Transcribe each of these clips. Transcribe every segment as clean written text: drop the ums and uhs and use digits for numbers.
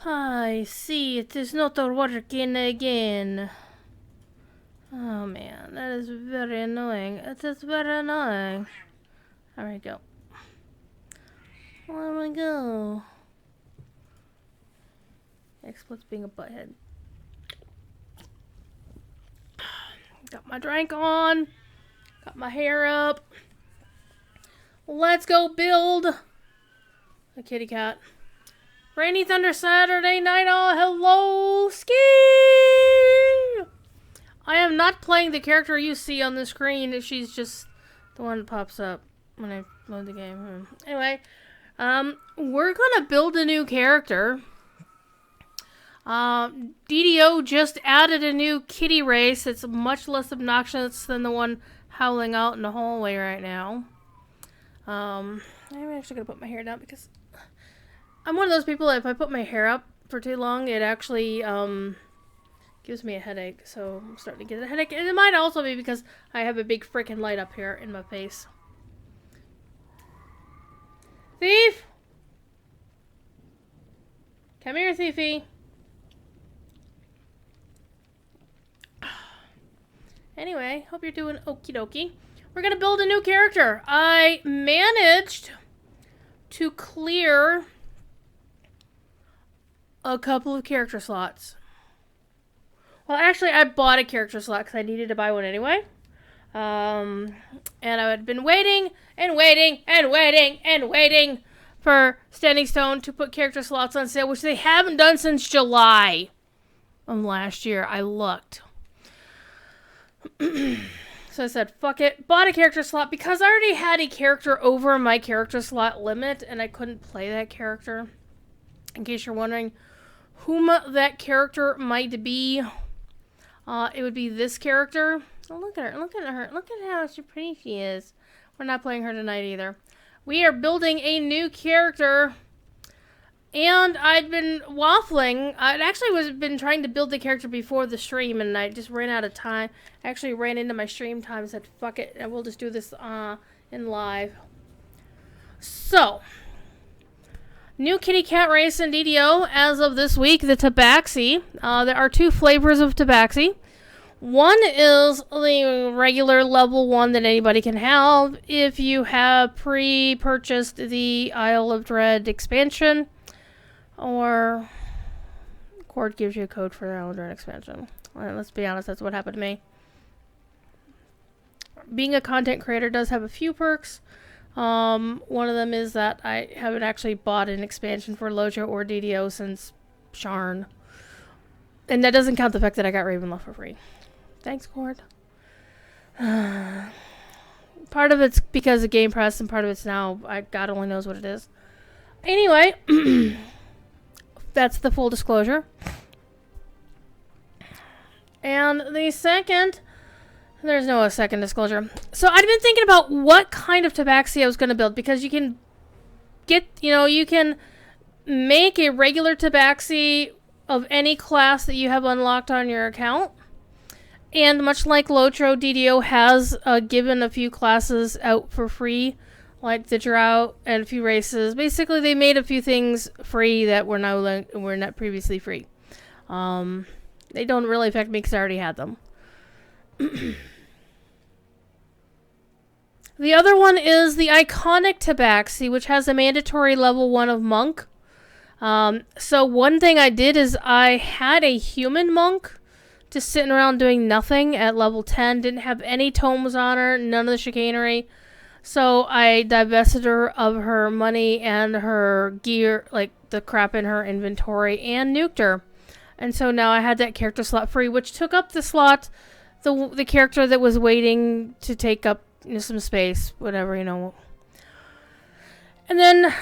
I see, it is not working again. Oh man, that is very annoying. It is very annoying. There we go. Where we go? Expletives being a butthead. Got my drink on. Got my hair up. Let's go build a kitty cat. Rainy Thunder Saturday night. Oh, hello, ski! I am not playing the character you see on the screen. She's just the one that pops up when I load the game. Anyway, we're gonna build a new character. DDO just added a new kitty race. It's much less obnoxious than the one howling out in the hallway right now. I'm actually gonna put my hair down because I'm one of those people that if I put my hair up for too long, it actually gives me a headache. So I'm starting to get a headache, and it might also be because I have a big freaking light up here in my face. Thief! Come here, Thiefy. Anyway, hope you're doing okie dokie. We're gonna build a new character. I managed to clear a couple of character slots. Well, actually, I bought a character slot because I needed to buy one anyway. And I had been waiting and waiting and waiting and waiting for Standing Stone to put character slots on sale, which they haven't done since July of last year. I looked. So I said, fuck it. Bought a character slot because I already had a character over my character slot limit and I couldn't play that character. In case you're wondering whom that character might be, it would be this character. Oh, look at her. Look at her. Look at how pretty she is. We're not playing her tonight either. We are building a new character. And I'd been waffling. I'd actually been trying to build the character before the stream, and I just ran out of time. I actually ran into my stream time and said, fuck it, I will just do this in live. So, new kitty cat race in DDO as of this week, the Tabaxi. There are two flavors of Tabaxi. One is the regular level 1 that anybody can have if you have pre-purchased the Isle of Dread expansion. Or Cord gives you a code for the Isle of Dread expansion. Let's be honest, that's what happened to me. Being a content creator does have a few perks. One of them is that I haven't actually bought an expansion for Lojo or DDO since Sharn. And that doesn't count the fact that I got Ravenloft for free. Thanks, Cord. Part of it's because of Game Press, and part of it's now, God only knows what it is. Anyway, that's the full disclosure. And the second, there's no second disclosure. So I'd been thinking about what kind of Tabaxi I was going to build, because you can get, you can make a regular Tabaxi of any class that you have unlocked on your account. And much like Lotro, DDO has given a few classes out for free, like the Drought and a few races. Basically, they made a few things free that were not previously free. They don't really affect me because I already had them. The other one is the iconic Tabaxi, which has a mandatory level 1 of Monk. So one thing I did is I had a human monk just sitting around doing nothing at level 10. Didn't have any tomes on her, none of the chicanery. So I divested her of her money and her gear, like the crap in her inventory, and nuked her. And so now I had that character slot free, which took up the slot, the character that was waiting to take up some space, whatever, And then,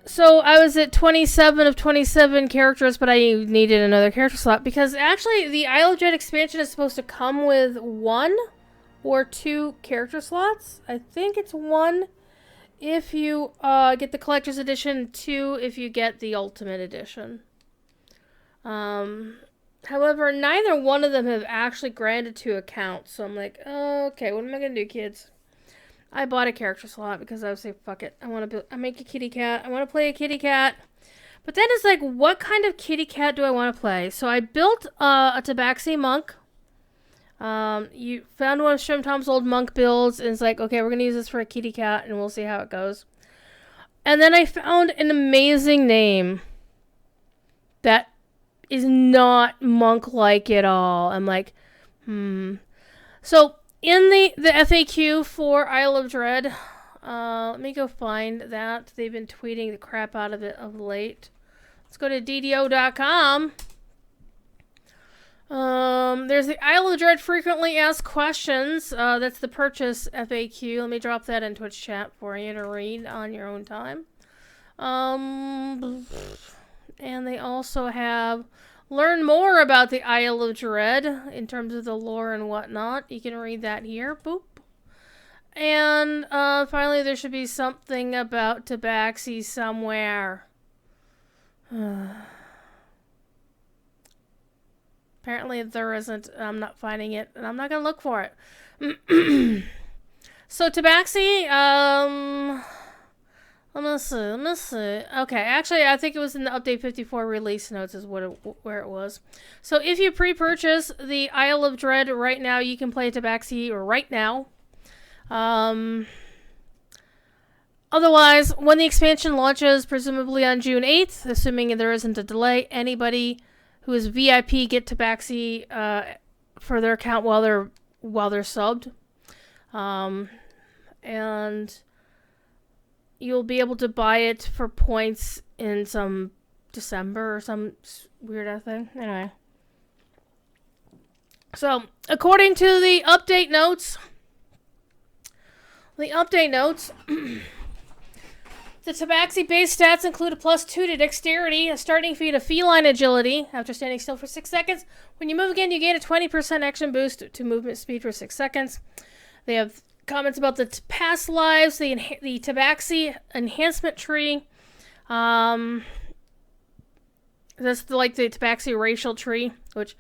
so I was at 27 of 27 characters, but I needed another character slot because actually the Isle of Dread expansion is supposed to come with 1 or 2 character slots. I think it's 1 if you get the collector's edition, 2 if you get the ultimate edition. However, neither one of them have actually granted 2 accounts, so I'm like, okay, what am I gonna do, kids? I bought a character slot because I was like, fuck it, I want to make a kitty cat. I want to play a kitty cat, But then it's like, what kind of kitty cat do I want to play? So I built a Tabaxi monk. You found one of Shrimp Tom's old monk builds, and it's like, okay, we're going to use this for a kitty cat, and we'll see how it goes. And then I found an amazing name that is not monk-like at all. I'm like, So, in the FAQ for Isle of Dread, let me go find that. They've been tweeting the crap out of it of late. Let's go to DDO.com. There's the Isle of Dread frequently asked questions. That's the purchase FAQ. Let me drop that in Twitch chat for you to read on your own time. And they also have learn more about the Isle of Dread in terms of the lore and whatnot. You can read that here. Boop. And finally, there should be something about Tabaxi somewhere. Apparently there isn't. I'm not finding it, and I'm not going to look for it. So Tabaxi, let me see. Okay, actually, I think it was in the Update 54 release notes is where it was. So if you pre-purchase the Isle of Dread right now, you can play Tabaxi right now. Otherwise, when the expansion launches, presumably on June 8th, assuming there isn't a delay, anybody who is VIP get Tabaxi for their account while they're subbed. And you'll be able to buy it for points in some December or some weird thing. Anyway. So, according to the update notes, the Tabaxi base stats include a +2 to dexterity, a starting feat of feline agility after standing still for 6 seconds. When you move again, you gain a 20% action boost to movement speed for 6 seconds. They have comments about the past lives, the Tabaxi enhancement tree. That's like the Tabaxi racial tree, which,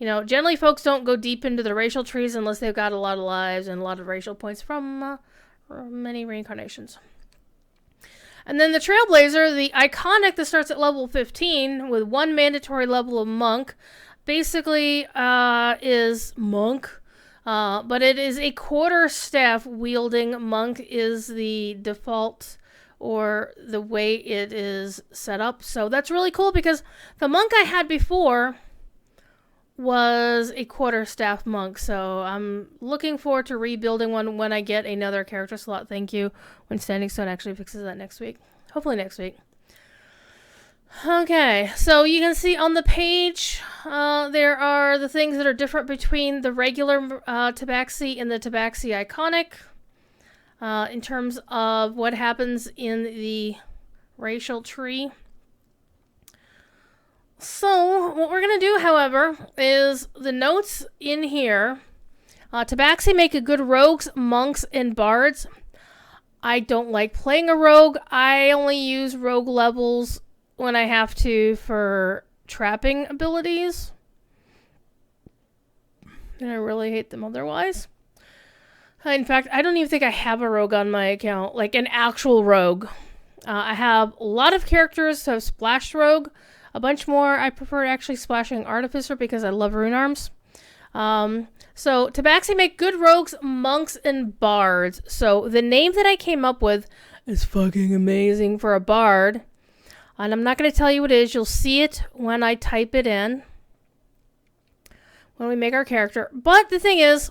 generally folks don't go deep into the racial trees unless they've got a lot of lives and a lot of racial points from many reincarnations. And then the Trailblazer, the iconic that starts at level 15 with 1 mandatory level of monk, basically is monk. But it is a quarterstaff wielding monk is the default or the way it is set up. So that's really cool because the monk I had before was a quarterstaff monk. So I'm looking forward to rebuilding one when I get another character slot. Thank you. When Standing Stone actually fixes that next week. Hopefully next week. Okay, so you can see on the page, there are the things that are different between the regular Tabaxi and the Tabaxi Iconic, in terms of what happens in the racial tree. So, what we're going to do, however, is the notes in here. Tabaxi make a good rogues, monks, and bards. I don't like playing a rogue. I only use rogue levels when I have to for trapping abilities. And I really hate them otherwise. In fact, I don't even think I have a rogue on my account, like an actual rogue. I have a lot of characters who have splashed rogue. A bunch more I prefer actually splashing artificer because I love rune arms. So Tabaxi make good rogues, monks, and bards. So the name that I came up with is fucking amazing for a bard. And I'm not going to tell you what it is. You'll see it when I type it in. When we make our character. But the thing is,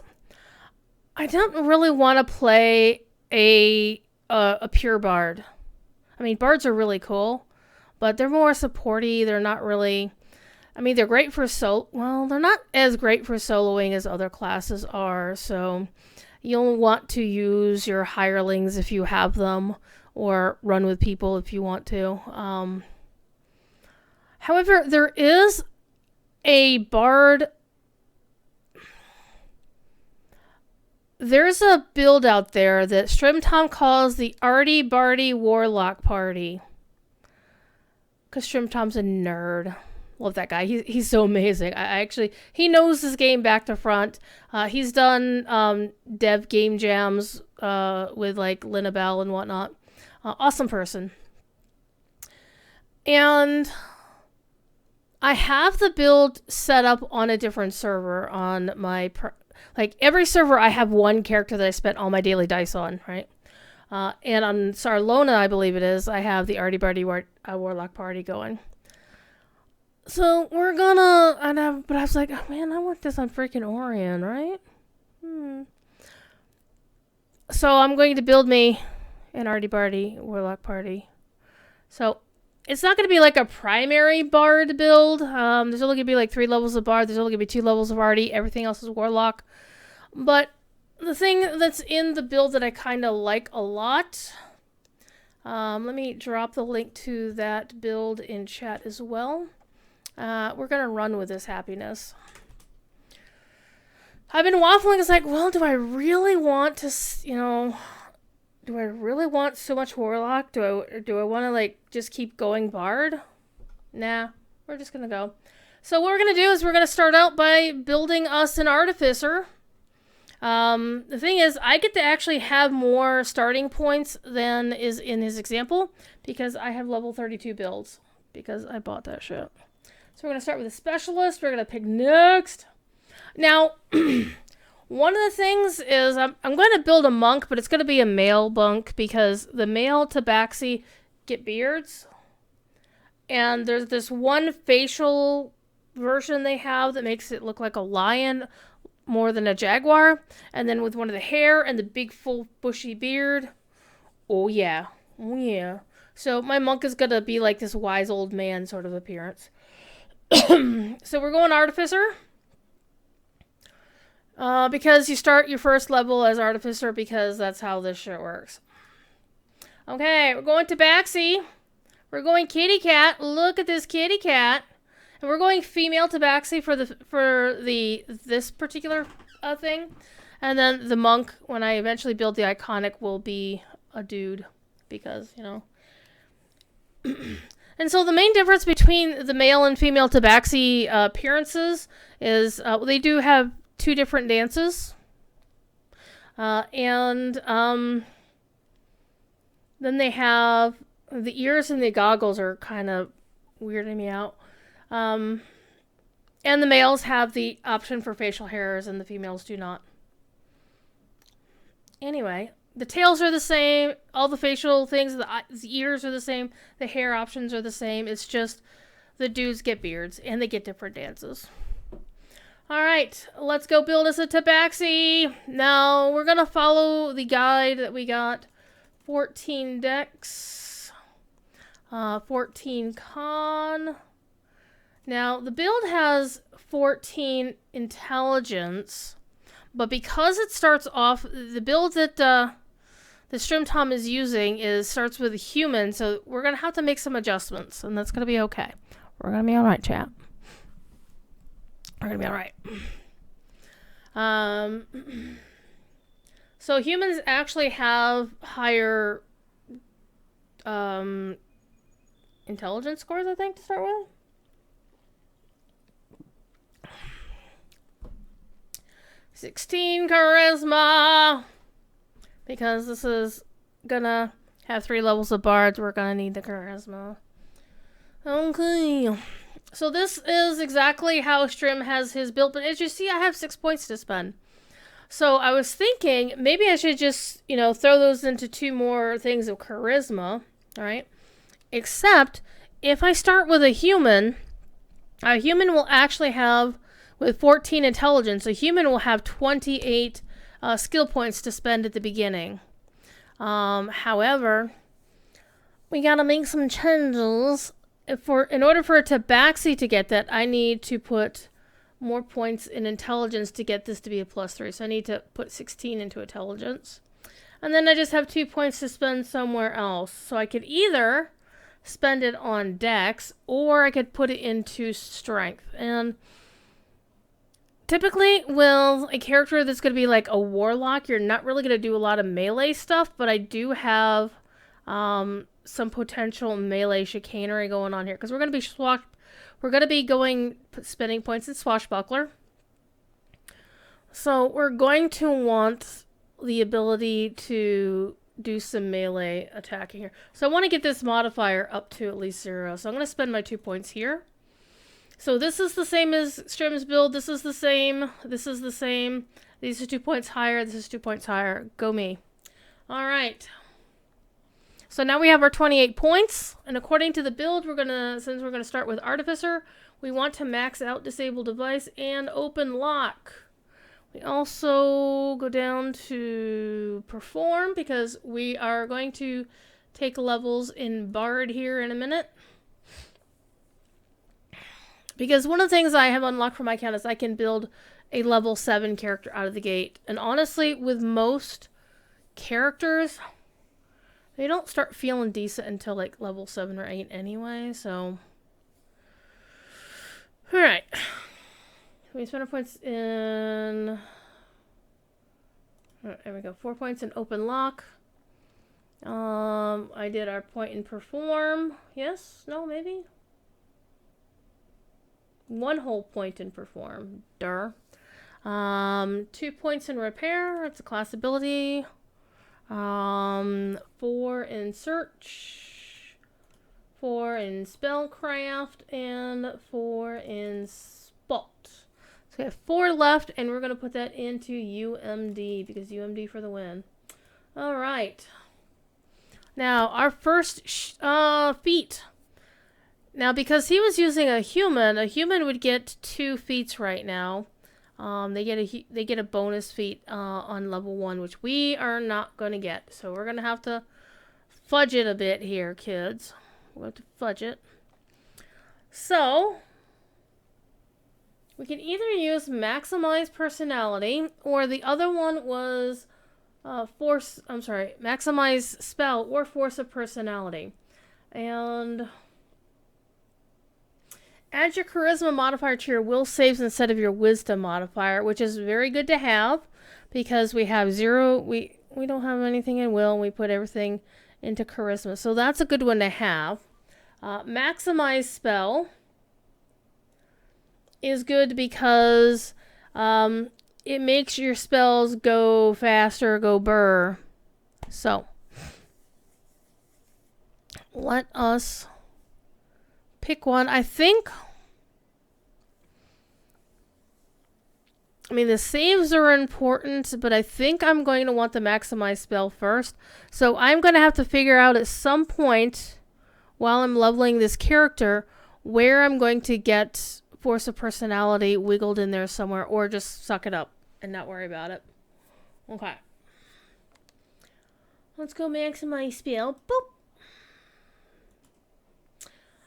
I don't really want to play a pure bard. I mean, bards are really cool. But they're more supporty. They're not really... I mean, they're great for well, they're not as great for soloing as other classes are. So you'll want to use your hirelings if you have them. Or run with people if you want to. However, there is a bard. There's a build out there that Strimtom calls the Arty Barty Warlock Party. Because Strimtom's a nerd. Love that guy. He's so amazing. He knows this game back to front. He's done dev game jams with like Linabelle and whatnot. Awesome person. And I have the build set up on a different server on my... like, every server I have one character that I spent all my daily dice on, right? And on Sarlona, I believe it is, I have the Artie Barty Warlock party going. So we're gonna... but I was like, oh man, I want this on freaking Orion, right? So I'm going to build me an Artie Barty Warlock party. So it's not going to be like a primary Bard build. There's only going to be like 3 levels of Bard. There's only going to be 2 levels of Artie. Everything else is Warlock. But the thing that's in the build that I kind of like a lot... let me drop the link to that build in chat as well. We're going to run with this happiness. I've been waffling. It's like, well, do I really want to, do I really want so much Warlock? Do I want to, like, just keep going Bard? Nah, we're just going to go. So what we're going to do is we're going to start out by building us an Artificer. The thing is, I get to actually have more starting points than is in his example because I have level 32 builds because I bought that shit. So we're going to start with a Specialist. We're going to pick next. Now, one of the things is I'm going to build a monk, but it's going to be a male monk because the male tabaxi get beards. And there's this one facial version they have that makes it look like a lion more than a jaguar. And then with one of the hair and the big full bushy beard. Oh yeah. Oh yeah. So my monk is going to be like this wise old man sort of appearance. So we're going Artificer. Because you start your first level as Artificer because that's how this shit works. Okay, we're going Tabaxi. We're going Kitty Cat. Look at this kitty cat. And we're going female Tabaxi for this particular thing. And then the monk, when I eventually build the iconic, will be a dude. Because, And so the main difference between the male and female Tabaxi appearances is they do have 2 different dances. And then they have the ears and the goggles are kind of weirding me out. And the males have the option for facial hairs and the females do not. Anyway, the tails are the same. All the facial things, the ears are the same. The hair options are the same. It's just the dudes get beards and they get different dances. Alright, let's go build us a Tabaxi. Now, we're going to follow the guide that we got. 14 dex. 14 con. Now, the build has 14 intelligence. But because it starts off... The build that the Stream Tom is using starts with a human. So we're going to have to make some adjustments. And that's going to be okay. We're going to be alright, chat. We're gonna be alright. So humans actually have higher intelligence scores, I think, to start with. +16 charisma. Because this is gonna have 3 levels of bards, we're gonna need the charisma. Okay. So this is exactly how Strim has his build, but as you see, I have 6 points to spend. So I was thinking, maybe I should just, throw those into 2 more things of charisma, alright? Except, if I start with a human will actually have, with 14 intelligence, a human will have 28 skill points to spend at the beginning. However, we gotta make some changes. In order for a Tabaxi to get that, I need to put more points in intelligence to get this to be a +3. So I need to put 16 into intelligence. And then I just have 2 points to spend somewhere else. So I could either spend it on dex, or I could put it into strength. And typically, with a character that's going to be like a warlock, you're not really going to do a lot of melee stuff, but I do have some potential melee chicanery going on here because we're going to be spending points in Swashbuckler. So we're going to want the ability to do some melee attacking here. So I want to get this modifier up to at least 0. So I'm going to spend my 2 points here. So this is the same as Strim's build. This is the same. This is the same. These are 2 points higher. This is 2 points higher. Go me. All right. So now we have our 28 points. And according to the build, since we're going to start with Artificer, we want to max out Disable Device and Open Lock. We also go down to Perform because we are going to take levels in Bard here in a minute. Because one of the things I have unlocked for my account is I can build a level 7 character out of the gate. And honestly, with most characters, they don't start feeling decent until like level 7 or 8 anyway, so. Alright. We spend our points in. There we go. 4 points in Open Lock. I did our point in Perform. Yes? No? Maybe? 1 whole point in Perform. 2 points in Repair. It's a class ability. 4 in Search. 4 in Spellcraft. And 4 in Spot. So we have 4 left, and we're going to put that into UMD, because UMD for the win. Alright. Now, our first feat. Now, because he was using a human would get 2 feats right now. They get a bonus feat on level 1, which we are not going to get. So we're going to have to fudge it a bit here, kids. We'll have to fudge it. So we can either use Maximize Personality, or the other one was Maximize Spell or Force of Personality. And add your Charisma modifier to your Will saves instead of your Wisdom modifier, which is very good to have, because we have 0, we don't have anything in Will, and we put everything into Charisma. So that's a good one to have. Maximize Spell is good because it makes your spells go faster, go burr. So let us pick one. I mean, the saves are important, but I think I'm going to want the Maximize Spell first. So I'm going to have to figure out at some point while I'm leveling this character where I'm going to get Force of Personality wiggled in there somewhere, or just suck it up and not worry about it. Okay. Let's go Maximize Spell. Boop.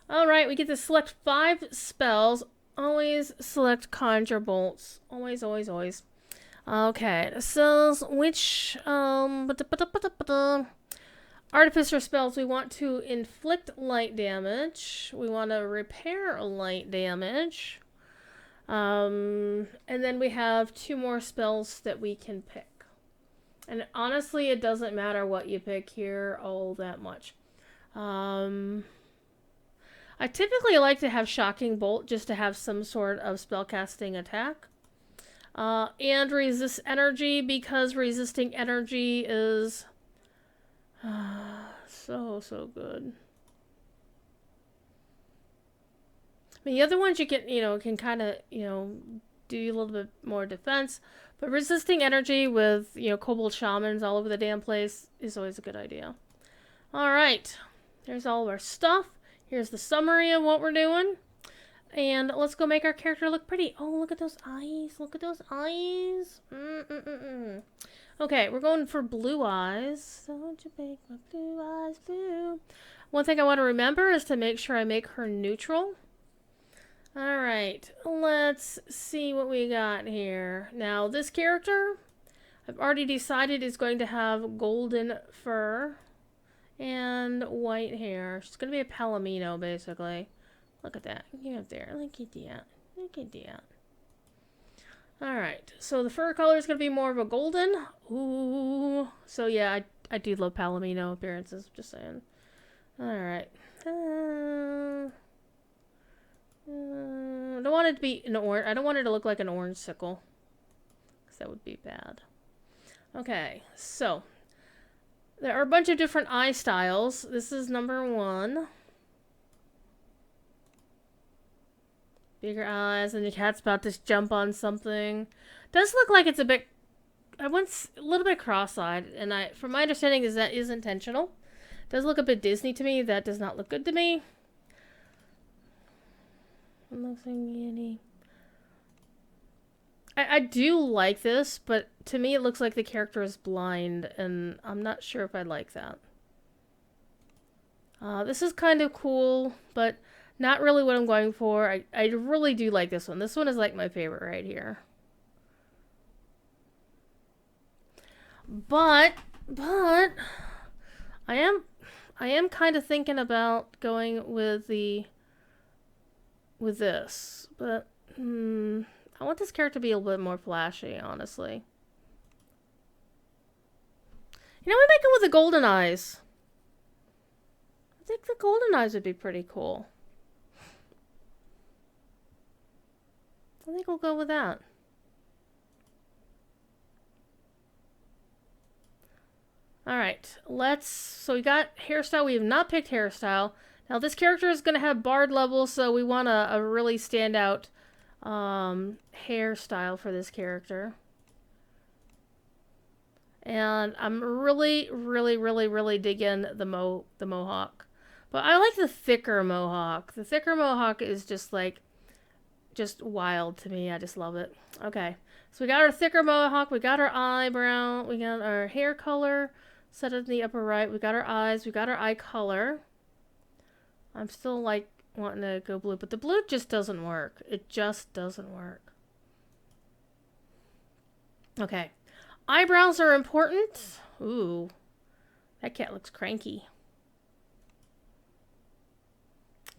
Alright, we get to select 5 spells. Always select Conjure Bolts. Always, always, always. Okay, so which Artificer spells we want to inflict light damage. We want to repair light damage. And then we have 2 more spells that we can pick. And honestly, it doesn't matter what you pick here all that much. I typically like to have Shocking Bolt just to have some sort of spellcasting attack. And Resist Energy, because resisting energy is so good. I mean, the other ones you can kind of, do a little bit more defense. But resisting energy with, Kobold Shamans all over the damn place is always a good idea. Alright. There's all of our stuff. Here's the summary of what we're doing. And let's go make our character look pretty. Oh, look at those eyes. Look at those eyes. Okay, we're going for blue eyes. So won't you make my blue eyes blue? One thing I want to remember is to make sure I make her neutral. Alright, let's see what we got here. Now, this character, I've already decided is going to have golden fur and white hair. She's going to be a Palomino, basically. Look at that. Get up there. Look at that. Look at that. Alright, so the fur color is going to be more of a golden. Ooh. So yeah, I do love Palomino appearances, just saying. Alright. I don't want it to be an orange. I don't want it to look like an orange sickle, because that would be bad. Okay, so There are a bunch of different eye styles. This is number 1. Bigger eyes, and your cat's about to jump on something. Does look like it's a bit, a little bit cross-eyed, and from my understanding, that is intentional. Does look a bit Disney to me. That does not look good to me. I do like this, but to me it looks like the character is blind, and I'm not sure if I like that. This is kind of cool, but not really what I'm going for. I really do like this one. This one is like my favorite right here. But I am kind of thinking about going with this, but I want this character to be a little bit more flashy, honestly. You know, we might go with the golden eyes. I think the golden eyes would be pretty cool. I think we'll go with that. Alright, so we got hairstyle. We have not picked hairstyle. Now this character is going to have bard levels, so we want a really standout hairstyle for this character. And I'm really digging the mohawk. But I like the thicker mohawk. The thicker mohawk is just wild to me. I just love it. Okay, so we got our thicker mohawk, we got our eyebrow, we got our hair color set in the upper right, we got our eyes, we got our eye color. I'm still like wanting to go blue, but the blue just doesn't work. It just doesn't work. Okay, eyebrows are important. Ooh, that cat looks cranky.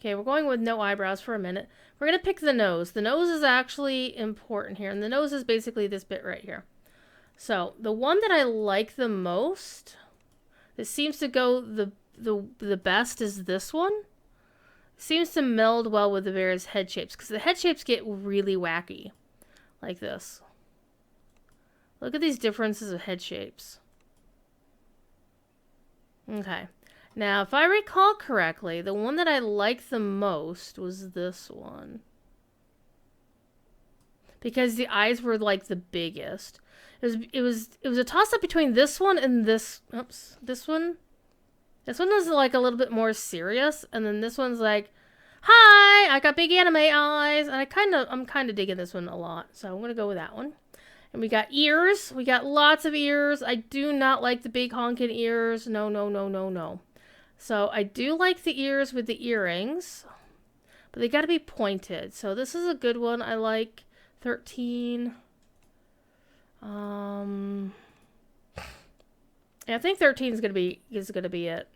Okay, we're going with no eyebrows for a minute. We're going to pick the nose. The nose is actually important here, and the nose is basically this bit right here. So, the one that I like the most, that seems to go the best, is this one. It seems to meld well with the various head shapes, because the head shapes get really wacky, like this. Look at these differences of head shapes. Okay. Now, if I recall correctly, the one that I liked the most was this one. Because the eyes were like the biggest. It was a toss-up between this one and this. Oops, this one. This one was like a little bit more serious, and then this one's like, "Hi, I got big anime eyes," and I'm kind of digging this one a lot, so I'm gonna go with that one. And we got ears. We got lots of ears. I do not like the big honking ears. No, no, no, no, no. So I do like the ears with the earrings, but they got to be pointed. So this is a good one. I like 13. Yeah, I think 13 is gonna be it,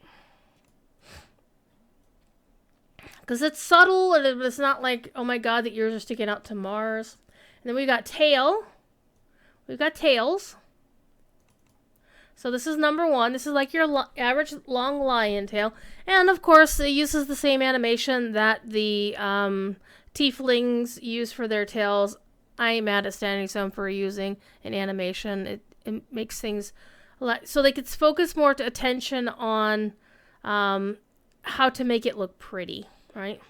because it's subtle and it's not like, oh my god, the ears are sticking out to Mars. And then we got tail. We've got tails. So this is number 1. This is like your average long lion tail. And of course, it uses the same animation that the tieflings use for their tails. I am mad at Standing Stone for using an animation. It makes things a lot, so they could focus more attention on how to make it look pretty, right?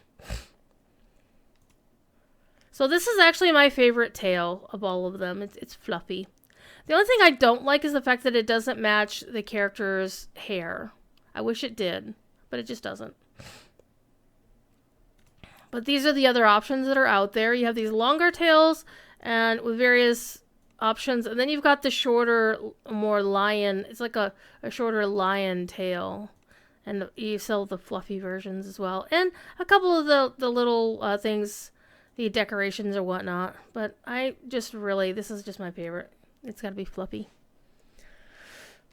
So this is actually my favorite tail of all of them. It's fluffy. The only thing I don't like is the fact that it doesn't match the character's hair. I wish it did, but it just doesn't. But these are the other options that are out there. You have these longer tails and with various options, and then you've got the shorter, more lion. It's like a shorter lion tail. And you sell the fluffy versions as well. And a couple of the little things, the decorations or whatnot. But this is just my favorite. It's got to be fluffy.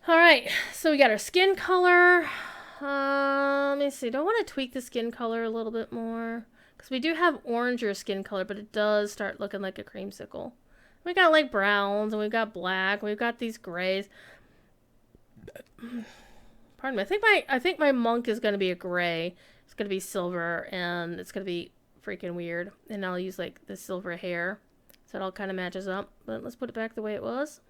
Alright, so we got our skin color. Let me see. Do I want to tweak the skin color a little bit more? Because we do have oranger skin color, but it does start looking like a creamsicle. We got like browns, and we've got black, we've got these grays. Pardon me. I think my monk is going to be a gray. It's going to be silver, and it's going to be freaking weird. And I'll use like the silver hair. So it all kind of matches up. But let's put it back the way it was.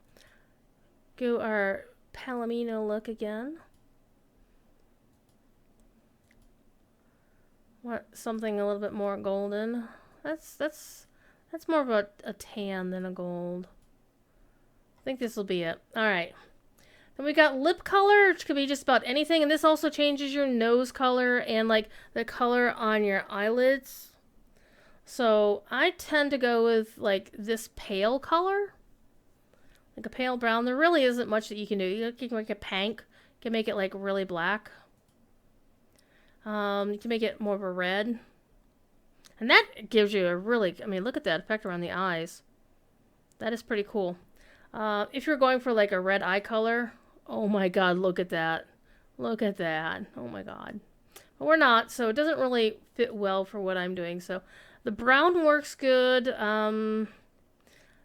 Go our Palomino look again. Want something a little bit more golden. That's more of a tan than a gold. I think this will be it. Alright. Then we got lip color, which could be just about anything. And this also changes your nose color and like the color on your eyelids. So I tend to go with like this pale color. Like a pale brown. There really isn't much that you can do. You can make it pink. You can make it like really black. You can make it more of a red. And that gives you a really, I mean, look at that effect around the eyes. That is pretty cool. If you're going for like a red eye color, oh my god, look at that. Look at that. Oh my god. But we're not, so it doesn't really fit well for what I'm doing. So the brown works good.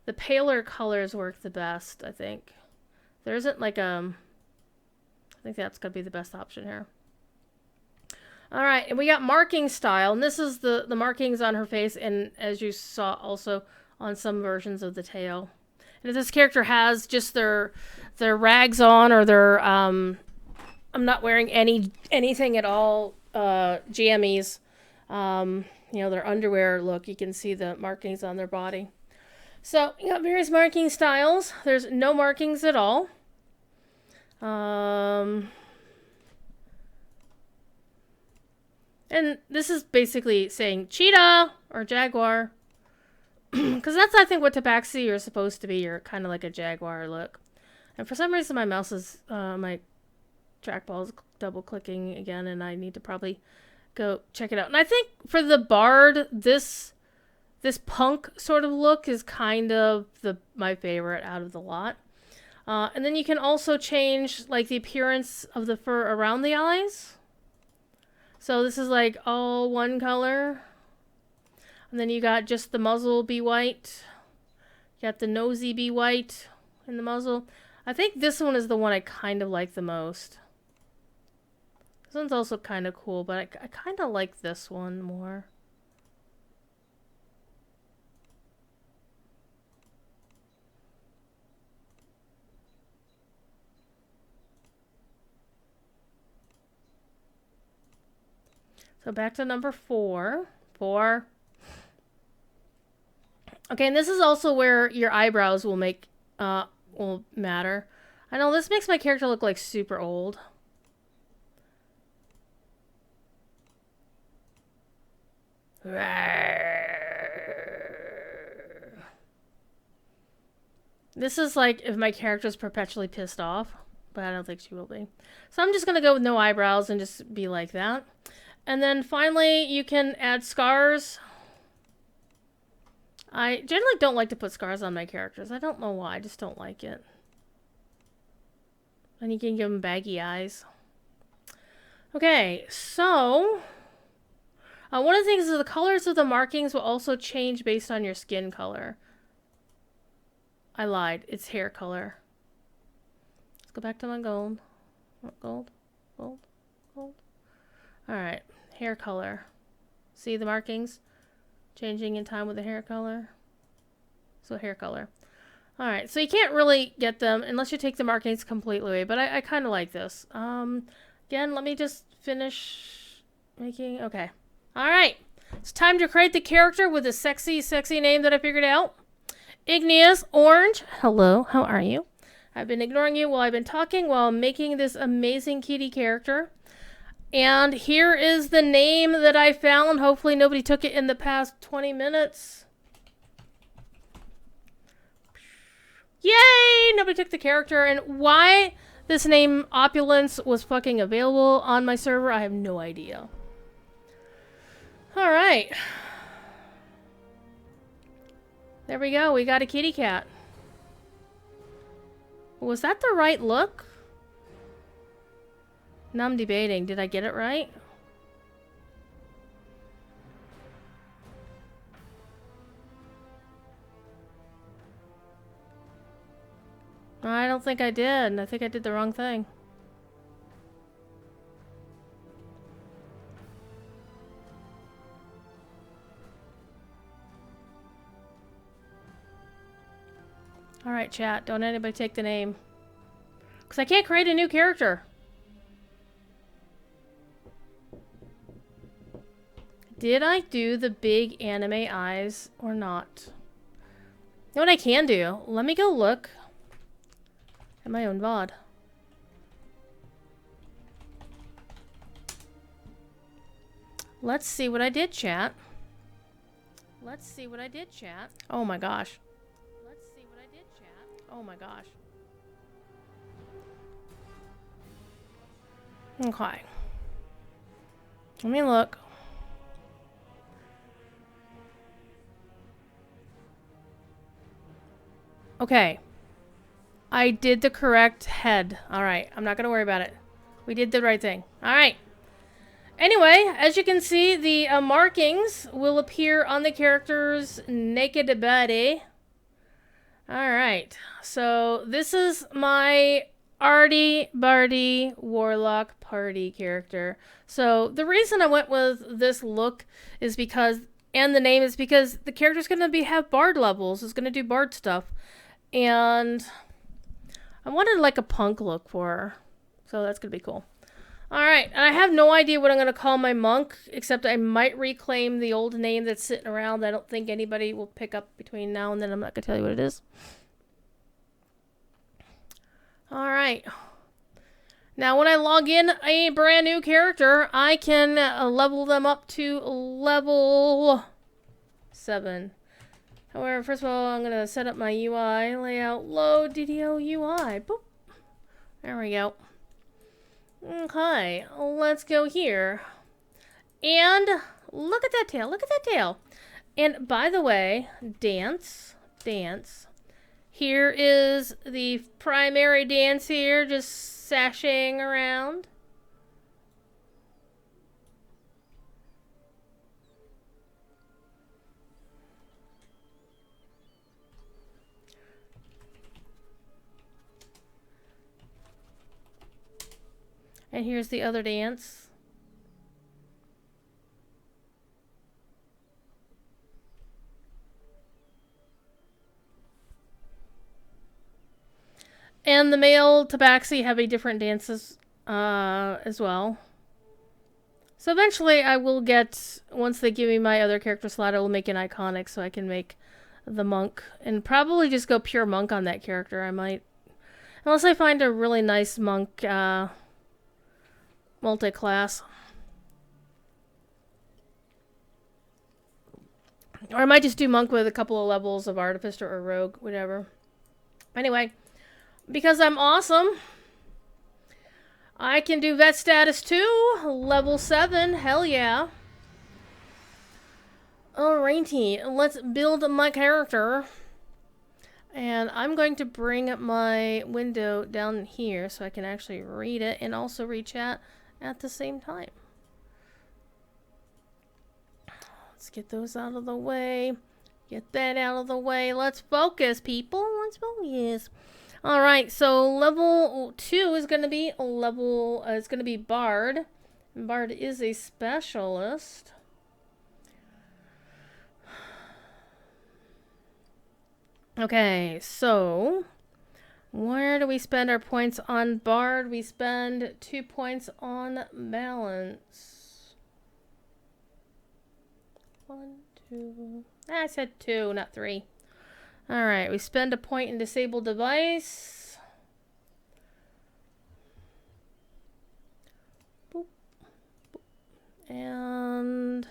The paler colors work the best, I think. There isn't like I think that's going to be the best option here. Alright, and we got marking style. And this is the markings on her face, and as you saw also on some versions of the tail. And if this character has just their rags on, or their I'm not wearing anything at all, jammies, you know, their underwear look, you can see the markings on their body. So you got various marking styles. There's no markings at all. And this is basically saying cheetah or jaguar. Because that's, I think, what Tabaxi you're supposed to be. You're kind of like a jaguar look. And for some reason, my mouse is, my trackball is double clicking again, and I need to probably go check it out. And I think for the bard, this punk sort of look is kind of my favorite out of the lot. And then you can also change like the appearance of the fur around the eyes. So this is like all one color. And then you got just the muzzle be white. You got the nosy be white in the muzzle. I think this one is the one I kind of like the most. This one's also kind of cool, but I kind of like this one more. So back to number 4. 4. Okay, and this is also where your eyebrows will matter. I know this makes my character look like super old. This is like if my character's perpetually pissed off, but I don't think she will be. So I'm just gonna go with no eyebrows and just be like that. And then finally, you can add scars. I generally don't like to put scars on my characters. I don't know why. I just don't like it. And you can give them baggy eyes. Okay, so one of the things is the colors of the markings will also change based on your skin color. I lied. It's hair color. Let's go back to my gold. Gold. Gold. Gold. Alright. Hair color. See the markings? Changing in time with the hair color. So hair color. Alright, so you can't really get them unless you take the markings completely away, but I kind of like this. Again, let me just finish making... Okay. Alright. It's time to create the character with a sexy, sexy name that I figured out. Igneous Orange. Hello, how are you? I've been ignoring you while I've been talking while making this amazing kitty character. And here is the name that I found. Hopefully nobody took it in the past 20 minutes. Yay! Nobody took the character. And why this name Opulence was fucking available on my server, I have no idea. Alright. There we go. We got a kitty cat. Was that the right look? Now I'm debating. Did I get it right? I don't think I did. I think I did the wrong thing. Alright, chat. Don't anybody take the name. Because I can't create a new character. Did I do the big anime eyes or not? You know what I can do? Let me go look at my own VOD. Let's see what I did, chat. Let's see what I did, chat. Oh my gosh. Let's see what I did, chat. Oh my gosh. Okay. Let me look. Okay. I did the correct head. Alright, I'm not gonna worry about it. We did the right thing. Alright. Anyway, as you can see, the markings will appear on the character's naked body. Alright, so this is my Artie Barty Warlock Party character. So the reason I went with this look is because, and the name is because the character's going to have bard levels. It's going to do bard stuff. And I wanted like a punk look for her. So that's going to be cool. Alright, and I have no idea what I'm going to call my monk, except I might reclaim the old name that's sitting around. I don't think anybody will pick up between now and then. I'm not going to tell you what it is. Alright. Now when I log in a brand new character, I can level them up to level 7. However, first of all, I'm going to set up my UI layout. Load DDO UI. Boop. There we go. Okay, let's go here. And look at that tail. Look at that tail. And by the way, dance. Here is the primary dance here, just sashaying around. And here's the other dance. And the male tabaxi have a different dances as well. So eventually I will get, once they give me my other character slot, I will make an iconic so I can make the monk. And probably just go pure monk on that character, I might. Unless I find a really nice monk multi-class. Or I might just do monk with a couple of levels of artificer or rogue, whatever. Anyway, because I'm awesome, I can do vet status 2, level 7, hell yeah. Alrighty, let's build my character. And I'm going to bring my window down here so I can actually read it and also read chat at the same time. Let's get those out of the way. Get that out of the way. Let's focus, people. Let's focus. Alright, so level 2 is going to be it's going to be Bard. And Bard is a specialist. Okay, so where do we spend our points on Bard? We spend 2 points on balance. 1, 2. I said 2, not 3. Alright, we spend a point in disable device. Boop. Boop. And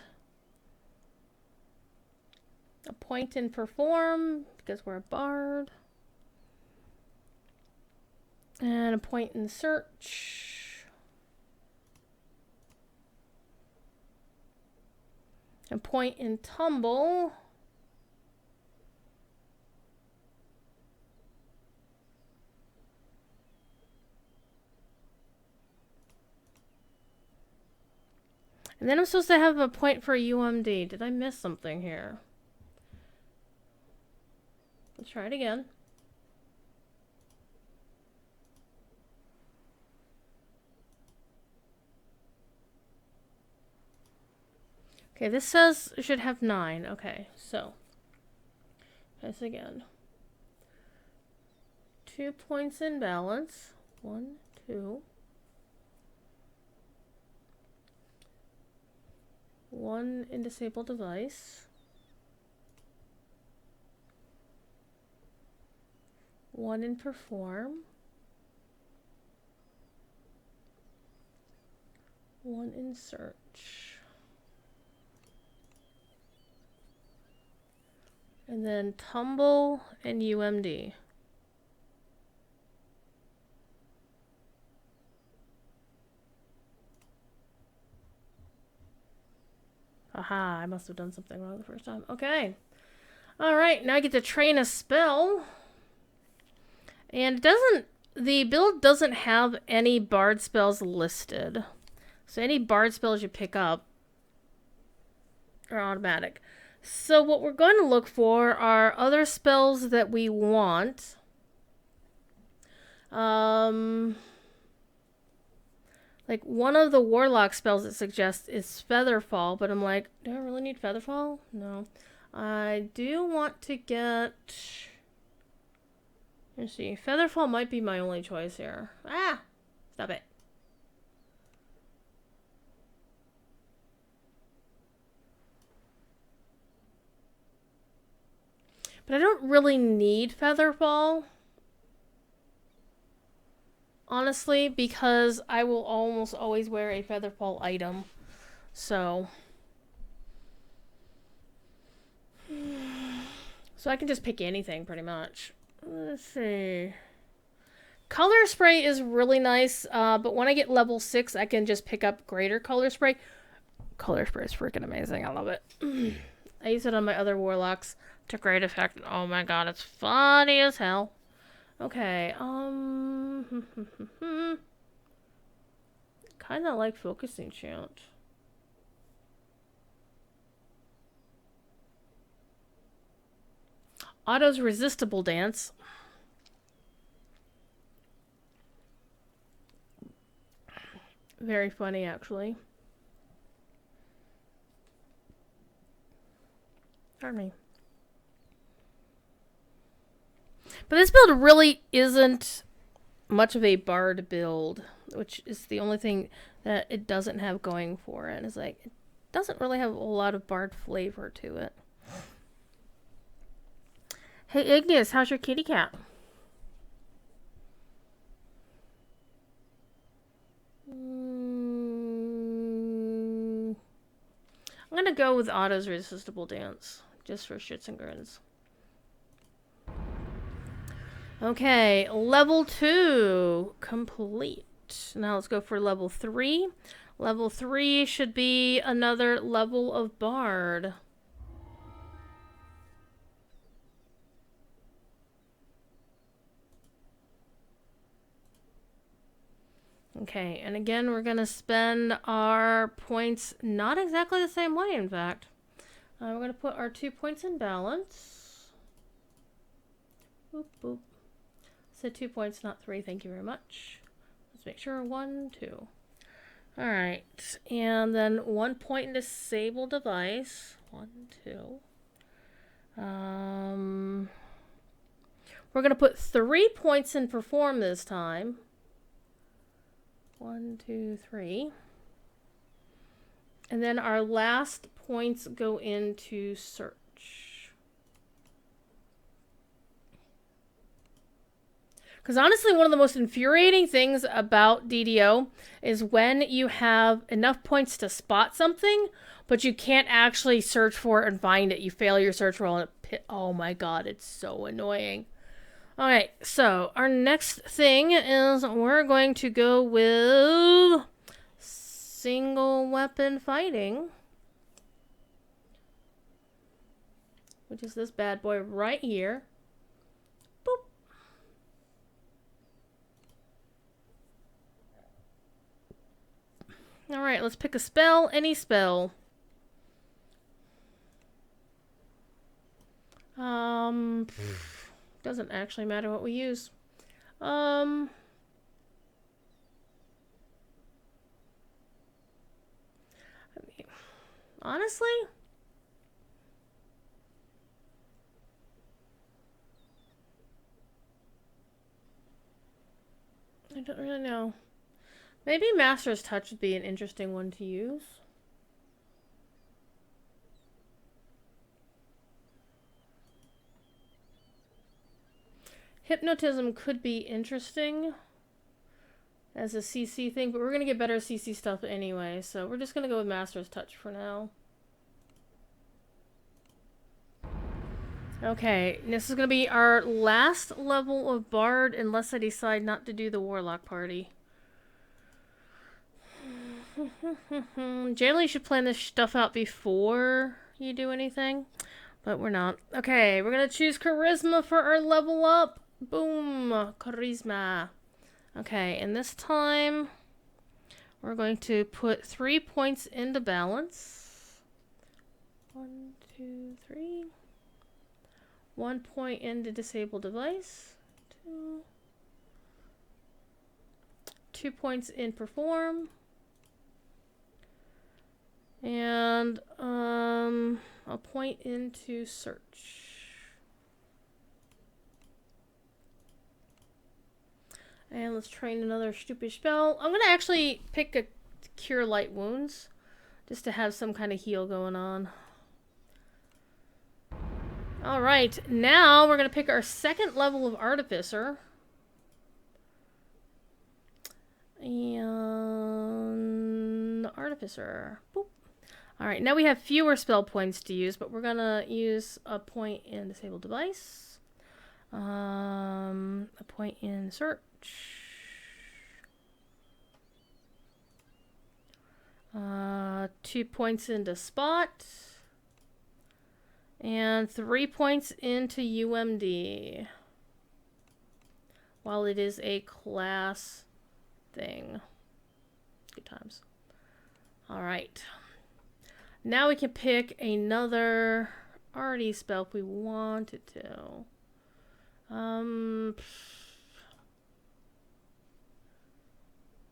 a point in perform, because we're a bard. And a point in search. A point in tumble. And then I'm supposed to have a point for UMD. Did I miss something here? Let's try it again. Okay, this says it should have 9. Okay, so try this again. 2 points in balance. 1, 2. 1 in disable device. 1 in perform. 1 in search. And then tumble and UMD. Aha, I must have done something wrong the first time. Okay. Alright, now I get to train a spell. And the build doesn't have any bard spells listed. So any bard spells you pick up are automatic. So what we're going to look for are other spells that we want. Like one of the Warlock spells it suggests is Featherfall, but I'm like, do I really need Featherfall? No. I do want to get... Let's see. Featherfall might be my only choice here. Ah! Stop it. But I don't really need Featherfall. Honestly, because I will almost always wear a Featherfall item. So I can just pick anything pretty much. Let's see. Color Spray is really nice, but when I get level 6, I can just pick up Greater Color Spray. Color Spray is freaking amazing. I love it. I use it on my other Warlocks to great effect. Oh my god, it's funny as hell. Okay, kind of like Focusing Chant. Otto's Resistible Dance. Very funny, actually. Pardon me. But this build really isn't much of a bard build, which is the only thing that it doesn't have going for it. It's like, it doesn't really have a lot of bard flavor to it. Hey Igneous, how's your kitty cat? I'm gonna go with Otto's Resistible Dance, just for shits and grins. Okay, level 2 complete. Now let's go for level 3. Level 3 should be another level of bard. Okay, and again, we're going to spend our points not exactly the same way, in fact. We're going to put our 2 points in balance. Boop, boop. Said 2 points, not 3. Thank you very much. Let's make sure. 1, 2. Alright, and then 1 point in Disable Device. 1, 2. We're going to put 3 points in Perform this time. 1, 2, 3. And then our last points go into Search. Because honestly, one of the most infuriating things about DDO is when you have enough points to spot something, but you can't actually search for it and find it. You fail your search roll and oh my god, it's so annoying. Alright, so our next thing is we're going to go with single weapon fighting, which is this bad boy right here. Boop. Alright, let's pick a spell, any spell. Doesn't actually matter what we use. I mean, honestly, I don't really know. Maybe Master's Touch would be an interesting one to use. Hypnotism could be interesting as a CC thing, but we're going to get better CC stuff anyway, so we're just going to go with Master's Touch for now. Okay, this is going to be our last level of Bard, unless I decide not to do the Warlock party. Generally, you should plan this stuff out before you do anything, but we're not. Okay, we're going to choose Charisma for our level up. Boom, Charisma. Okay, and this time, we're going to put 3 points into balance. 1, 2, 3. 1 point into disable device. 2 points in perform. And a point into search. And let's train another stupid spell. I'm gonna actually pick a Cure Light Wounds, just to have some kind of heal going on. Alright, now we're going to pick our second level of Artificer. And Artificer. Boop. Alright, now we have fewer spell points to use, but we're going to use a point in Disable Device. A point in Search. 2 points into Spot. And 3 points into UMD. While it is a class thing. Good times. Alright. Now we can pick another arty spell if we wanted to.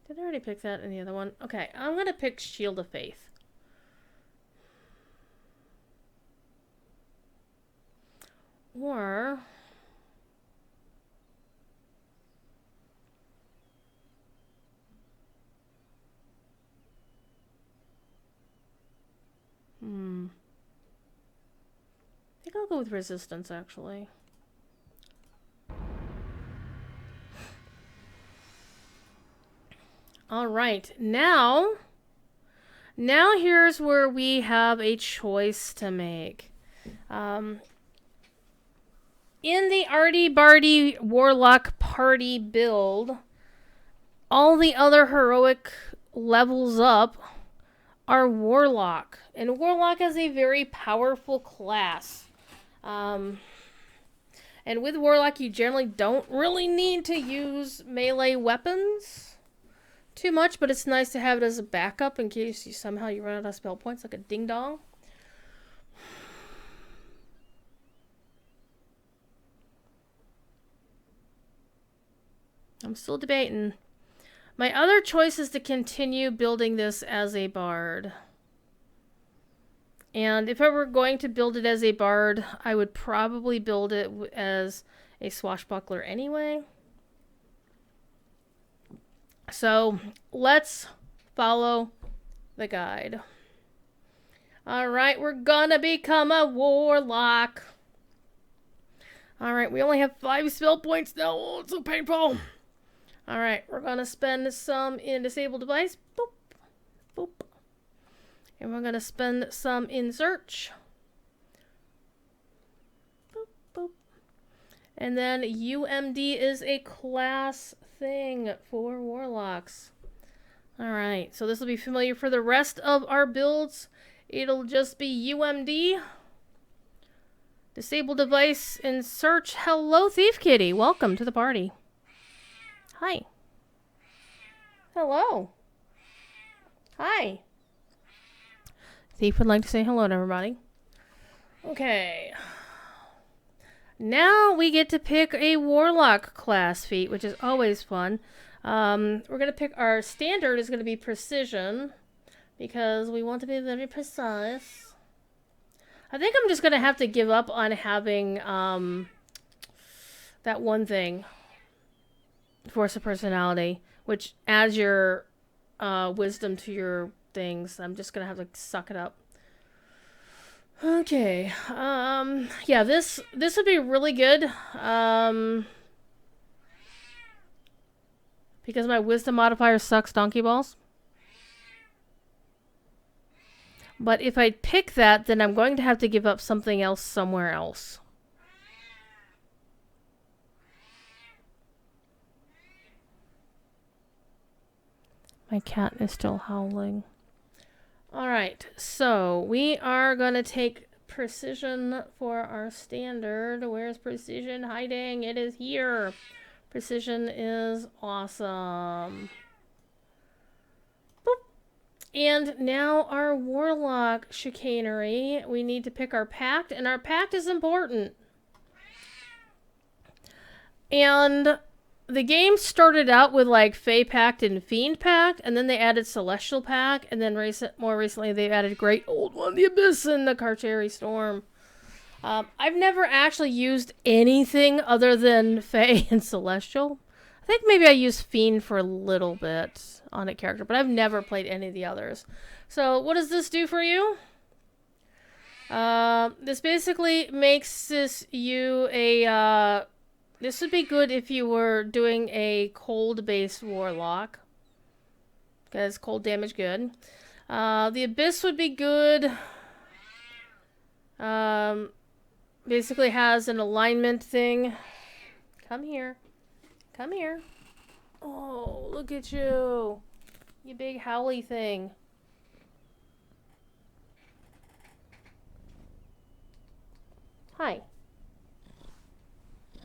Did I already pick that in the other one? Okay, I'm going to pick Shield of Faith. Or I think I'll go with Resistance, actually. Alright, now here's where we have a choice to make. In the Arty Barty Warlock party build, all the other heroic levels up are Warlock. And Warlock is a very powerful class. And with Warlock, you generally don't really need to use melee weapons too much, but it's nice to have it as a backup in case you somehow run out of spell points, like a ding-dong. I'm still debating. My other choice is to continue building this as a bard. And if I were going to build it as a bard, I would probably build it as a swashbuckler anyway. So let's follow the guide. Alright, we're gonna become a warlock. Alright, we only have 5 spell points now. Oh, it's so painful. Alright, we're gonna spend some in Disable Device. Boop. Boop. And we're gonna spend some in Search. Boop, boop. And then UMD is a class thing for Warlocks. Alright, so this will be familiar for the rest of our builds. It'll just be UMD. Disable Device and Search. Hello, Thief Kitty. Welcome to the party. Hi. Hello. Hi. Thief would like to say hello to everybody. Okay. Now we get to pick a Warlock class feat, which is always fun. We're going to pick our standard is going to be Precision, because we want to be very precise. I think I'm just going to have to give up on having that one thing. Force of personality, which adds your wisdom to your things. I'm just gonna have to suck it up. Okay. Yeah, this would be really good. Because my wisdom modifier sucks donkey balls. But if I pick that, then I'm going to have to give up something else somewhere else. My cat is still howling. Alright, so we are going to take precision for our standard. Where's precision hiding? It is here. Precision is awesome. Boop. And now our Warlock chicanery. We need to pick our pact, and our pact is important. And the game started out with like Fey Pact and Fiend Pact, and then they added Celestial Pact, and then more recently they added Great Old One, the Abyss, and the Carchary Storm. I've never actually used anything other than Fey and Celestial. I think maybe I used Fiend for a little bit on a character, but I've never played any of the others. So what does this do for you? This basically makes you a... This would be good if you were doing a cold-based Warlock. Because cold damage good. The Abyss would be good. Basically has an alignment thing. Come here. Come here. Oh, look at you. You big howly thing. Hi.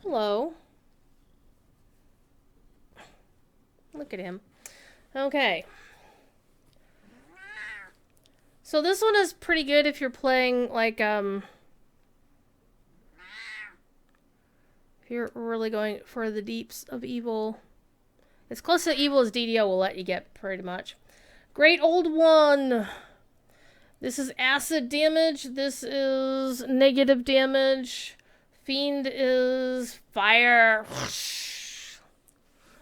Hello. Look at him. Okay. So this one is pretty good if you're playing, like, if you're really going for the deeps of evil. As close to evil as DDO will let you get, pretty much. Great Old One! This is acid damage. This is negative damage. Fiend is fire.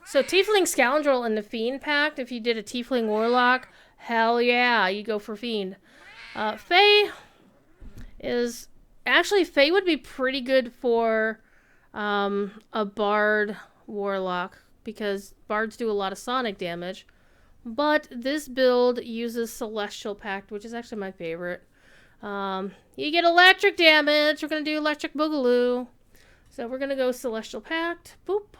So Tiefling Scoundrel in the Fiend Pact, if you did a Tiefling Warlock, hell yeah, you go for Fiend. Fey is... Actually, Fey would be pretty good for a Bard Warlock, because Bards do a lot of sonic damage. But this build uses Celestial Pact, which is actually my favorite. You get electric damage. We're going to do Electric Boogaloo. So we're going to go Celestial Pact. Boop.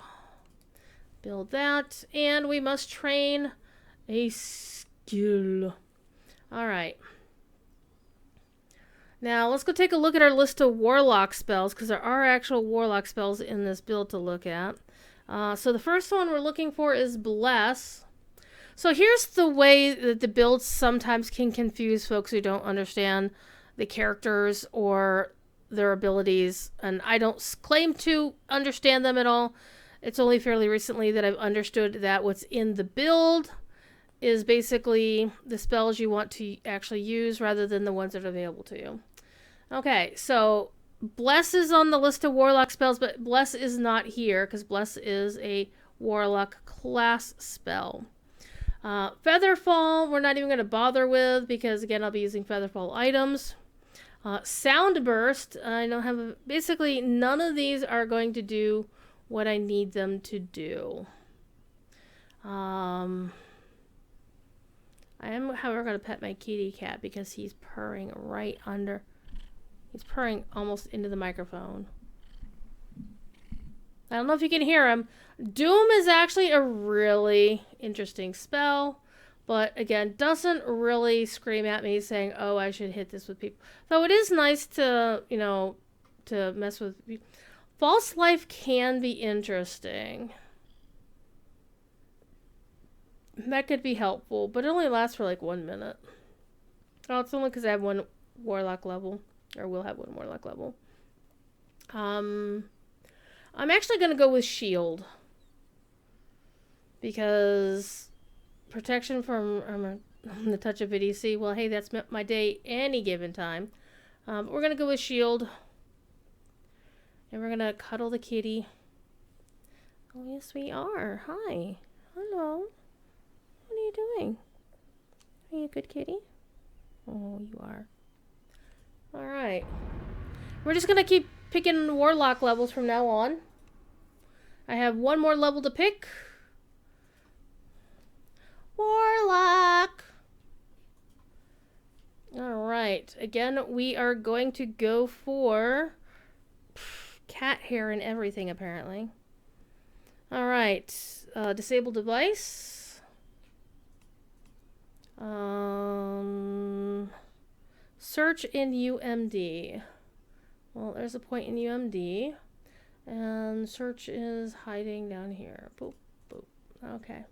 Build that. And we must train a skill. Alright. Now, let's go take a look at our list of Warlock spells, because there are actual Warlock spells in this build to look at. So the first one we're looking for is Bless. So here's the way that the builds sometimes can confuse folks who don't understand the characters or their abilities, and I don't claim to understand them at all. It's only fairly recently that I've understood that what's in the build is basically the spells you want to actually use rather than the ones that are available to you. Okay, so Bless is on the list of Warlock spells, but Bless is not here because Bless is a Warlock class spell. Featherfall, we're not even going to bother with because, again, I'll be using Featherfall items. Soundburst, I don't have... Basically, none of these are going to do what I need them to do. I am, however, going to pet my kitty cat because he's purring right under... He's purring almost into the microphone. I don't know if you can hear him. Doom is actually a really interesting spell, but again, doesn't really scream at me saying, oh, I should hit this with people. Though it is nice to, you know, to mess with people. False Life can be interesting. That could be helpful, but it only lasts for like 1 minute. Oh, it's only because I have one Warlock level, or will have one Warlock level. I'm actually going to go with Shield. Because protection from the touch of VDC, well, hey, that's my day any given time. We're going to go with Shield. And we're going to cuddle the kitty. Oh, yes, we are. Hi. Hello. What are you doing? Are you a good kitty? Oh, you are. Alright. We're just gonna keep picking Warlock levels from now on. I have one more level to pick. Warlock! Alright. Again, we are going to go for cat hair and everything, apparently. Alright. Disable device. Search in UMD. Well, there's a point in UMD. And search is hiding down here. Boop, boop. Okay.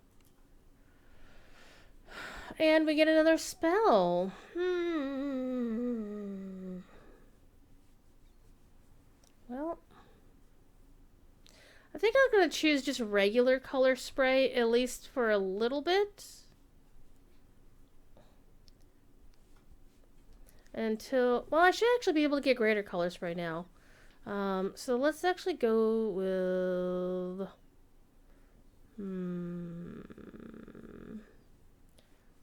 And we get another spell. Well, I think I'm going to choose just regular color spray, at least for a little bit. Until, well, I should actually be able to get greater color spray now. So let's actually go with...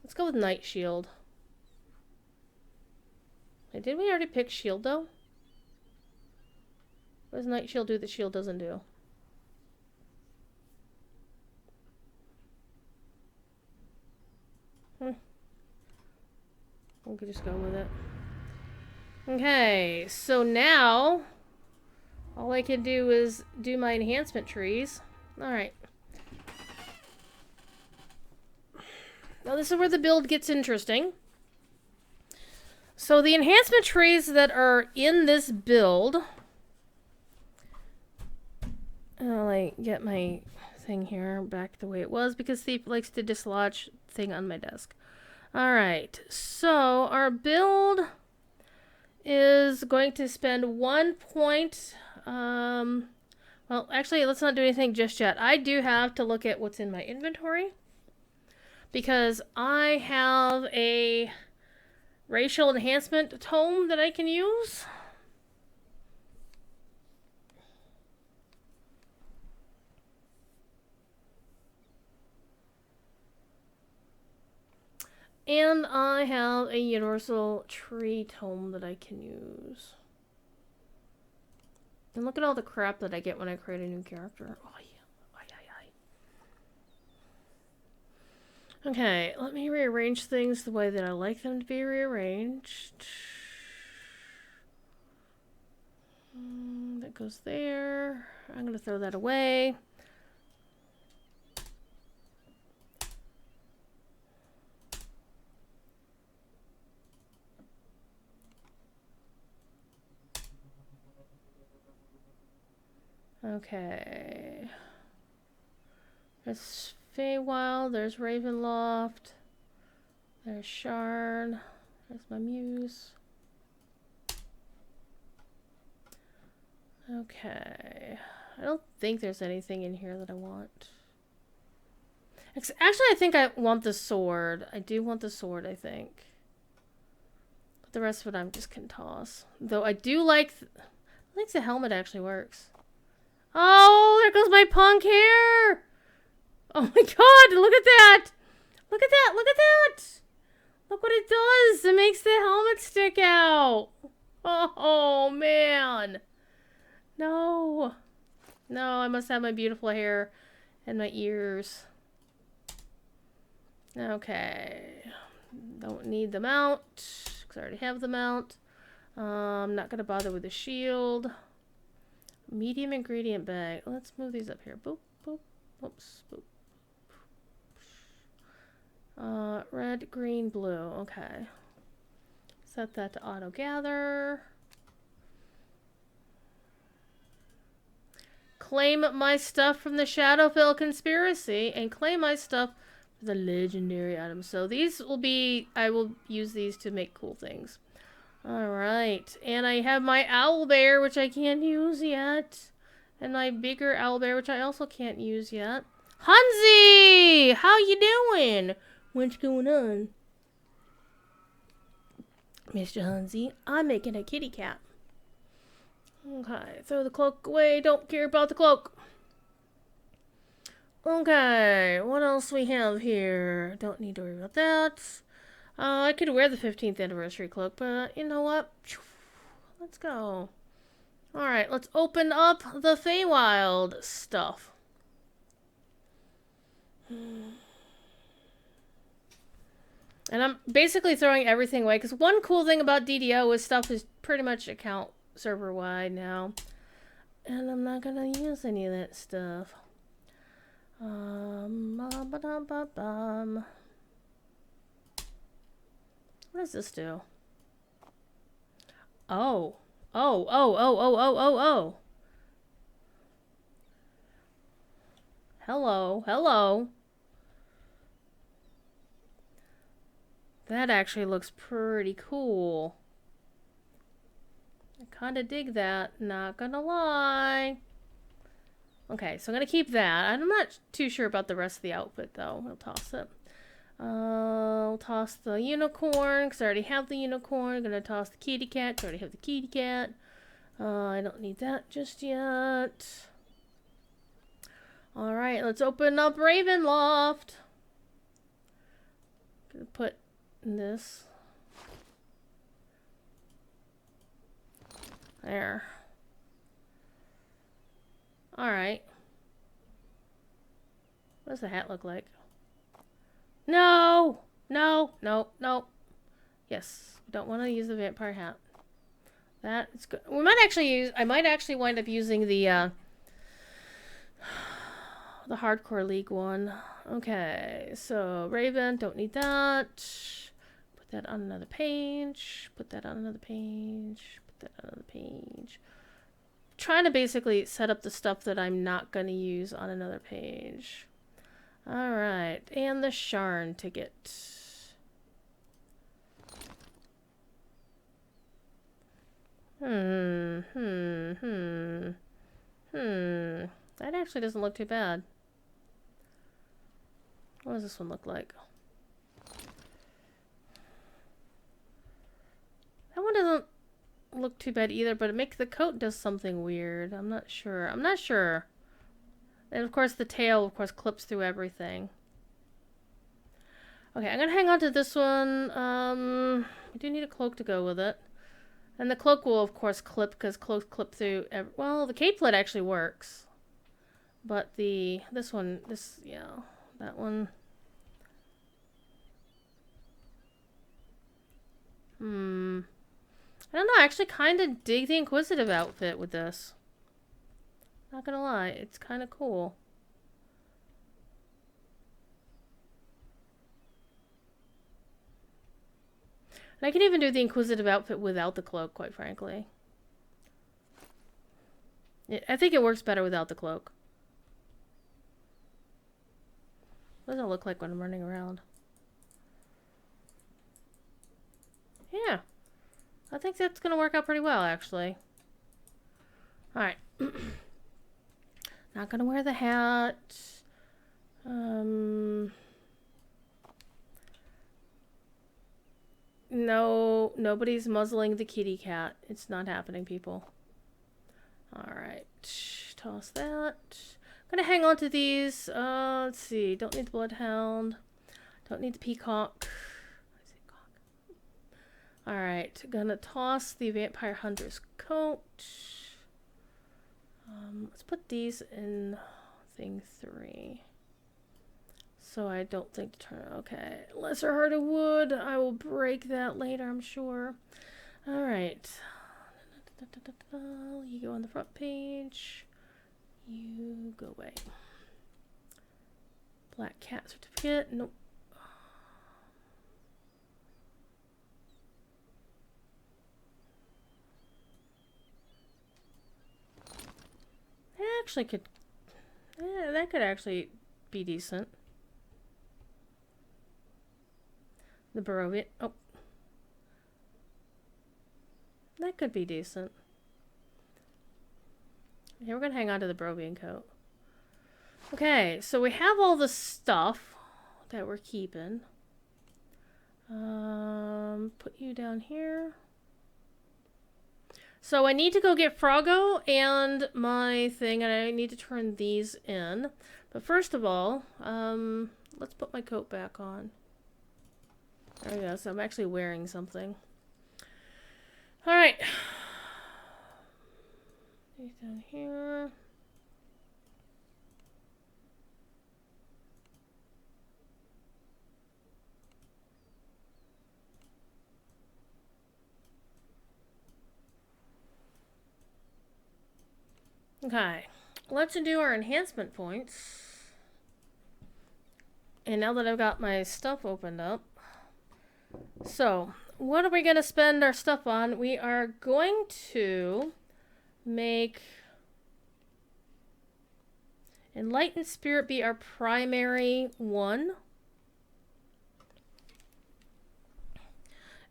Let's go with Night Shield. Wait, did we already pick Shield, though? What does Night Shield do that Shield doesn't do? We could just go with it. Okay, so now all I can do is do my enhancement trees. Alright. Now this is where the build gets interesting. So the enhancement trees that are in this build... I'll like get my thing here back the way it was because Thief likes to dislodge thing on my desk. Alright, so our build is going to spend 1 point. Well, actually, let's not do anything just yet. I do have to look at what's in my inventory because I have a racial enhancement tome that I can use. And I have a universal tree tome that I can use. And look at all the crap that I get when I create a new character. Oh, yeah. Okay, let me rearrange things the way that I like them to be rearranged. That goes there. I'm going to throw that away. Okay. There's Feywild, there's Ravenloft, there's Sharn, there's my Muse. Okay. I don't think there's anything in here that I want. Actually, I think I want the sword. I do want the sword, I think. But the rest of it I just can toss. Though I do like... I think the helmet actually works. Oh, there goes my punk hair! Oh my god, look at that! Look at that, look at that! Look what it does! It makes the helmet stick out! Oh, man! No! No, I must have my beautiful hair and my ears. Okay. Don't need the mount, because I already have the mount. I'm not going to bother with the shield. Medium ingredient bag. Let's move these up here. Boop, boop, whoops, boop. Red, green, blue. Okay. Set that to auto gather. Claim my stuff from the Shadowfell conspiracy and claim my stuff for the legendary items. So these will be, I will use these to make cool things. Alright. And I have my owlbear, which I can't use yet. And my bigger owlbear, which I also can't use yet. Hansi! How you doing? What's going on? Mr. Hansi, I'm making a kitty cat. Okay, throw the cloak away. Don't care about the cloak. Okay, what else we have here? Don't need to worry about that. I could wear the 15th anniversary cloak, but you know what? Let's go. Alright, let's open up the Feywild stuff. And I'm basically throwing everything away, because one cool thing about DDO is stuff is pretty much account server-wide now. And I'm not gonna use any of that stuff. What does this do? Oh. Oh. Hello. That actually looks pretty cool. I kind of dig that, not gonna lie. Okay, so I'm gonna keep that. I'm not too sure about the rest of the outfit, though. I'll toss it. I'll toss the unicorn, because I already have the unicorn. I'm gonna toss the kitty cat, because I already have the kitty cat. I don't need that just yet. Alright, let's open up Ravenloft. Gonna put this there. Alright. What does the hat look like? No! Yes, we don't want to use the vampire hat. That is good. We might actually use. I might actually wind up using the Hardcore League one. Okay, so Raven, don't need that. Put that on another page. Put that on another page. Put that on another page. Trying to basically set up the stuff that I'm not going to use on another page. Alright, and the Sharn ticket. That actually doesn't look too bad. What does this one look like? That one doesn't look too bad either, but it makes the coat does something weird. I'm not sure. And of course the tail, of course, clips through everything. Okay, I'm gonna hang on to this one. We do need a cloak to go with it. And the cloak will, of course, clip, because cloaks clip through well, the capelet actually works. But that one. I don't know, I actually kind of dig the Inquisitive outfit with this. Not gonna lie, it's kind of cool. And I can even do the Inquisitive outfit without the cloak, quite frankly. I think it works better without the cloak. What does it look like when I'm running around? Yeah. I think that's going to work out pretty well, actually. Alright. Not going to wear the hat. No, nobody's muzzling the kitty cat. It's not happening, people. Alright. Toss that. I'm going to hang on to these. Let's see. Don't need the Bloodhound. Don't need the Peacock. Alright, gonna toss the Vampire Hunter's coat. Let's put these in thing 3. So I don't think to turn. Okay, Lesser Hearted Wood. I will break that later, I'm sure. Alright. You go on the front page. You go away. Black Cat certificate. Nope. Actually could, that could actually be decent. The Barovian, oh, that could be decent. Yeah, we're gonna hang on to the Barovian coat. Okay, so we have all the stuff that we're keeping. Put you down here. So I need to go get Froggo and my thing, and I need to turn these in. But first of all, let's put my coat back on. There we go. So I'm actually wearing something. All right. Down here. Okay, let's do our enhancement points. And now that I've got my stuff opened up, so what are we going to spend our stuff on? We are going to make Enlightened Spirit be our primary one.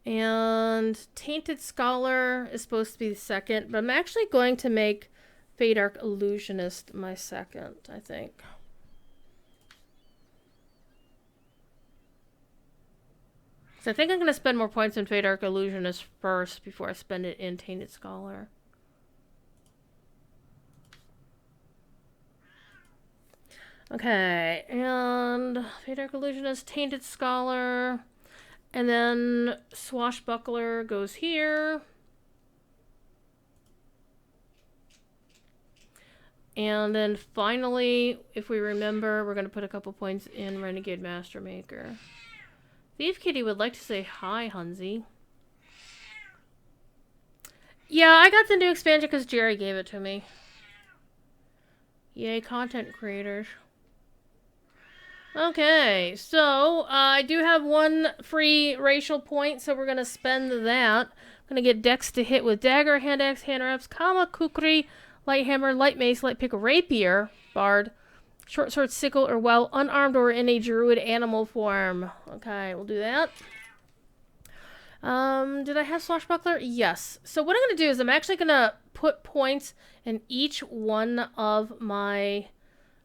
And Tainted Scholar is supposed to be the second, but I'm actually going to make Fade Arc Illusionist my second, I think. So I think I'm going to spend more points in Fade Arc Illusionist first before I spend it in Tainted Scholar. Okay, and Fade Arc Illusionist, Tainted Scholar, and then Swashbuckler goes here. And then finally, if we remember, we're going to put a couple points in Renegade Master Maker. Thief Kitty would like to say hi, Hunzy. Yeah, I got the new expansion because Jerry gave it to me. Yay, content creators. Okay, so I do have one free racial point, so we're going to spend that. I'm going to get Dex to hit with Dagger, Hand Axe, Hand Wraps, Kama, Kukri, Light Hammer, Light Mace, Light Pick, Rapier, Bard, Short Sword, Sickle, or while unarmed or in a druid animal form. Okay, we'll do that. Did I have Swashbuckler? Yes. So what I'm going to do is I'm actually going to put points in each one of my...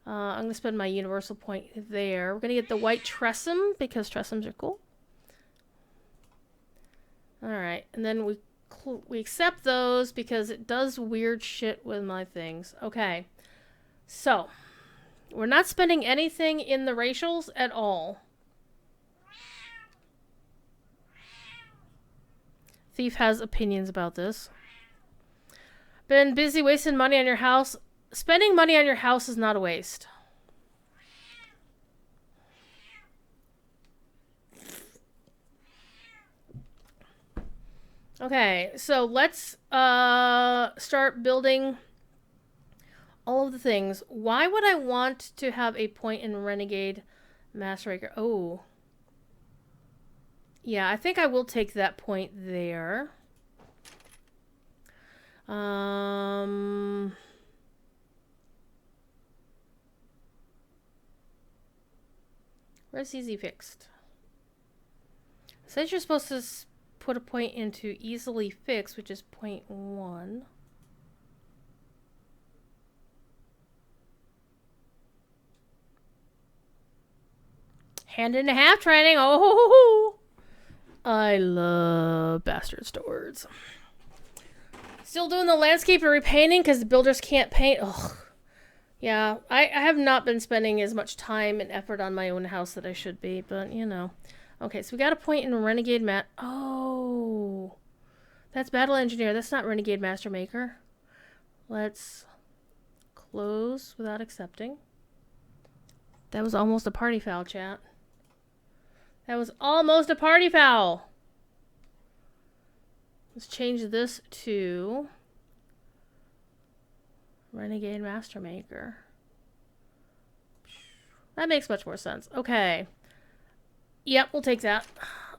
I'm going to spend my universal point there. We're going to get the white Tressum because Tressums are cool. Alright, and then we accept those because it does weird shit with my things. Okay, so we're not spending anything in the racials at all. Thief has opinions about this. Been busy wasting money on your house. Spending money on your house is not a waste. Okay, so let's start building all of the things. Why would I want to have a point in Renegade Master Maker? Oh. Yeah, I think I will take that point there. Where's Easy Fixed? It says you're supposed to put a point into Easily Fixed, which is 0.1. Hand in a half training. Oh, I love bastard stores. Still doing the landscape and repainting because the builders can't paint. Ugh. Yeah, I have not been spending as much time and effort on my own house that I should be, but you know. Okay, so we got a point in Renegade Oh, that's Battle Engineer. That's not Renegade Master Maker. Let's close without accepting. That was almost a party foul, chat. That was almost a party foul. Let's change this to Renegade Master Maker. That makes much more sense. Okay. Yep, we'll take that.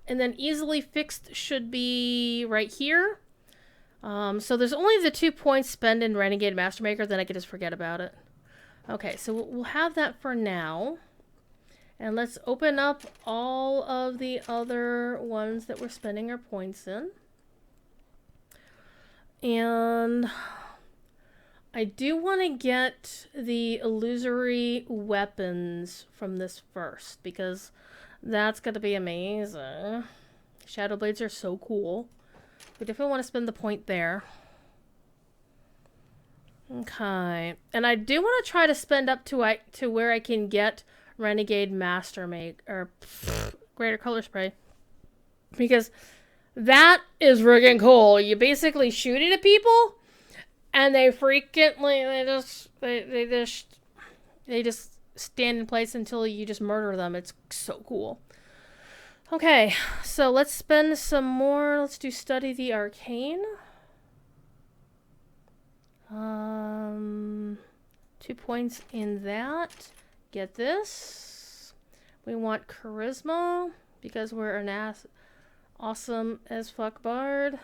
And then Easily Fixed should be right here. So there's only the 2 points spent in Renegade Master Maker, then I can just forget about it. Okay, so we'll have that for now. And let's open up all of the other ones that we're spending our points in. And I do want to get the illusory weapons from this first, because that's going to be amazing. Shadow Blades are so cool. We definitely want to spend the point there. Okay. And I do want to try to spend up to where I can get Renegade Master Make or Greater Color Spray. Because that is friggin' cool. You basically shoot it at people and they frequently they just stand in place until you just murder them. It's so cool. Okay, so let's spend some more. Let's do Study the Arcane. 2 points in that. Get this. We want Charisma because we're an awesome as fuck bard.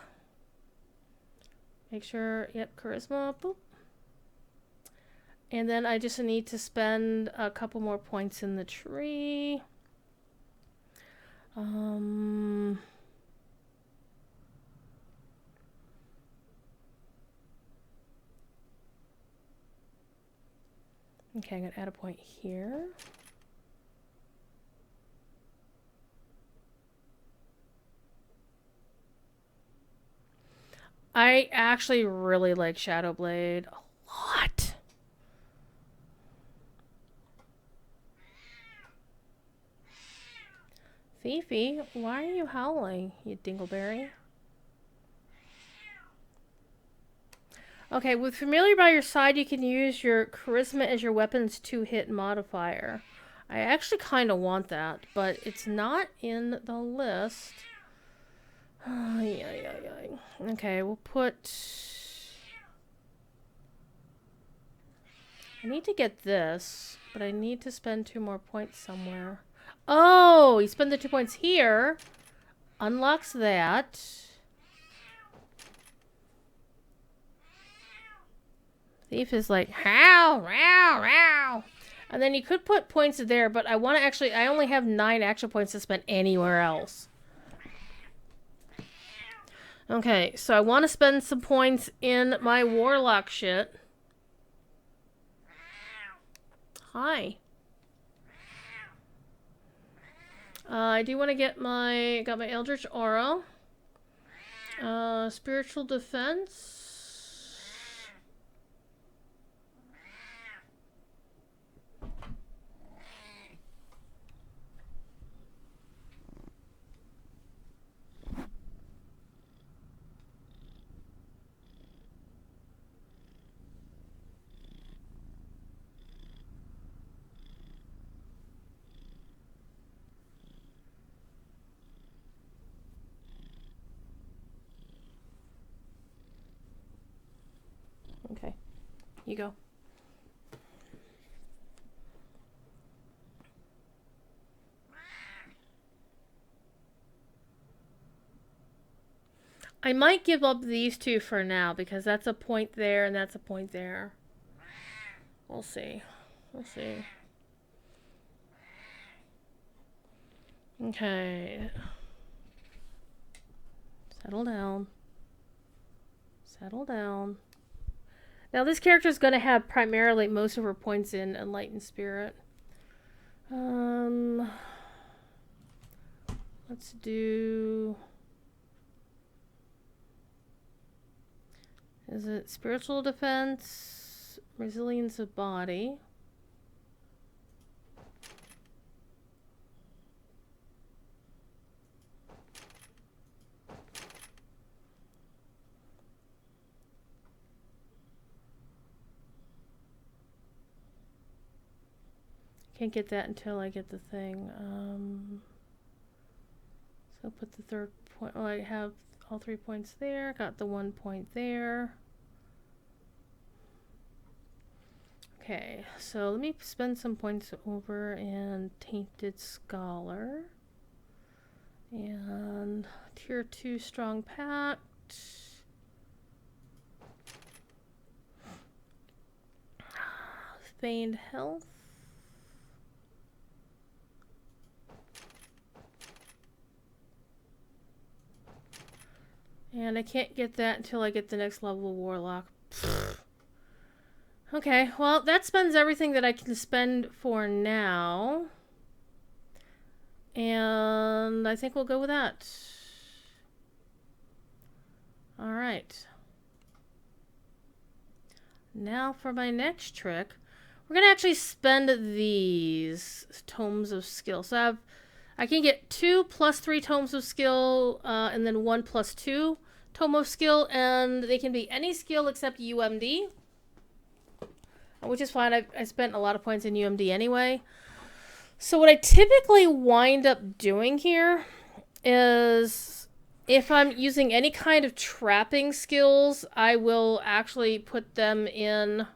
Make sure, yep, Charisma. Boop. And then I just need to spend a couple more points in the tree. Okay, I'm going to add a point here. I actually really like Shadowblade a lot. Fifi, why are you howling, you dingleberry? Okay, with Familiar by your side, you can use your Charisma as your weapon's 2-hit modifier. I actually kind of want that, but it's not in the list. Okay, we'll put... I need to get this, but I need to spend 2 more points somewhere. Oh, you spend the 2 points here. Unlocks that. Thief is like, how, row, row. And then you could put points there, but I want to actually, I only have 9 action points to spend anywhere else. Okay, so I want to spend some points in my Warlock shit. Hi. I do want to get got my Eldritch Aura. Spiritual Defense. Okay, you go. I might give up these 2 for now because that's a point there and that's a point there. We'll see. We'll see. Okay. Settle down. Settle down. Now this character is going to have primarily most of her points in Enlightened Spirit. Let's do... Is it Spiritual Defense, Resilience of Body? Can't get that until I get the thing. So put the 3rd point. Well, I have all 3 points there. Got the 1 point there. Okay, so let me spend some points over in Tainted Scholar. And Tier 2 Strong Pact. Feigned Health. And I can't get that until I get the next level of Warlock. Okay, well, that spends everything that I can spend for now. And I think we'll go with that. Alright. Now for my next trick. We're going to actually spend these tomes of skill. So I can get 2 plus 3 tomes of skill, and then 1 plus 2 tome of skill, and they can be any skill except UMD, which is fine. I spent a lot of points in UMD anyway. So what I typically wind up doing here is, if I'm using any kind of trapping skills, I will actually put them in.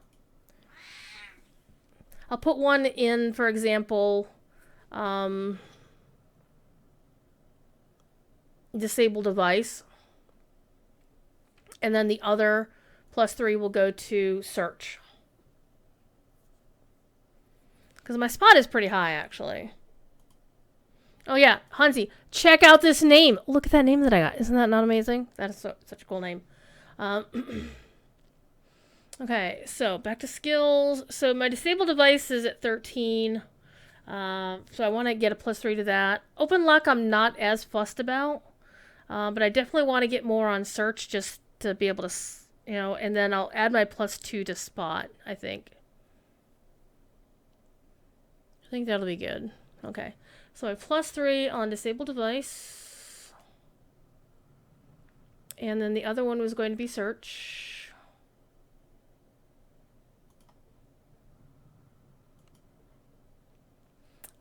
I'll put one in, for example, disable device. And then the other plus 3 will go to search. Because my spot is pretty high, actually. Oh yeah, Hansi, check out this name. Look at that name that I got. Isn't that not amazing? That is such a cool name. Okay, so back to skills. So my disable device is at 13. So I want to get a plus 3 to that. Open lock I'm not as fussed about. But I definitely want to get more on search just to be able to, you know, and then I'll add my plus 2 to spot, I think. I think that'll be good. Okay. So I have plus 3 on disable device. And then the other one was going to be search.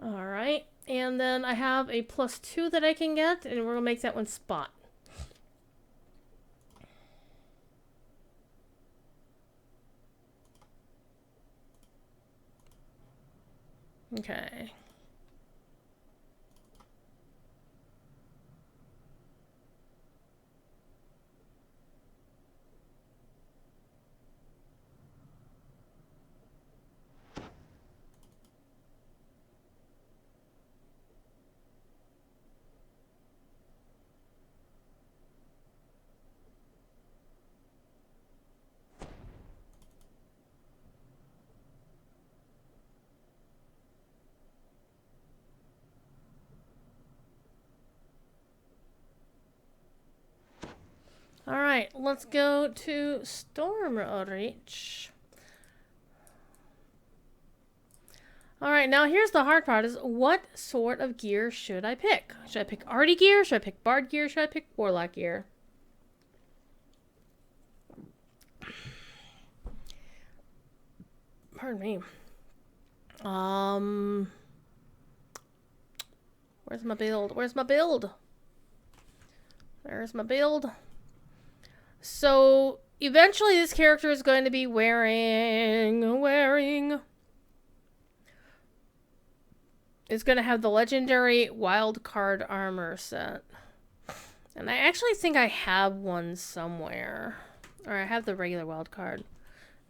Alright. And then I have a plus 2 that I can get, and we're going to make that one spot. Okay. Alright, let's go to Storm Reach. Alright, now here's the hard part, is what sort of gear should I pick? Should I pick Arty gear? Should I pick Bard gear? Should I pick Warlock gear? Pardon me. Where's my build? Where's my build? There's my build. So, eventually this character is going to be wearing... It's going to have the legendary wild card armor set. And I actually think I have one somewhere. Or I have the regular wild card.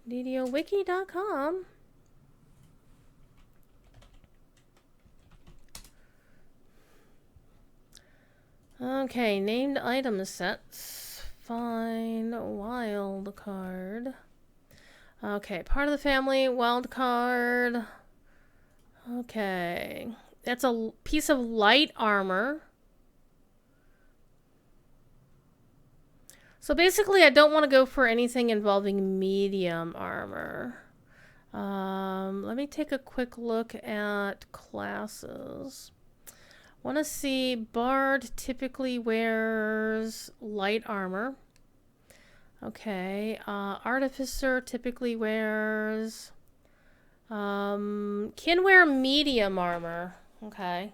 DDOWiki.com. Okay, named item sets. Find wild card. Okay, part of the family, wild card. Okay, that's a piece of light armor. So basically, I don't want to go for anything involving medium armor. Let me take a quick look at classes. Want to see Bard typically wears light armor. Okay, Artificer typically wears... can wear medium armor. Okay.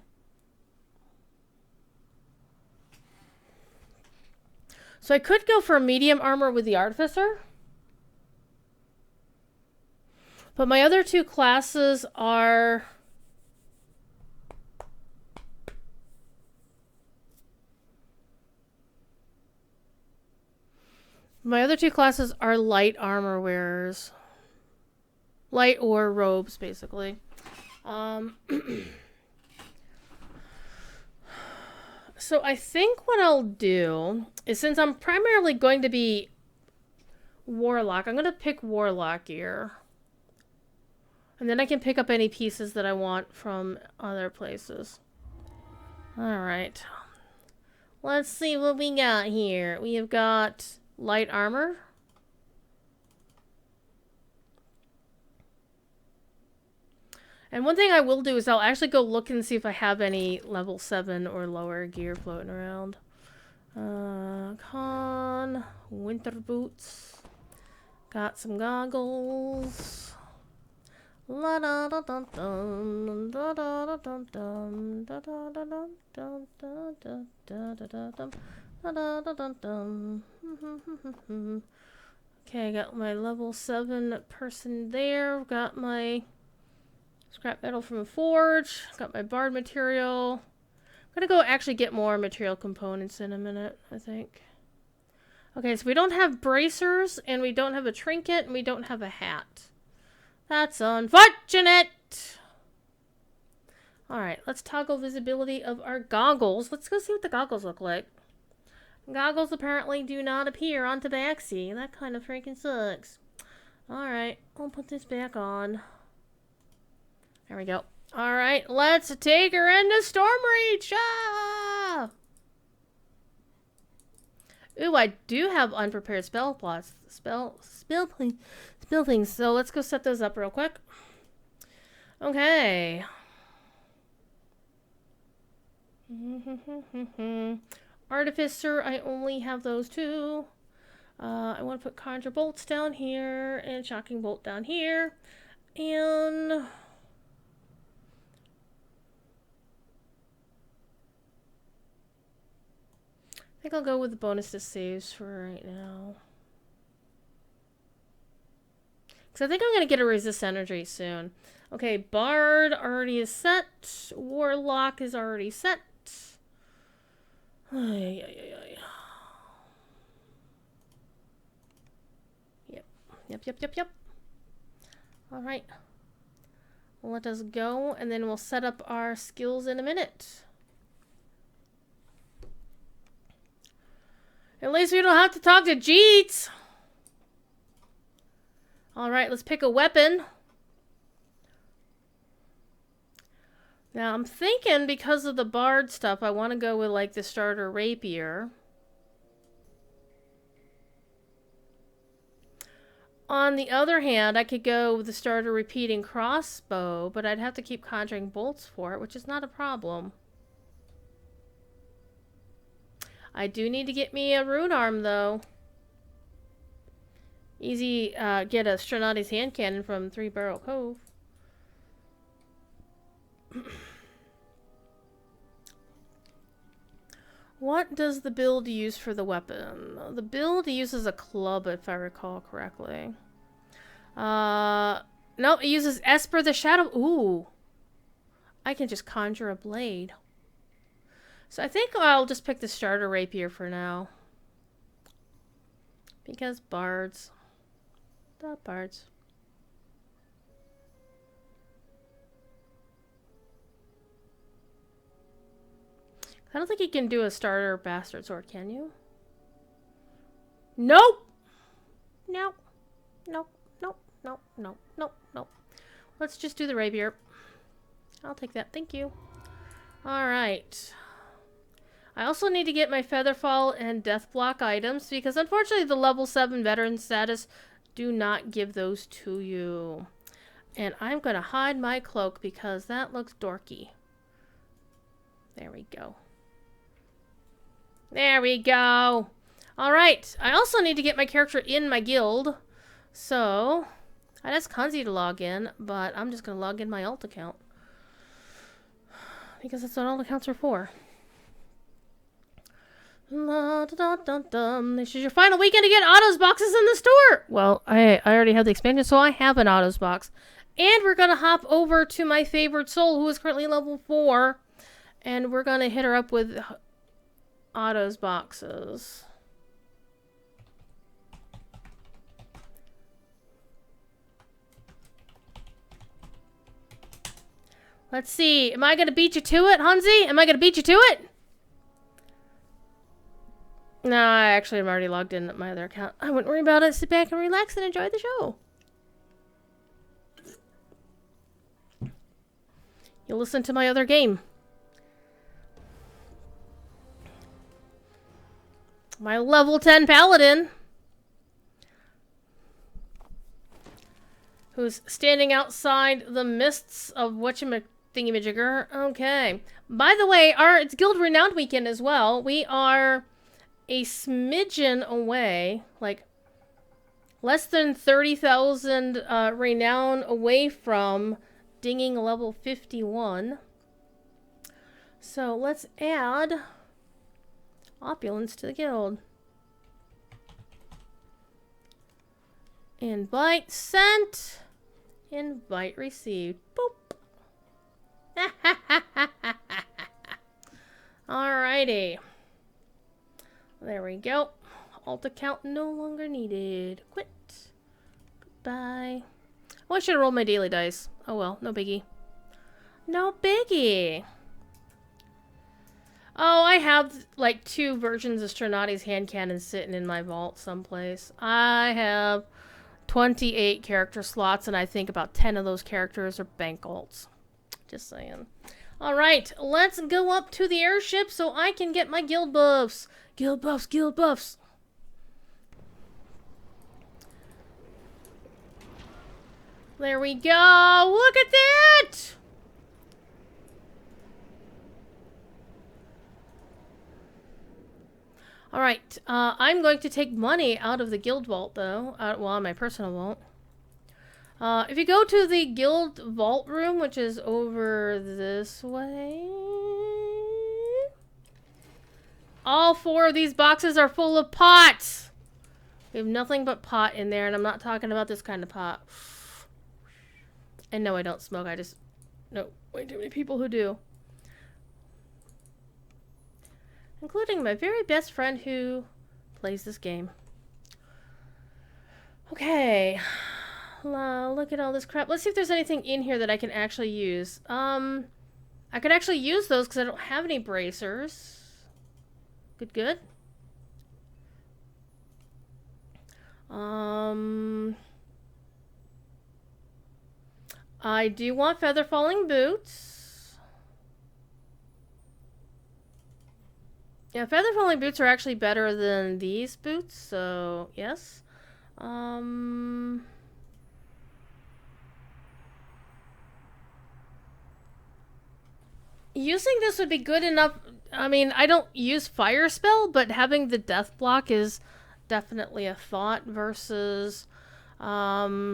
So I could go for medium armor with the Artificer. But my other two classes are... My other two classes are light armor wearers. Light or robes, basically. So I think what I'll do is, since I'm primarily going to be Warlock, I'm going to pick Warlock gear. And then I can pick up any pieces that I want from other places. Alright. Let's see what we got here. We have got light armor. And one thing I will do is I'll actually go look and see if I have any level 7 or lower gear floating around. Con, winter boots. Got some goggles. La da da dun dun da da da dun dun da da da dun dun da da da da da dun da da dun dun. Okay, got my level 7 person there. Got my scrap metal from a forge. Got my bard material. I'm gonna go actually get more material components in a minute, I think. Okay, so we don't have bracers, and we don't have a trinket, and we don't have a hat. That's unfortunate! Alright, let's toggle visibility of our goggles. Let's go see what the goggles look like. Goggles apparently do not appear on Tabaxi. That kind of freaking sucks. Alright, I'll put this back on. There we go. Alright, let's take her into Stormreach! Ah! Ooh, I do have unprepared spell plots. Spell things. So let's go set those up real quick. Okay. Artificer, I only have those two. I want to put Conjure Bolts down here and Shocking Bolt down here. And I think I'll go with the bonus to saves for right now. Because I think I'm going to get a resist energy soon. Okay, Bard already is set. Warlock is already set. Yep. Alright. Let us go, and then we'll set up our skills in a minute. At least we don't have to talk to Jeets! Alright, let's pick a weapon. Now, I'm thinking because of the bard stuff, I want to go with, like, the starter rapier. On the other hand, I could go with the starter repeating crossbow, but I'd have to keep conjuring bolts for it, which is not a problem. I do need to get me a rune arm, though. Easy, get a Stronati's hand cannon from Three Barrel Cove. What does the build use for the weapon? The build uses a club, if I recall correctly. No, it uses Esper the Shadow. Ooh. I can just conjure a blade. So I think I'll just pick the starter rapier for now. Because bards. The bards. I don't think you can do a starter bastard sword, can you? Nope! Nope. Nope. Let's just do the rapier. I'll take that, thank you. Alright. I also need to get my Featherfall and Deathblock items, because unfortunately the level 7 veteran status do not give those to you. And I'm going to hide my cloak because that looks dorky. There we go. There we go. Alright, I also need to get my character in my guild. So, I'd ask Kanzi to log in, but I'm just going to log in my alt account. Because that's what alt accounts are for. This is your final weekend to get Autos boxes in the store! Well, I already have the expansion, so I have an Autos box. And we're going to hop over to my favorite soul, who is currently level 4. And we're going to hit her up with Autos boxes. Let's see. Am I going to beat you to it, Hunzi? Am I going to beat you to it? No, I actually am already logged in at my other account. I wouldn't worry about it. Sit back and relax and enjoy the show. You'll listen to my other game. My level 10 paladin. who's standing outside the mists of whatchamajigger. Okay. By the way, it's Guild Renowned weekend as well. We are a smidgen away, like less than 30,000 renown away from dinging level 51. So let's add opulence to the guild. Invite sent. Invite received. Boop. Alrighty. There we go. Alt account no longer needed. Quit. Goodbye. Oh, I should have rolled my daily dice. Oh well, no biggie. No biggie. Oh, I have like 2 versions of Stronati's hand cannon sitting in my vault someplace. I have 28 character slots, and I think about 10 of those characters are bank alts. Just saying. Alright, let's go up to the airship so I can get my guild buffs. Guild buffs, guild buffs. There we go. Look at that! Alright, I'm going to take money out of the guild vault, though. Well, my personal vault. If you go to the guild vault room, which is over this way... All 4 of these boxes are full of pots! We have nothing but pot in there, and I'm not talking about this kind of pot. And no, I don't smoke, I just... No, way too many people who do. Including my very best friend who plays this game. Okay. Look at all this crap. Let's see if there's anything in here that I can actually use. I could actually use those because I don't have any bracers. Good, good. I do want feather falling boots. Yeah, feather falling boots are actually better than these boots, so yes. Using this would be good enough. I mean, I don't use fire spell, but having the death block is definitely a thought versus I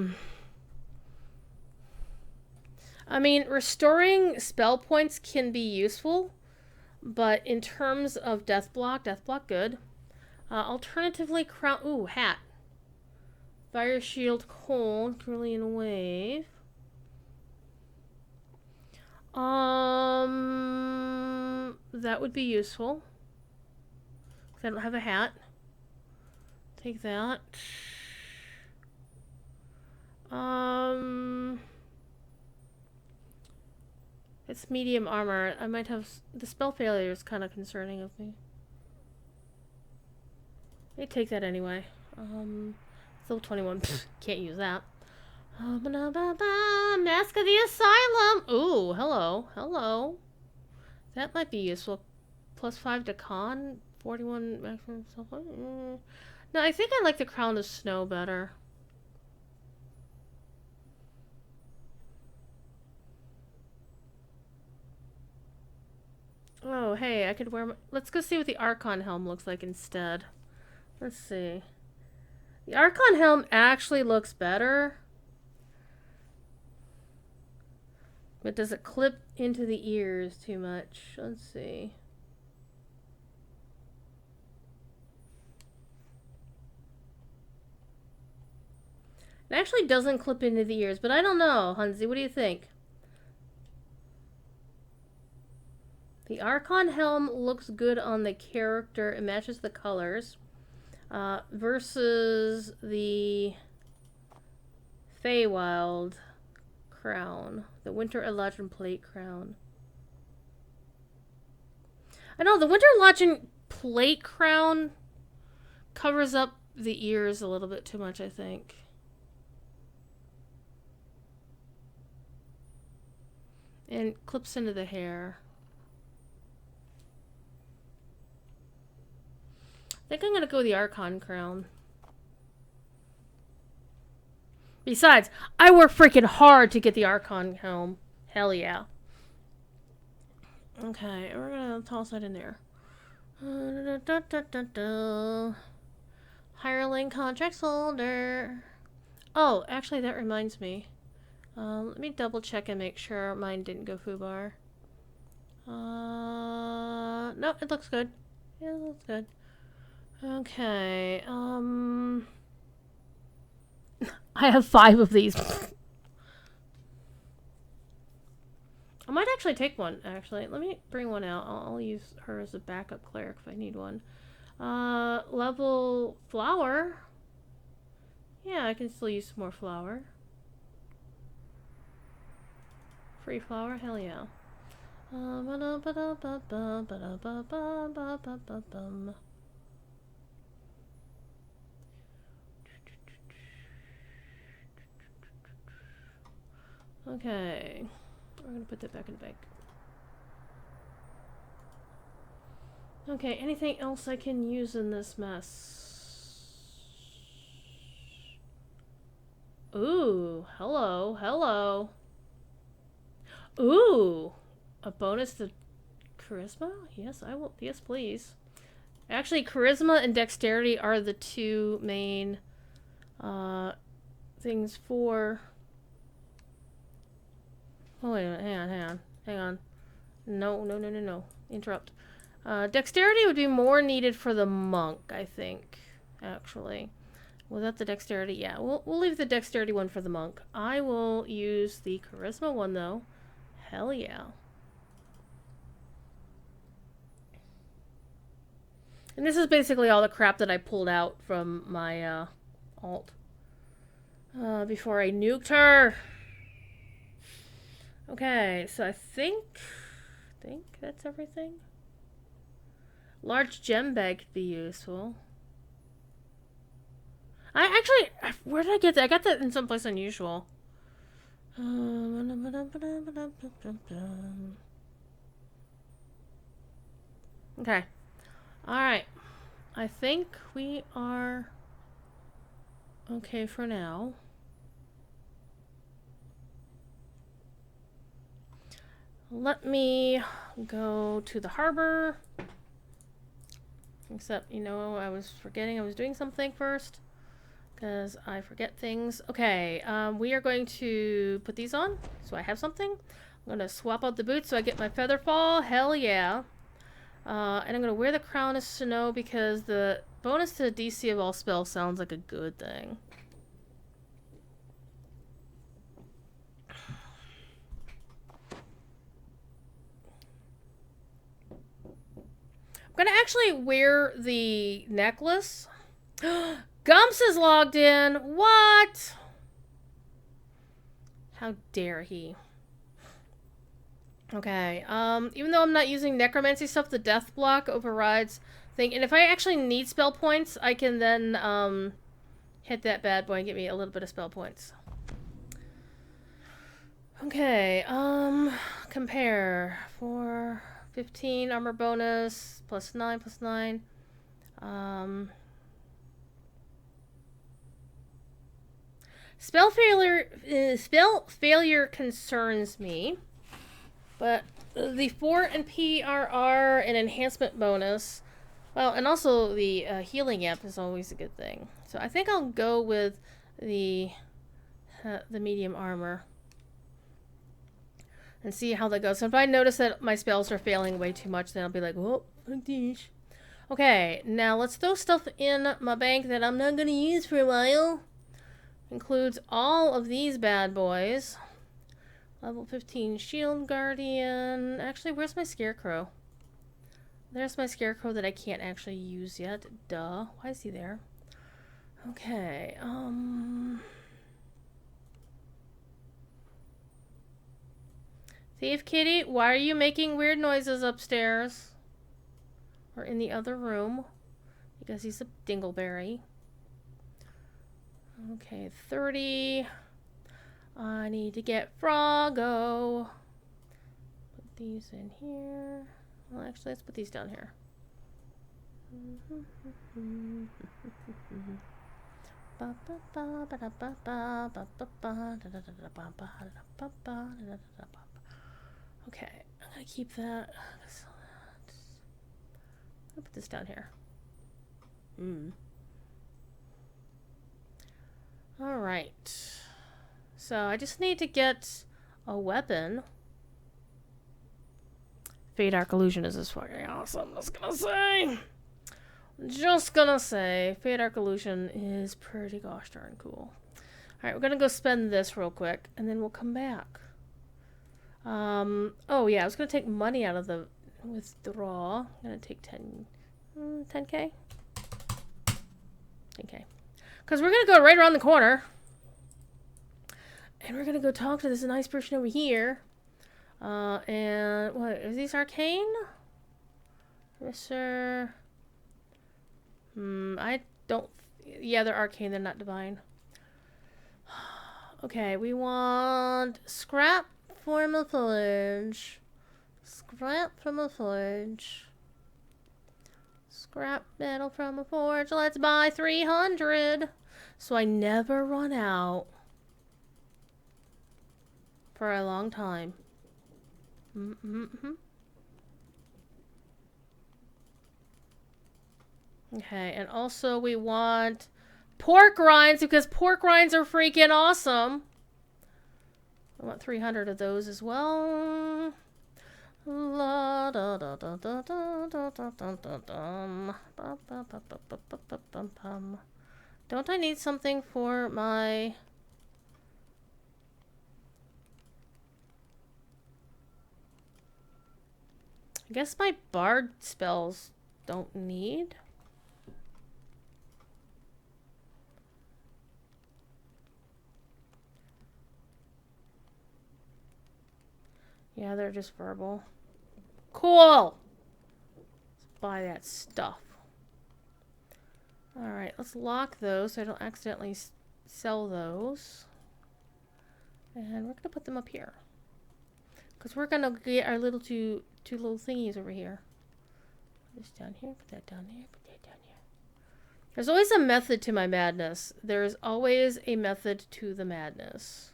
mean, restoring spell points can be useful, but in terms of death block good. Alternatively, crown. Ooh, hat. Fire shield, cold, Cerulean wave. That would be useful. I don't have a hat. Take that. It's medium armor. I might have... The spell failure is kind of concerning of me. Let me take that anyway. Level 21. Can't use that. Mask of the Asylum! Ooh, hello. Hello. That might be useful. +5 to con. 41 maximum support. No, I think I like the Crown of Snow better. Oh, hey, I could wear my... Let's go see what the Archon helm looks like instead. Let's see. The Archon helm actually looks better. But does it clip into the ears too much? Let's see. It actually doesn't clip into the ears, but I don't know, Hunzi. What do you think? The Archon helm looks good on the character. It matches the colors. Versus the Feywild crown. The Winter Eladrin plate crown. I know, the Winter Eladrin plate crown covers up the ears a little bit too much, I think. And clips into the hair. I think I'm going to go with the Archon crown. Besides, I work freaking hard to get the Archon home. Hell yeah. Okay, we're gonna toss that in there. Hireling contracts holder. Oh, actually, that reminds me. Let me double check and make sure mine didn't go foobar. No, it looks good. Yeah, it looks good. Okay, I have 5 of these. I might actually take one, actually. Let me bring one out. I'll use her as a backup cleric if I need one. Level flower. Yeah, I can still use some more flower. Free flower? Hell yeah. Okay. We're gonna put that back in the bank. Okay, anything else I can use in this mess? Ooh, hello, hello. Ooh, a bonus to charisma? Yes, I will. Yes, please. Actually, charisma and dexterity are the 2 main things for... Oh, wait a minute. Hang on. No. Interrupt. Dexterity would be more needed for the monk, I think, actually. Was that the dexterity? Yeah, we'll leave the dexterity one for the monk. I will use the charisma one, though. Hell yeah. And this is basically all the crap that I pulled out from my alt. Before I nuked her. Okay, so I think that's everything. Large gem bag could be useful. I actually, where did I get that? I got that in someplace unusual. Okay. Alright. I think we are okay for now. Let me go to the harbor. Except, you know, I was forgetting I was doing something first. Because I forget things. Okay, we are going to put these on. So I have something. I'm going to swap out the boots so I get my feather fall. Hell yeah. And I'm going to wear the crown of snow because the bonus to the DC of all spells sounds like a good thing. I'm going to actually wear the necklace. Gumps is logged in. What? How dare he? Okay, even though I'm not using necromancy stuff, the death block overrides thing. And if I actually need spell points, I can then, hit that bad boy and get me a little bit of spell points. Okay, compare. 4, 15, armor bonus, +9, +9. Spell failure concerns me. But the fort and PRR and enhancement bonus, well, and also the healing amp is always a good thing. So I think I'll go with the medium armor and see how that goes. So if I notice that my spells are failing way too much, then I'll be like, oh, okay, now let's throw stuff in my bank that I'm not going to use for a while. Includes all of these bad boys. Level 15 Shield Guardian. Actually, where's my Scarecrow? There's my Scarecrow that I can't actually use yet. Duh. Why is he there? Okay, Thief Kitty, why are you making weird noises upstairs? Or in the other room? Because he's a dingleberry. Okay, 30. I need to get Froggo. Put these in here. Well, actually, let's put these down here. Okay, I'm gonna keep that. I'll put this down here. Alright. So I just need to get a weapon. Fade Arc Illusion is this fucking awesome. Just gonna say, Fade Arc Illusion is pretty gosh darn cool. Alright, we're gonna go spend this real quick, and then we'll come back. Oh yeah, I was gonna take money out of the withdraw. I'm gonna take 10k? 10k. Because we're gonna go right around the corner. And we're gonna go talk to this nice person over here. And what is these arcane? Yes, sir. I don't. Yeah, they're arcane. They're not divine. Okay, we want scrap from a forge. Scrap from a forge. Scrap metal from a forge. Let's buy 300. So I never run out for a long time. Okay, and also we want pork rinds because pork rinds are freaking awesome. I want 300 of those as well. La da da da da da da da da da dum. Ba ba ba ba ba ba ba bum bum. Don't I need something for my... I guess my bard spells don't need. Yeah, they're just verbal. Cool! Let's buy that stuff. Alright, let's lock those so I don't accidentally sell those. And we're going to put them up here. Because we're going to get our little two little thingies over here. Put this down here, put that down here, put that down here. There's always a method to my madness. There's always a method to the madness.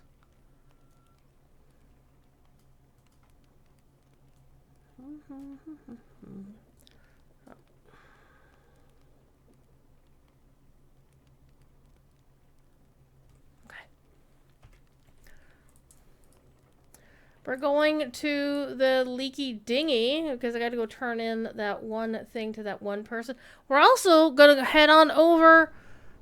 We're going to the leaky dinghy because I got to go turn in that one thing to that one person. We're also going to head on over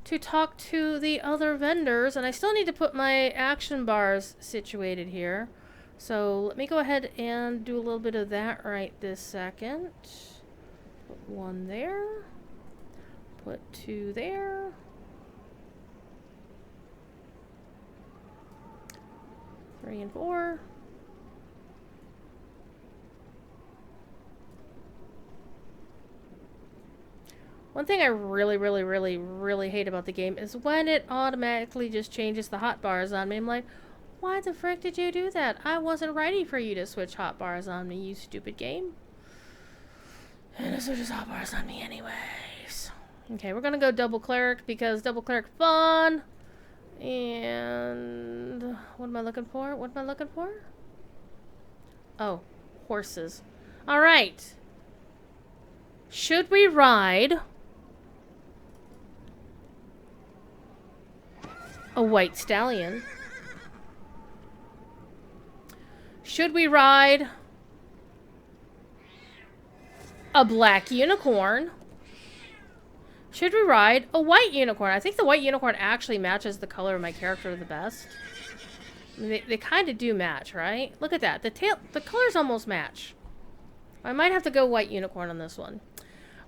to talk to the other vendors, and I still need to put my action bars situated here. So let me go ahead and do a little bit of that right this second. Put one there. Put two there. Three and four. One thing I really hate about the game is when it automatically just changes the hotbars on me. I'm like, why the frick did you do that? I wasn't ready for you to switch hotbars on me, you stupid game. And it switches hotbars on me anyways. Okay, we're gonna go double cleric because double cleric fun. And what am I looking for? What am I looking for? Oh, horses. Alright. Should we ride a white stallion? Should we ride a black unicorn? Should we ride a white unicorn? I think the white unicorn actually matches the color of my character the best. I mean, they kind of do match, right? Look at that. The colors almost match. I might have to go white unicorn on this one.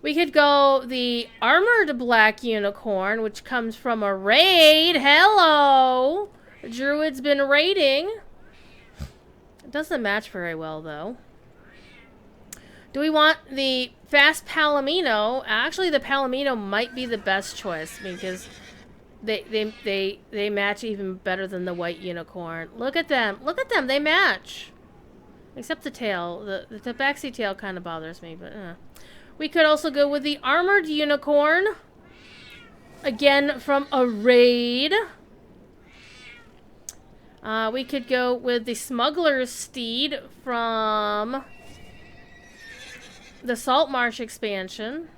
We could go the armored black unicorn, which comes from a raid. Hello! Druid's been raiding. It doesn't match very well, though. Do we want the fast Palomino? Actually, the Palomino might be the best choice because they match even better than the white unicorn. Look at them. Look at them. They match. Except the tail. The tabaxi tail kind of bothers me, but we could also go with the armored unicorn. again from a raid. We could go with the Smuggler's Steed from the Saltmarsh expansion.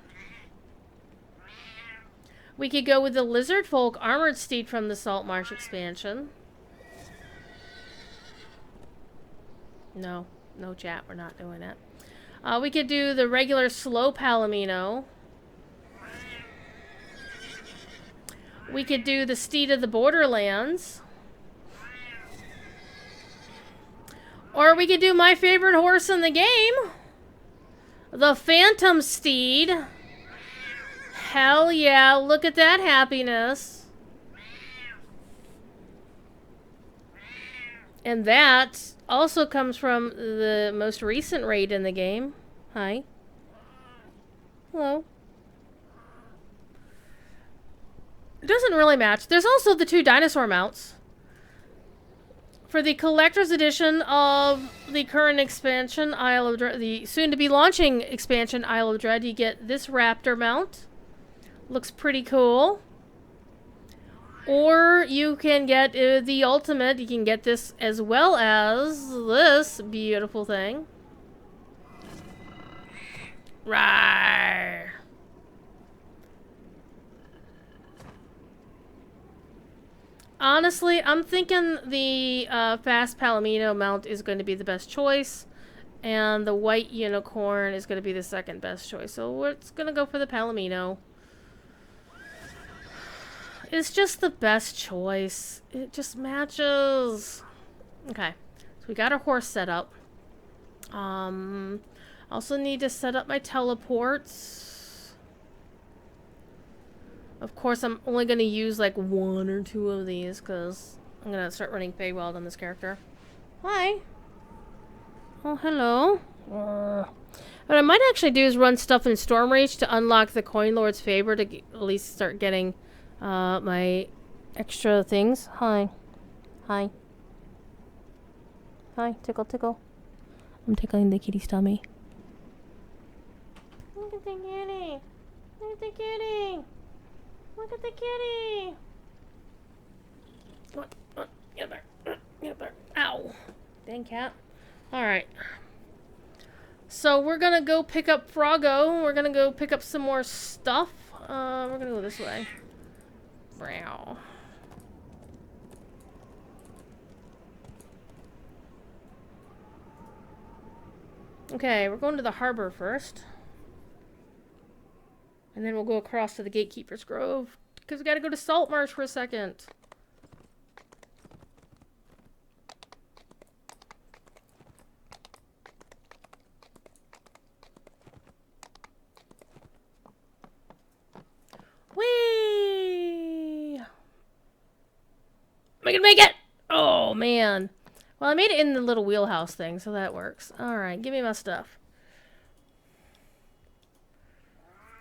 We could go with the Lizard Folk Armored Steed from the Saltmarsh expansion. No, chat, we're not doing it. We could do the regular Slow Palomino. We could do the Steed of the Borderlands. Or we could do my favorite horse in the game, the Phantom Steed. Hell yeah, look at that happiness. And that also comes from the most recent raid in the game. Hi. Hello. It doesn't really match. There's also the 2 Dinosaur Mounts. For the collector's edition of the current expansion, Isle of Dread, the soon-to-be launching expansion, Isle of Dread, you get this Raptor mount. Looks pretty cool. Or you can get the ultimate. You can get this as well as this beautiful thing. Rawr. Honestly, I'm thinking the Fast Palomino mount is going to be the best choice, and the White Unicorn is going to be the second best choice. So we're going to go for the Palomino. It's just the best choice. It just matches. Okay, so we got our horse set up. Also need to set up my teleports. Of course, I'm only going to use like 1 or 2 of these because I'm going to start running Feywild on this character. Hi. Oh, hello. What I might actually do is run stuff in Storm Rage to unlock the Coin Lord's Favor to at least start getting my extra things. Hi. Hi. Hi. Tickle, tickle. I'm tickling the kitty's tummy. Look at the kitty. Look at the kitty. Look at the kitty! Get back. Get back. Ow. Dang cat. Alright. So we're gonna go pick up Froggo. We're gonna go pick up some more stuff. We're gonna go this way. Brow. Okay, we're going to the harbor first. And then we'll go across to the Gatekeeper's Grove. Because we gotta go to Saltmarsh for a second. Whee! Am I gonna make it? Oh, man. Well, I made it in the little wheelhouse thing, so that works. Alright, give me my stuff.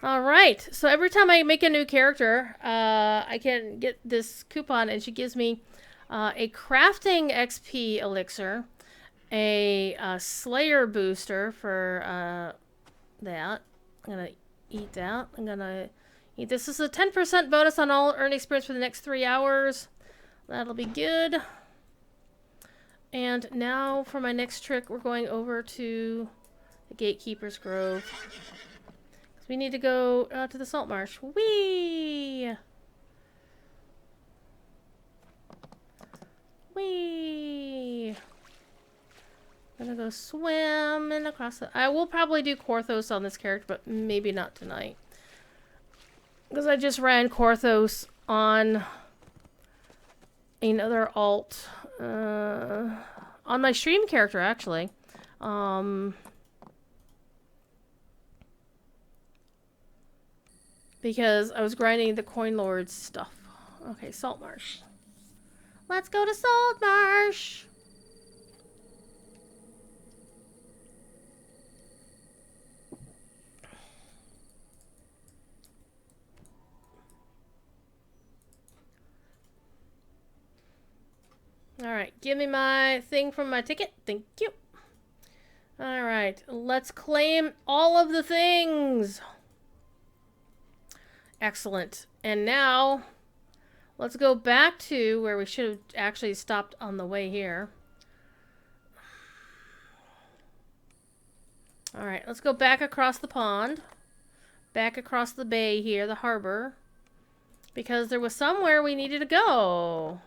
Alright, so every time I make a new character, I can get this coupon, and she gives me a crafting XP elixir, a Slayer booster for that. I'm going to eat that. I'm going to eat this. This is a 10% bonus on all earned experience for the next 3 hours. That'll be good. And now for my next trick, we're going over to the Gatekeeper's Grove. We need to go to the salt marsh. Whee! Whee! I'm gonna go swimming across the... I will probably do Korthos on this character, but maybe not tonight. Because I just ran Korthos on another alt. On my stream character, actually. Because I was grinding the Coin Lord's stuff. Okay, Saltmarsh. Let's go to Saltmarsh! Alright, give me my thing from my ticket. Thank you. Alright, let's claim all of the things. Excellent. And now, let's go back to where we should have actually stopped on the way here. Alright, let's go back across the pond. Back across the bay here, the harbor. Because there was somewhere we needed to go.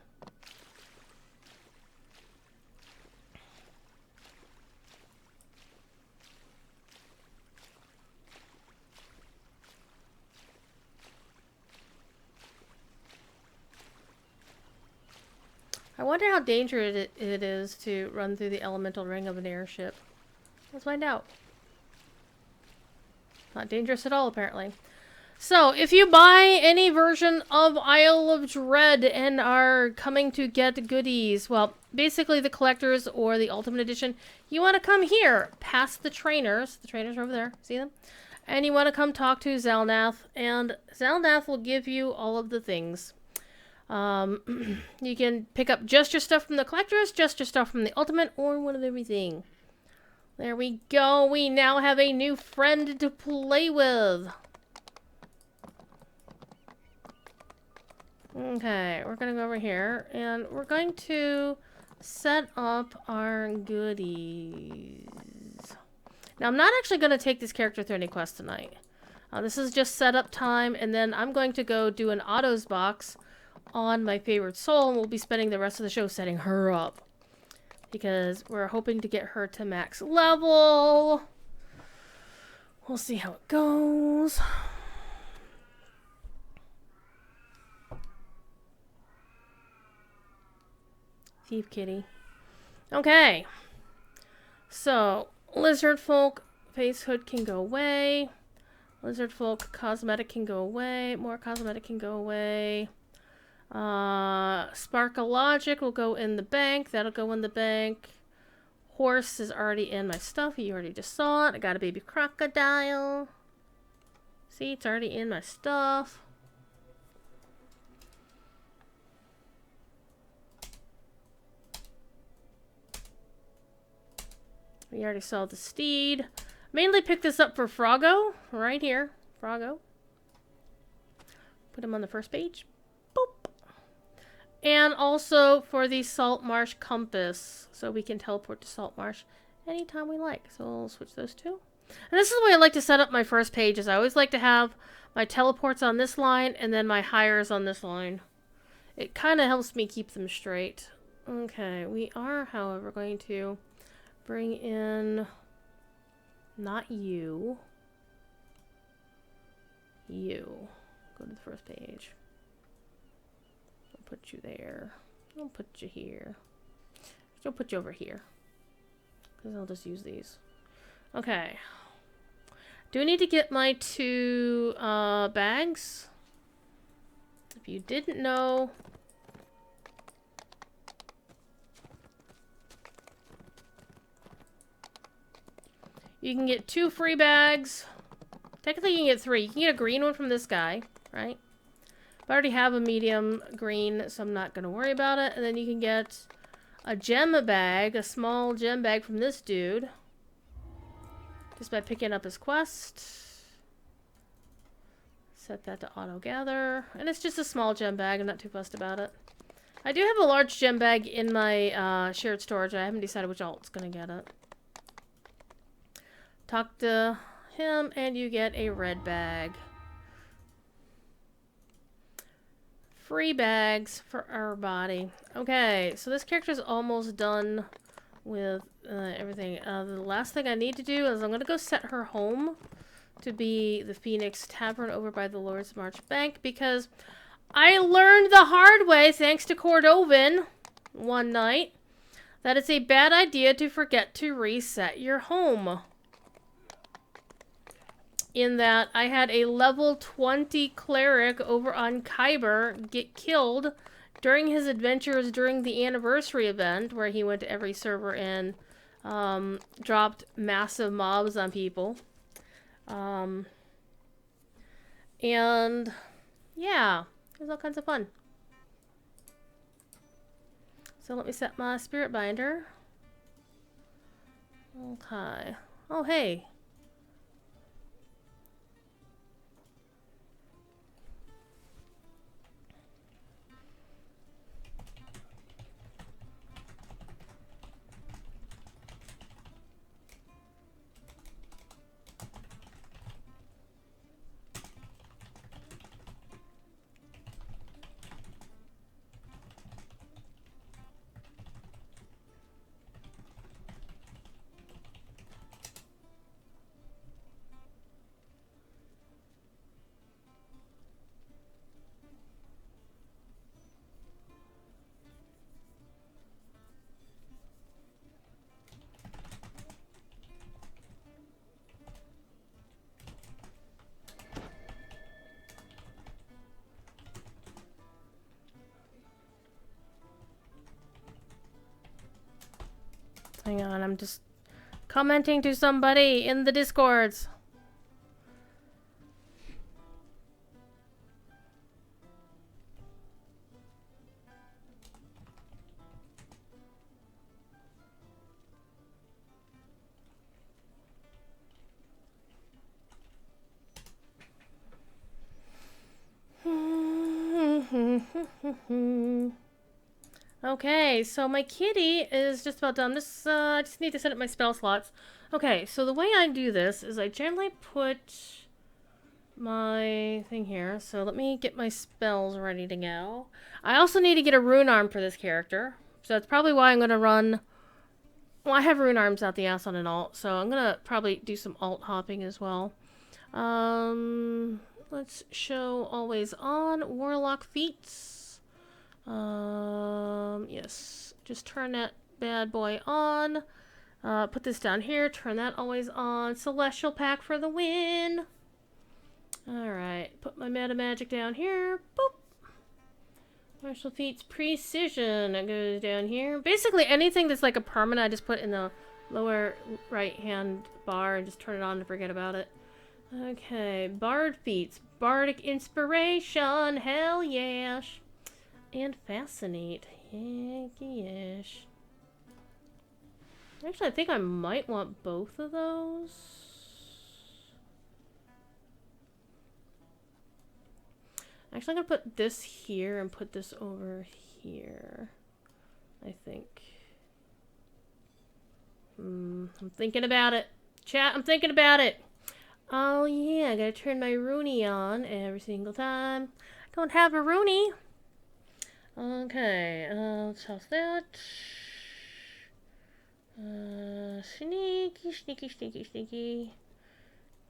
I wonder how dangerous it is to run through the elemental ring of an airship. Let's find out. Not dangerous at all, apparently. So, if you buy any version of Isle of Dread and are coming to get goodies, well, basically the collectors or the Ultimate Edition, you want to come here, past the trainers. The trainers are over there. See them? And you want to come talk to Zalnath, and Zalnath will give you all of the things. You can pick up just your stuff from the collectors, just your stuff from the Ultimate, or one of everything. There we go. We now have a new friend to play with. Okay, we're going to go over here, and we're going to set up our goodies. Now, I'm not actually going to take this character through any quests tonight. This is just setup time, and then I'm going to go do an Otto's box on my favorite soul, and we'll be spending the rest of the show setting her up. Because we're hoping to get her to max level. We'll see how it goes. Thief kitty. Okay. So, lizard folk face hood can go away. Lizard folk cosmetic can go away. More cosmetic can go away. Sparkle Logic will go in the bank. That'll go in the bank. Horse is already in my stuff. You already just saw it. I got a baby crocodile. See, it's already in my stuff. We already saw the steed. Mainly picked this up for Froggo. Right here. Froggo. Put him on the first page. Boop. And also for the Salt Marsh Compass. So we can teleport to Salt Marsh anytime we like. So we'll switch those two. And this is the way I like to set up my first pages. I always like to have my teleports on this line and then my hires on this line. It kind of helps me keep them straight. Okay, we are, however, going to bring in not you. You. Go to the first page. I'll put you there. I'll put you here. I'll put you over here. Because I'll just use these. Okay. Do I need to get my 2 bags? If you didn't know, you can get 2 free bags. Technically, you can get 3. You can get a green one from this guy, right? But I already have a medium green, so I'm not going to worry about it. And then you can get a gem bag, a small gem bag from this dude. Just by picking up his quest. Set that to auto gather. And it's just a small gem bag. I'm not too fussed about it. I do have a large gem bag in my shared storage. I haven't decided which alt's going to get it. Talk to him and you get a red bag. Free bags for our body. Okay, so this character is almost done with everything. The last thing I need to do is I'm going to go set her home to be the Phoenix Tavern over by the Lord's March Bank because I learned the hard way, thanks to Cordovan, one night, that it's a bad idea to forget to reset your home. In that I had a level 20 cleric over on Kyber get killed during his adventures during the anniversary event where he went to every server and dropped massive mobs on people. And yeah, it was all kinds of fun. So let me set my spirit binder. Okay. Oh, hey. Hang on, I'm just commenting to somebody in the Discords. Okay, so my kitty is just about done. I just need to set up my spell slots. Okay, so the way I do this is I generally put my thing here. So let me get my spells ready to go. I also need to get a rune arm for this character. So that's probably why I'm going to run... Well, I have rune arms out the ass on an alt, so I'm going to probably do some alt hopping as well. Let's show always on Warlock feats. Yes, just turn that bad boy on. Put this down here, turn that always on. Celestial Pack for the win. Alright, put my meta magic down here. Boop. Martial feats precision. It goes down here. Basically anything that's like a permanent, I just put in the lower right hand bar and just turn it on and forget about it. Okay, Bard feats. Bardic inspiration. Hell yes. And fascinate. Heck yes. Actually, I think I might want both of those. Actually, I'm going to put this here and put this over here. I think. I'm thinking about it. Chat, I'm thinking about it. Oh yeah, I gotta turn my Rooney on every single time. I don't have a Rooney. Okay, let's toss that. Sneaky, sneaky, sneaky, sneaky.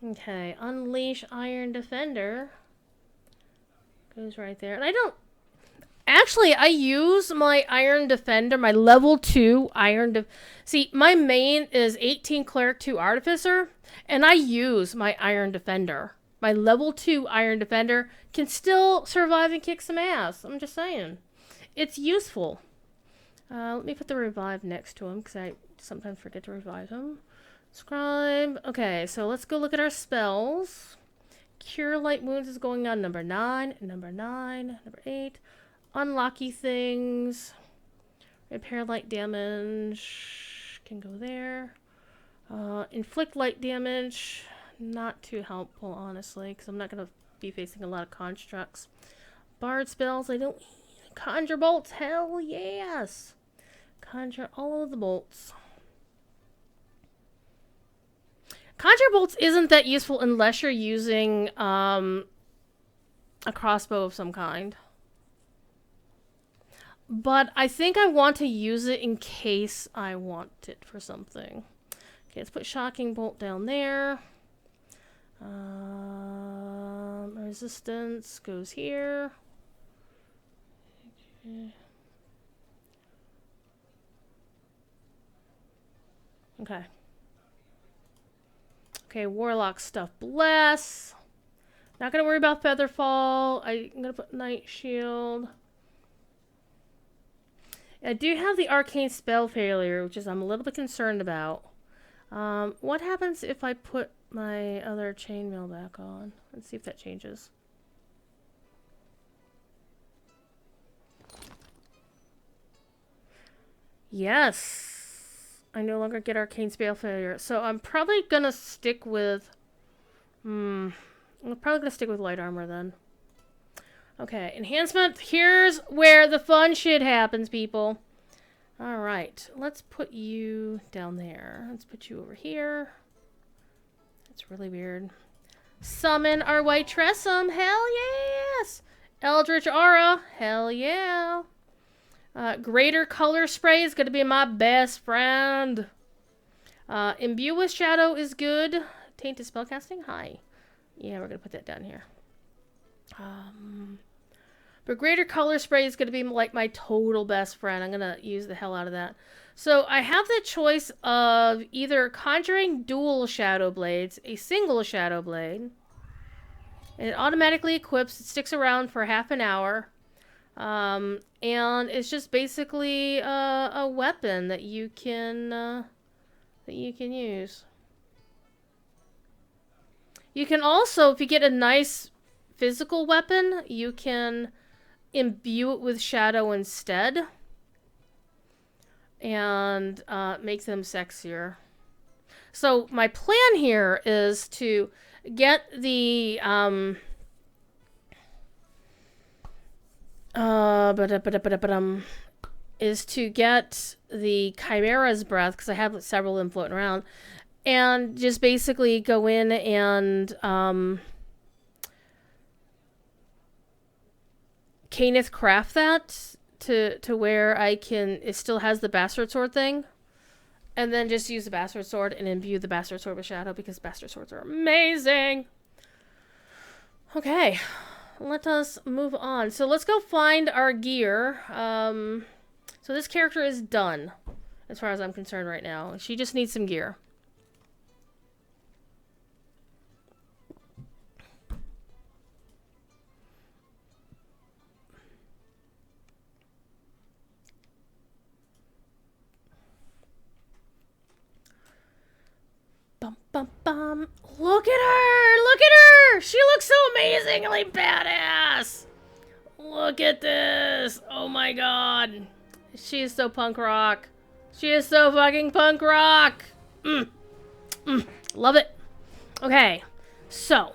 Okay, Unleash Iron Defender. Goes right there. And I don't... Actually, I use my Iron Defender, my level 2 Iron See, my main is 18 Cleric 2 Artificer, and I use my Iron Defender. My level 2 Iron Defender can still survive and kick some ass. I'm just saying. It's useful. Let me put the revive next to him, because I sometimes forget to revive him. Scribe. Okay, so let's go look at our spells. Cure Light Wounds is going on number 9, number 8. Unlocky things. Repair light damage. Can go there. Inflict light damage. Not too helpful, honestly, because I'm not going to be facing a lot of constructs. Bard spells. I don't... Conjure bolts. Hell yes. Conjure all of the bolts. Conjure bolts isn't that useful unless you're using a crossbow of some kind. But I think I want to use it in case I want it for something. Okay, let's put Shocking Bolt down there. Resistance goes here. Okay. Okay, Warlock stuff. Bless. Not gonna worry about Featherfall. I'm gonna put Night Shield. I do have the Arcane Spell Failure, which is I'm a little bit concerned about. What happens if I put my other chainmail back on? Let's see if that changes. Yes. I no longer get Arcane Spell Failure. So I'm probably gonna stick with... I'm probably gonna stick with Light Armor then. Okay, enhancement. Here's where the fun shit happens, people. Alright, let's put you down there. Let's put you over here. That's really weird. Summon our White Tressum. Hell yes! Eldritch Aura. Hell yeah. Greater Color Spray is going to be my best friend. Imbue with Shadow is good. Tainted Spellcasting? Hi. Yeah, we're going to put that down here. But Greater Color Spray is going to be like my total best friend. I'm going to use the hell out of that. So I have the choice of either conjuring dual Shadow Blades, a single Shadow Blade. And it automatically equips. It sticks around for half an hour. And it's just basically a weapon that you can use. You can also, if you get a nice physical weapon, you can imbue it with shadow instead, and make them sexier. So my plan here is to get the is to get the Chimera's breath, because I have several of them floating around, and just basically go in and Caneth craft that to where I can, it still has the bastard sword thing, and then just use the bastard sword and imbue the bastard sword with shadow, because bastard swords are amazing. Okay, let us move on. So let's go find our gear. So this character is done, as far as I'm concerned right now. She just needs some gear. Bum, bum, bum. Look at her! Look at her! She looks so amazingly badass! Look at this! Oh my god. She is so punk rock. She is so fucking punk rock! Love it. Okay, so.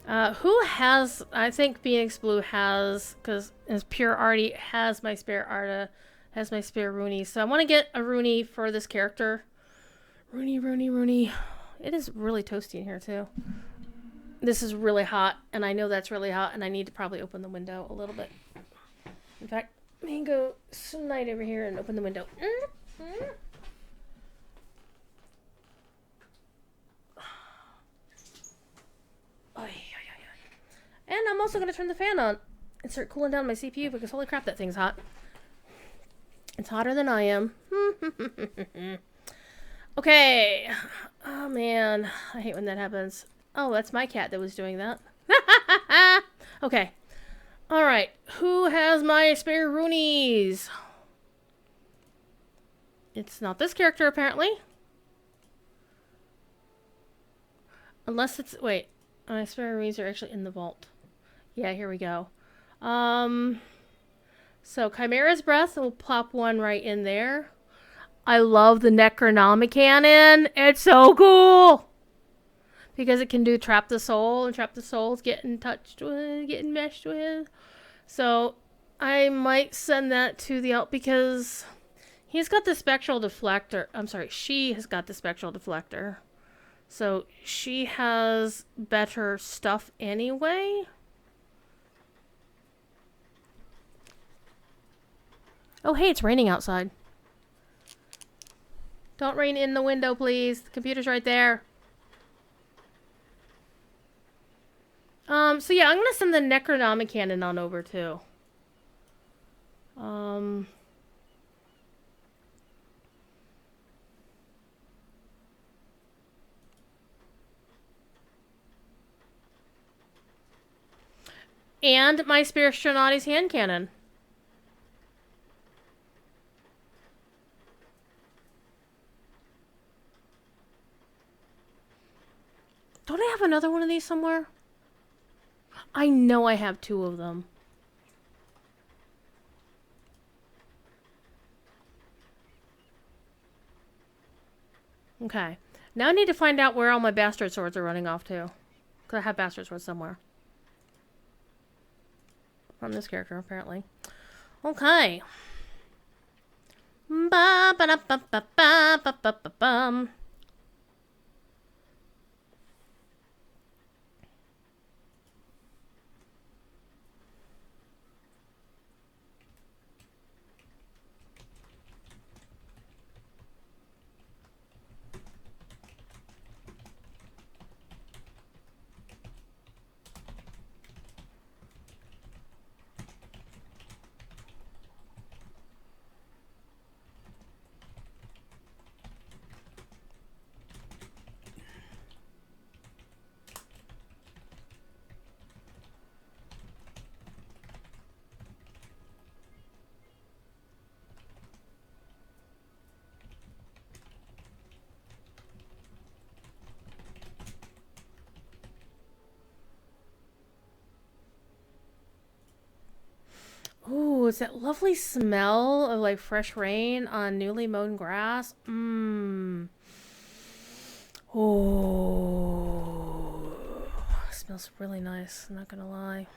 Who has, I think Phoenix Blue has, because his Pure already has my spare Arta, has my spare Rooney. So I want to get a Rooney for this character. Rooney. It is really toasty in here, too. This is really hot, and I know that's really hot, and I need to probably open the window a little bit. In fact, let me go slide over here and open the window. And I'm also going to turn the fan on and start cooling down my CPU, because holy crap, that thing's hot. It's hotter than I am. Okay. Oh, man. I hate when that happens. Oh, that's my cat that was doing that. Okay. All right. Who has my spare Roonies? It's not this character, apparently. Unless it's... Wait. My spare Roonies are actually in the vault. Yeah, here we go. So Chimera's Breath, will pop one right in there. I love the Necronomicannon. It's so cool! Because it can do Trap the Soul, and Trap the Soul's getting touched with, getting meshed with. So I might send that to the out, because he's got the Spectral Deflector. I'm sorry, she has got the Spectral Deflector. So she has better stuff anyway. Oh, hey, it's raining outside. Don't rain in the window, please. The computer's right there. So yeah, I'm gonna send the Necronomicannon on over too. And my Spiristronati's hand cannon. Don't I have another one of these somewhere? I know I have two of them. Okay. Now I need to find out where all my bastard swords are running off to. Because I have bastard swords somewhere. From this character, apparently. Okay. Ba-ba-da-ba-ba-ba-ba-ba-ba-bum. Ooh, it's that lovely smell of like fresh rain on newly mown grass. Mmm. Oh, smells really nice. I'm not gonna lie.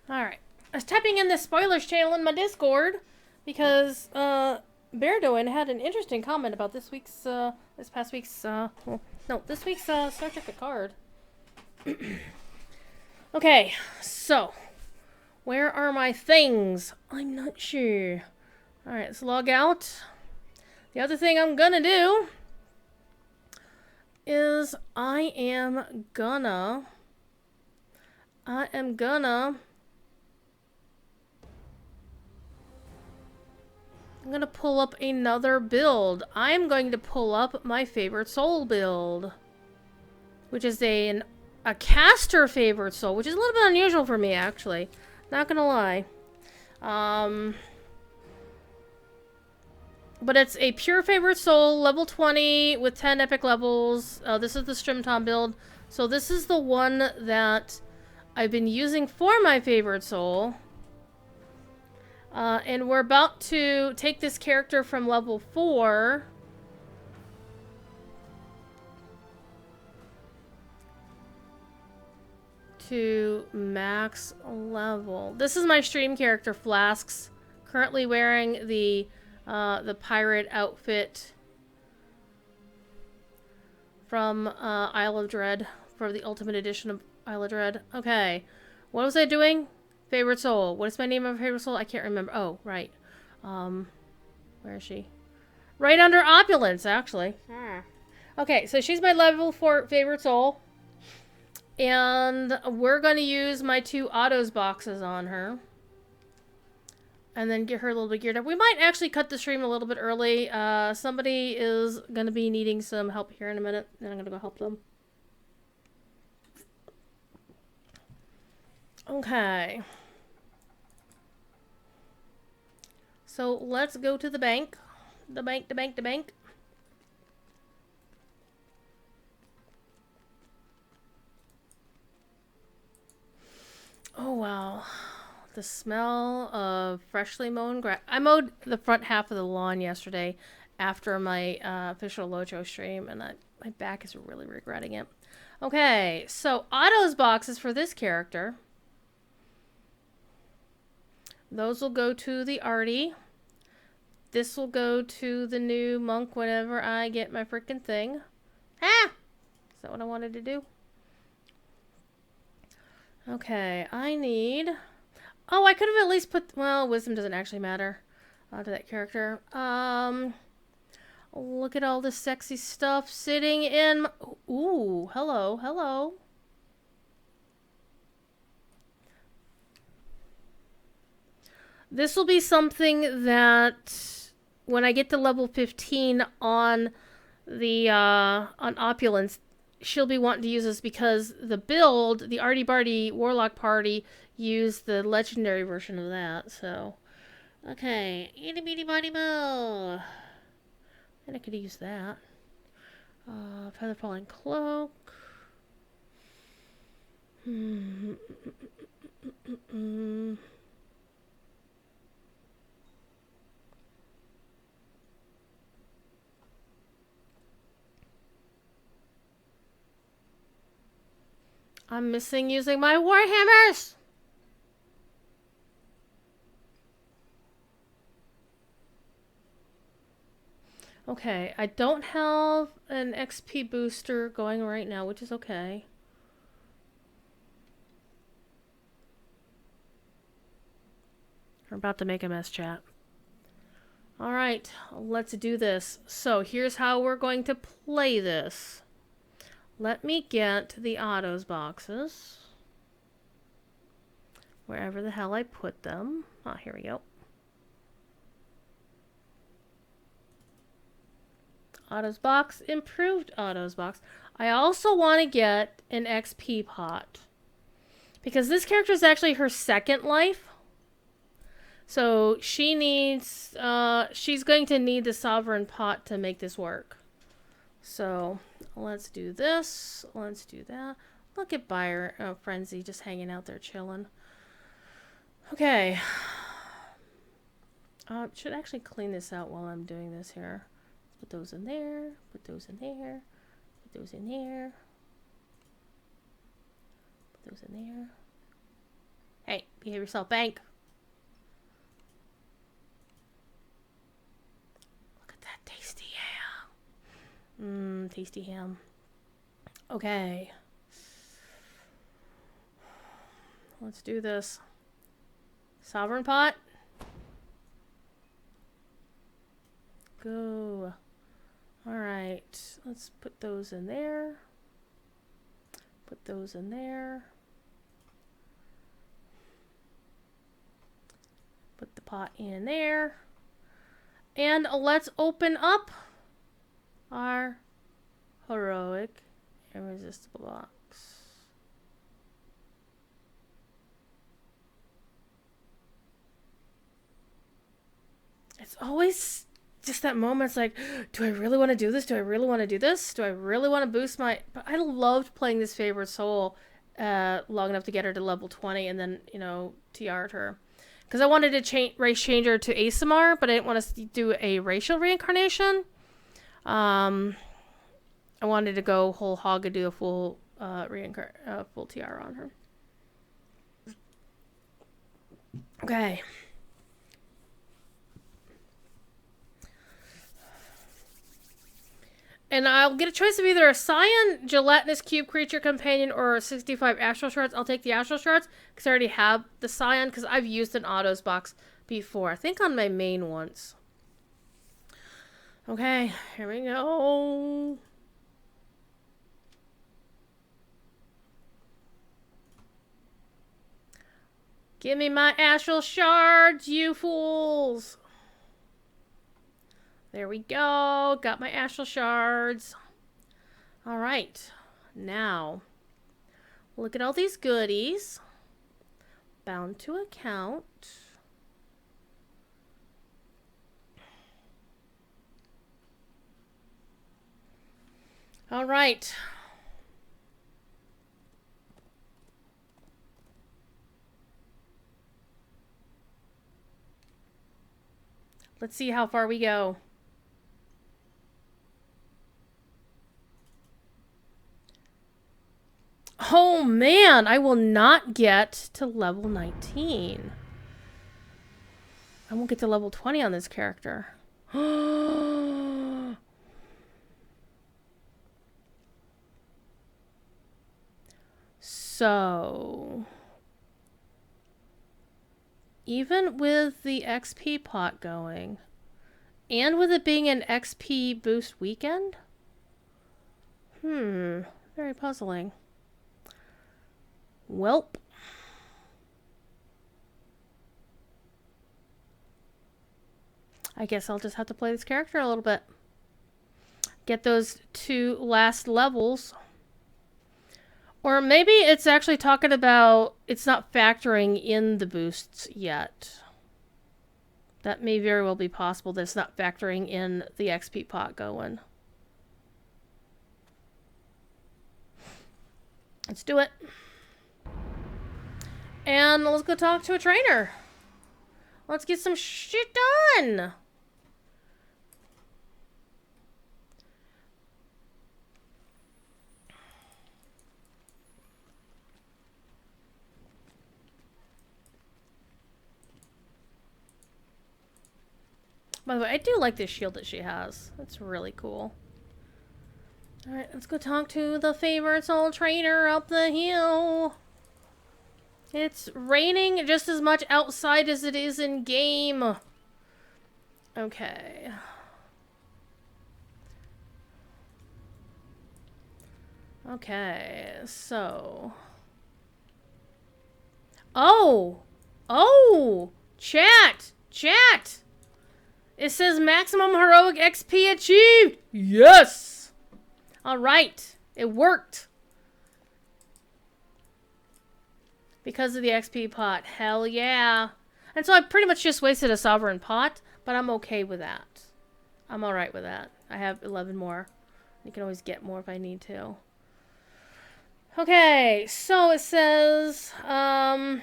Alright. I was typing in the spoilers channel in my Discord because Beardoin had an interesting comment about this week's this week's Star Trek Picard. Okay, so where are my things? I'm not sure. Alright, let's log out. The other thing I'm gonna do is I'm gonna pull up another build. I'm going to pull up my favorite soul build, which is a caster favorite soul, which is a little bit unusual for me, actually. Not gonna lie. But it's a pure favorite soul, level 20 with 10 epic levels. This is the Strimtom build. So this is the one that I've been using for my favorite soul. And we're about to take this character from level 4 to max level. This is my stream character, Flasks, currently wearing the pirate outfit from Isle of Dread, for the Ultimate Edition of Isle of Dread. Okay, what was I doing? Favorite soul. What is my name of favorite soul? I can't remember. Oh, right. Where is she? Right under Opulence, actually. Okay, so she's my level 4 favorite soul. And we're going to use my 2 Autos boxes on her. And then get her a little bit geared up. We might actually cut the stream a little bit early. Somebody is going to be needing some help here in a minute. And I'm going to go help them. Okay. So let's go to the bank. The bank. Oh, wow. The smell of freshly mown grass. I mowed the front half of the lawn yesterday after my official Lojo stream, and my back is really regretting it. Okay, so Otto's boxes for this character. Those will go to the arty. This will go to the new monk whenever I get my freaking thing. Ah! Is that what I wanted to do? Okay, I need... Oh, I could have at least put... Well, wisdom doesn't actually matter to that character. Look at all this sexy stuff sitting in... Ooh, hello. This will be something that when I get to level 15 on the on Opulence, she'll be wanting to use this because the build, the Arty Barty Warlock Party, used the legendary version of that. So, okay, itty bitty body mo. And I could use that. Feather falling cloak. I'm missing using my Warhammers! Okay, I don't have an XP booster going right now, which is okay. We're about to make a mess, chat. Alright, let's do this. So here's how we're going to play this. Let me get the autos boxes. Wherever the hell I put them. Ah, here we go. Autos box, improved autos box. I also want to get an XP pot. Because this character is actually her second life. So she needs, she's going to need the sovereign pot to make this work. So let's do this. Let's do that. Look at Buyer Frenzy just hanging out there chilling. Okay. Should actually clean this out while I'm doing this here. Put those in there. Put those in there. Put those in there. Put those in there. Hey, behave yourself, bank. Look at that tasty ham. Tasty ham. Okay. Let's do this. Sovereign pot. Go. Alright. Let's put those in there. Put those in there. Put the pot in there. And let's open up our heroic irresistible box. It's always just that moment. It's like, do I really want to do this? Do I really want to do this? Do I really want to boost my... But I loved playing this favorite soul long enough to get her to level 20 and then, you know, TR'd her. Because I wanted to race change her to Aasimar, but I didn't want to do a racial reincarnation. I wanted to go whole hog and do a full full TR on her. Okay. And I'll get a choice of either a Cyan, Gelatinous Cube Creature Companion, or 65 Astral Shards. I'll take the Astral Shards, because I already have the Cyan, because I've used an Autos box before. I think on my main once. Okay, here we go. Give me my Astral Shards, you fools! There we go. Got my Astral Shards. Alright. Now, look at all these goodies. Bound to account. Alright. Let's see how far we go. Oh man, I will not get to level 19. I won't get to level 20 on this character. So, even with the XP pot going, and with it being an XP boost weekend? Very puzzling. Welp. I guess I'll just have to play this character a little bit. Get those 2 last levels. Or maybe it's actually talking about it's not factoring in the boosts yet. That may very well be possible that it's not factoring in the XP pot going. Let's do it. And let's go talk to a trainer. Let's get some shit done. By the way, I do like this shield that she has. It's really cool. Alright, let's go talk to the favorite soul trainer up the hill. It's raining just as much outside as it is in game. Okay. Okay, so... Oh! Oh! Chat! Chat! It says maximum heroic XP achieved! Yes! Alright. It worked. Because of the XP pot. Hell yeah. And so I pretty much just wasted a sovereign pot, but I'm okay with that. I'm alright with that. I have 11 more. You can always get more if I need to. Okay, so it says, your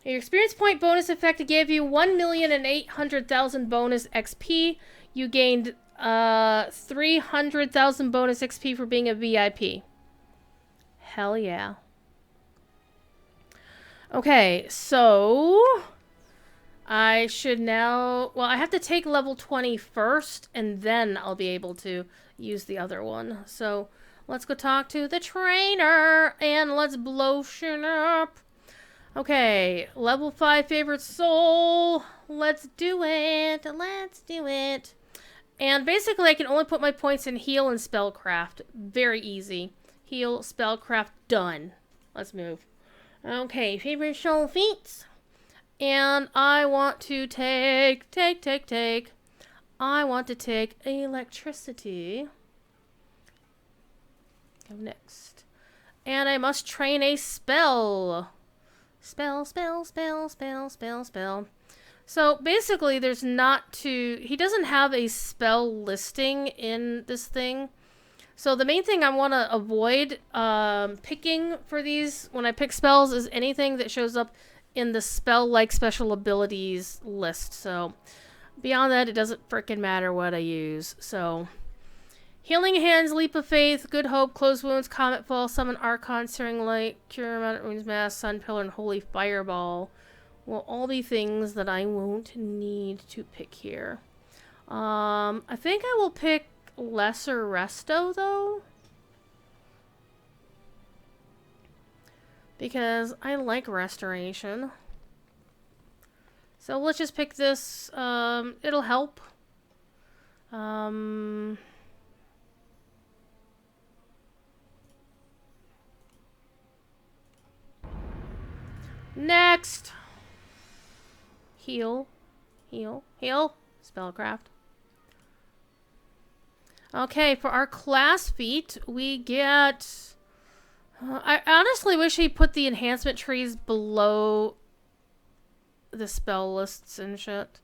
experience point bonus effect gave you 1,800,000 bonus XP. You gained 300,000 bonus XP for being a VIP. Hell yeah. Okay, so I should now... Well, I have to take level 20 first, and then I'll be able to use the other one. So let's go talk to the trainer, and let's blow shit up. Okay, level 5 favorite soul. Let's do it. Let's do it. And basically, I can only put my points in heal and spellcraft. Very easy. Heal, spellcraft, done. Let's move. Okay, favorite soul feats. And I want to take. I want to take electricity. Go next. And I must train a spell. Spell. So basically there's not to... He doesn't have a spell listing in this thing. So the main thing I want to avoid picking for these when I pick spells is anything that shows up in the spell-like special abilities list. So beyond that, it doesn't frickin' matter what I use. So Healing Hands, Leap of Faith, Good Hope, Close Wounds, Comet Fall, Summon Archon, Searing Light, Cure Mountain Runes Mass, Sun Pillar, and Holy Fireball will all be things that I won't need to pick here. I think I will pick Lesser Resto, though. Because I like Restoration. So let's just pick this. It'll help. Next. Heal. Spellcraft. Okay, for our class feat, we get... I honestly wish he put the enhancement trees below the spell lists and shit.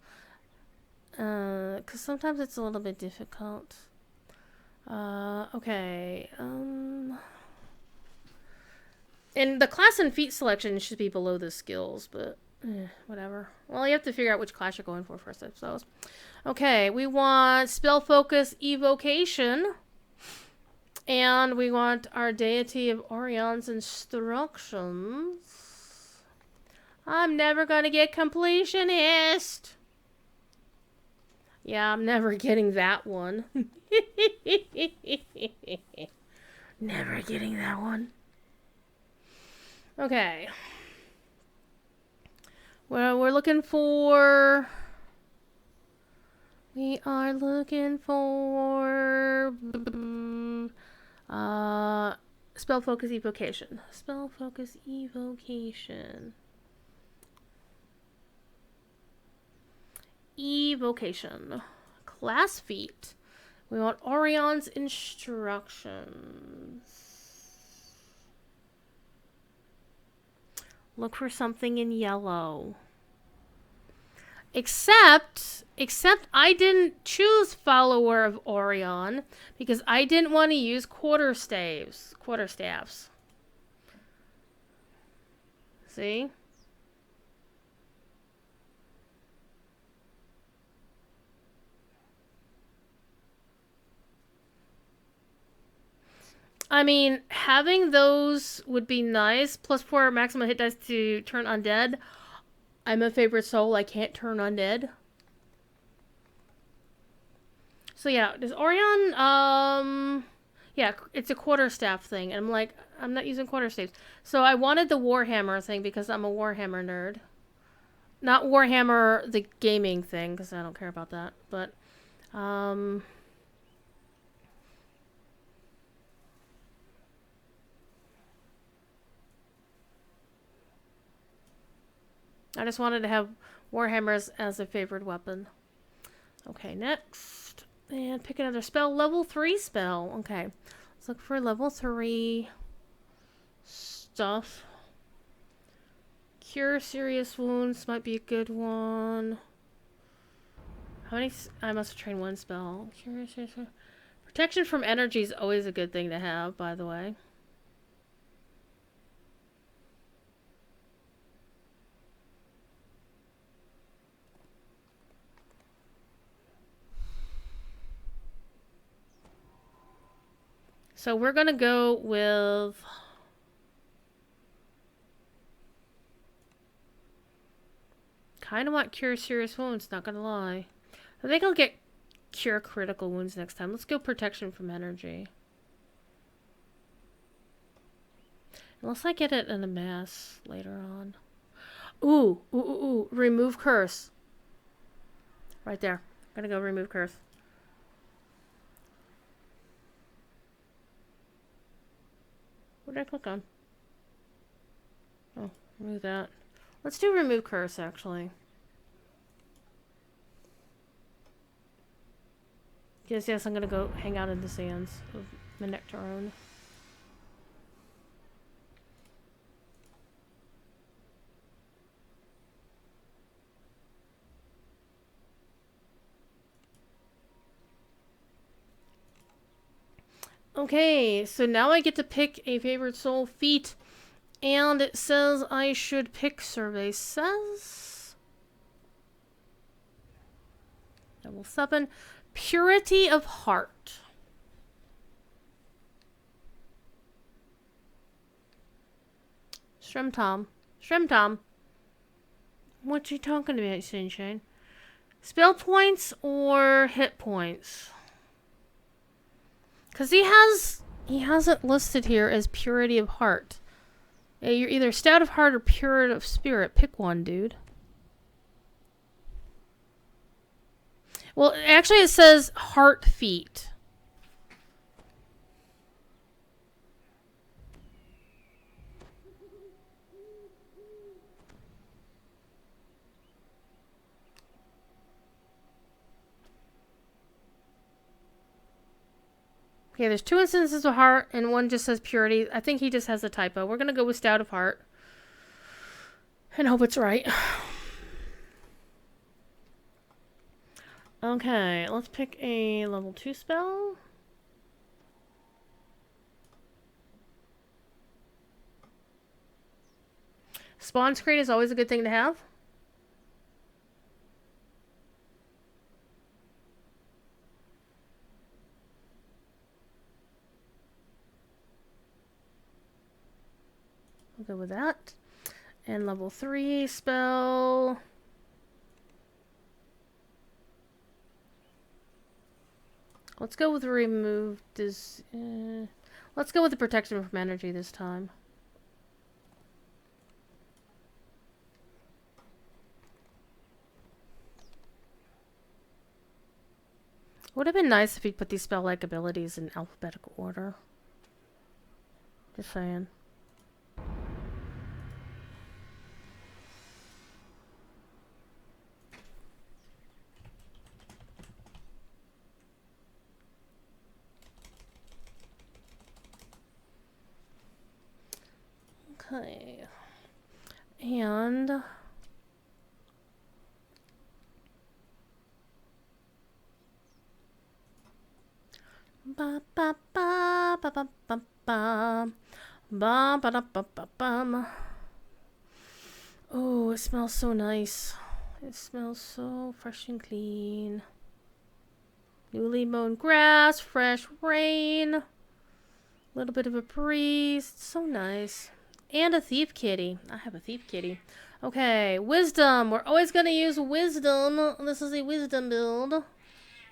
Because sometimes it's a little bit difficult. Okay. And the class and feat selection should be below the skills, but whatever. Well, you have to figure out which class you're going for first, I suppose. Okay, we want Spell Focus Evocation. And we want our Deity of Orion's Instructions. I'm never gonna get Completionist. Yeah, I'm never getting that one. Never getting that one. Okay. Well, we're looking for... We are looking for... Spell Focus Evocation. Spell Focus Evocation. Evocation. Class feat. We want Orion's Instructions. Look for something in yellow. Except I didn't choose Follower of Orion because I didn't want to use quarterstaffs. See? I mean, having those would be nice. Plus 4 maximum hit dice to turn undead. I'm a favorite soul. I can't turn undead. So yeah, does Orion, yeah, it's a quarterstaff thing. And I'm like, I'm not using quarterstaffs. So I wanted the Warhammer thing because I'm a Warhammer nerd. Not Warhammer, the gaming thing, because I don't care about that. But, I just wanted to have Warhammers as a favorite weapon. Okay, next. And pick another spell. Level 3 spell. Okay. Let's look for level 3 stuff. Cure serious wounds might be a good one. How many? I must have trained one spell. Cure serious wounds. Protection from energy is always a good thing to have, by the way. So we're going to go with... Kind of want Cure Serious Wounds, not gonna lie. I think I'll get Cure Critical Wounds next time. Let's go Protection from Energy. Unless I get it in a mass later on. Ooh, ooh, ooh, ooh. Remove Curse. Right there. I'm gonna go Remove Curse. What did I click on? Oh, remove that. Let's do Remove Curse, actually. Yes, I'm gonna go hang out in the sands of the Nectarone. Okay, so now I get to pick a favorite soul feat. And it says I should pick Survey Says. Level 7. Purity of Heart. Shrimp Tom. Shrimp Tom. What you talking about, Sunshine? Spell points or hit points? Because he has it listed here as Purity of Heart. You're either Stout of Heart or Pure of Spirit. Pick one, dude. Well, actually it says Heart Feet. Okay, there's 2 instances of Heart, and one just says Purity. I think he just has a typo. We're going to go with Stout of Heart. And hope it's right. Okay, let's pick a level 2 spell. Spawn Screen is always a good thing to have. We'll go with that. And level 3 spell. Let's go with remove this. Let's go with the protection from energy this time. Would have been nice if he'd put these spell-like abilities in alphabetical order. Just saying. Okay. And ba ba ba ba ba ba ba ba ba ba ba ba. Oh, it smells so nice. It smells so fresh and clean. Newly mown grass, fresh rain, a little bit of a breeze. It's so nice. And a thief kitty. I have a thief kitty. Okay, wisdom. We're always going to use wisdom. This is a wisdom build.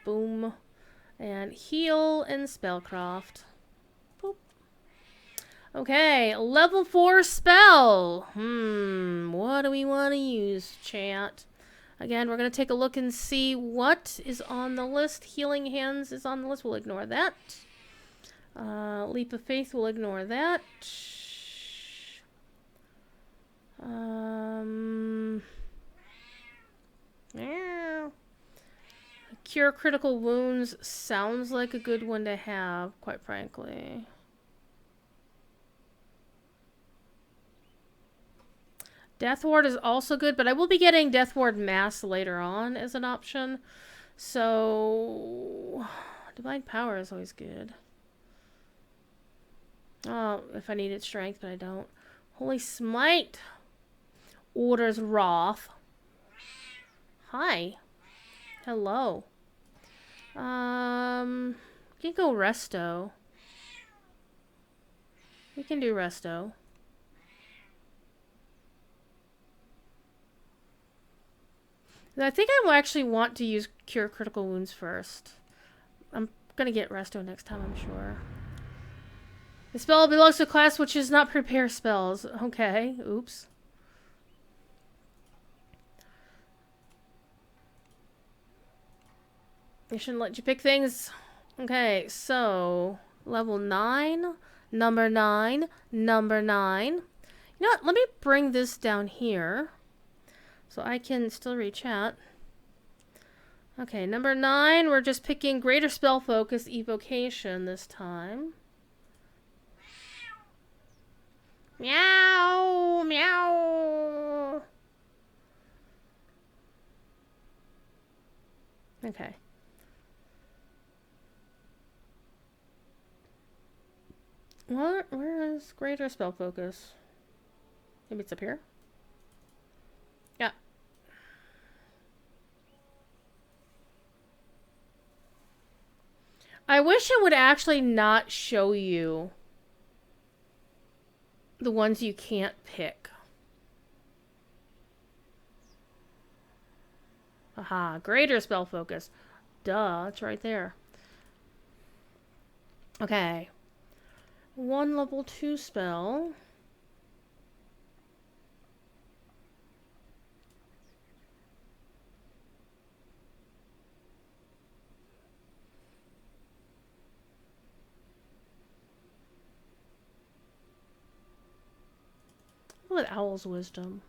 Boom. And heal and spellcraft. Boop. Okay, level 4 spell. What do we want to use, chat? Again, we're going to take a look and see what is on the list. Healing Hands is on the list. We'll ignore that. Leap of Faith, we'll ignore that. Yeah. Cure Critical Wounds sounds like a good one to have, quite frankly. Death Ward is also good, but I will be getting Death Ward Mass later on as an option. So, Divine Power is always good. Oh, if I needed Strength, but I don't. Holy Smite. Orders Wrath. Hi. Hello. We can go Resto. We can do Resto. I think I will actually want to use Cure Critical Wounds first. I'm gonna get Resto next time, I'm sure. The spell belongs to a class which is not prepare spells. Okay, oops. They shouldn't let you pick things. Okay, so level 9, number 9, number 9. You know what? Let me bring this down here so I can still read chat. Okay, number 9, we're just picking Greater Spell Focus Evocation this time. Meow, meow. Okay. Where is Greater Spell Focus? Maybe it's up here? Yeah. I wish it would actually not show you the ones you can't pick. Aha, Greater Spell Focus. Duh, it's right there. Okay. 1 level 2 spell. With Owl's Wisdom.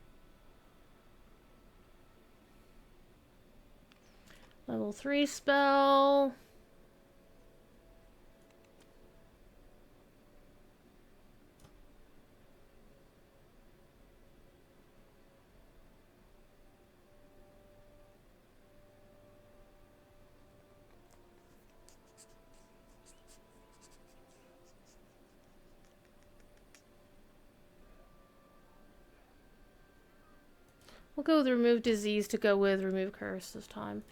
Level 3 spell. We'll go with Remove Disease to go with Remove Curse this time.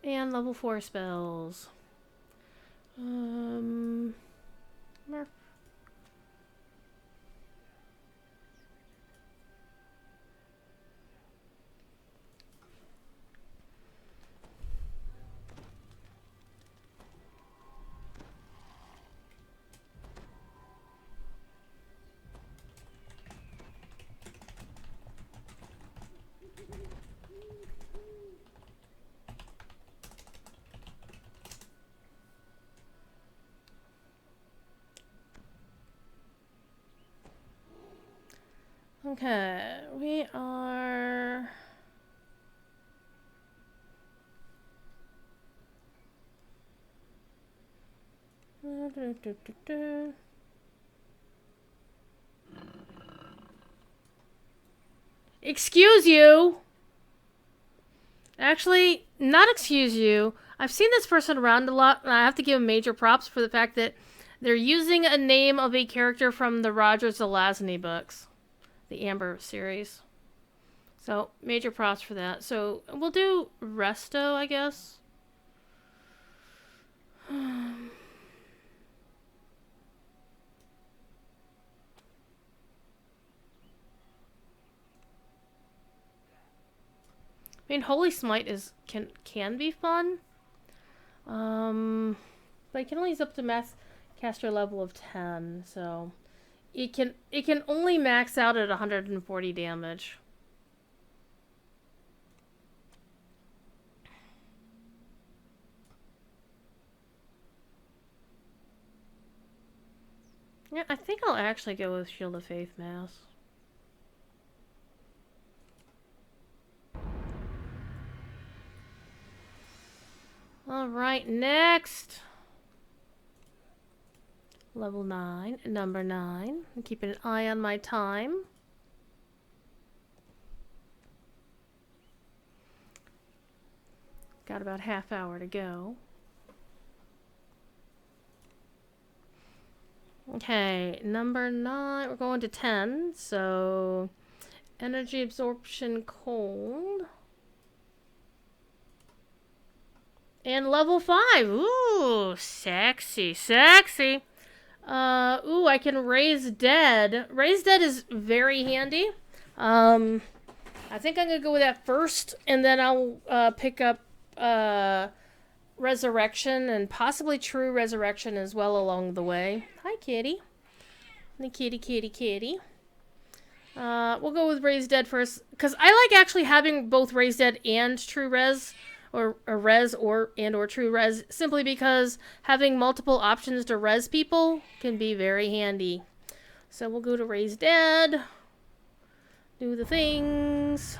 And level 4 spells. Murph. Okay, we are... Excuse you! Actually, not excuse you. I've seen this person around a lot, and I have to give them major props for the fact that they're using a name of a character from the Roger Zelazny books. The Amber series. So, major props for that. So, we'll do Resto, I guess. I mean, Holy Smite is can be fun. But it can only use up to mass caster level of 10, so it can only max out at 140 damage. Yeah, I think I'll actually go with Shield of Faith Mass. Alright, next. Level 9, number 9. I'm keeping an eye on my time. Got about half hour to go. Okay, number 9. We're going to 10. So, energy absorption cold. And level 5. Ooh, sexy, sexy. Ooh, I can raise dead. Raise dead is very handy. I think I'm gonna go with that first, and then I'll pick up resurrection and possibly true resurrection as well along the way. Hi, kitty. The kitty, kitty, kitty. We'll go with raise dead first because I like actually having both raise dead and true res. Or res or true res, simply because having multiple options to res people can be very handy. So we'll go to raise dead. Do the things.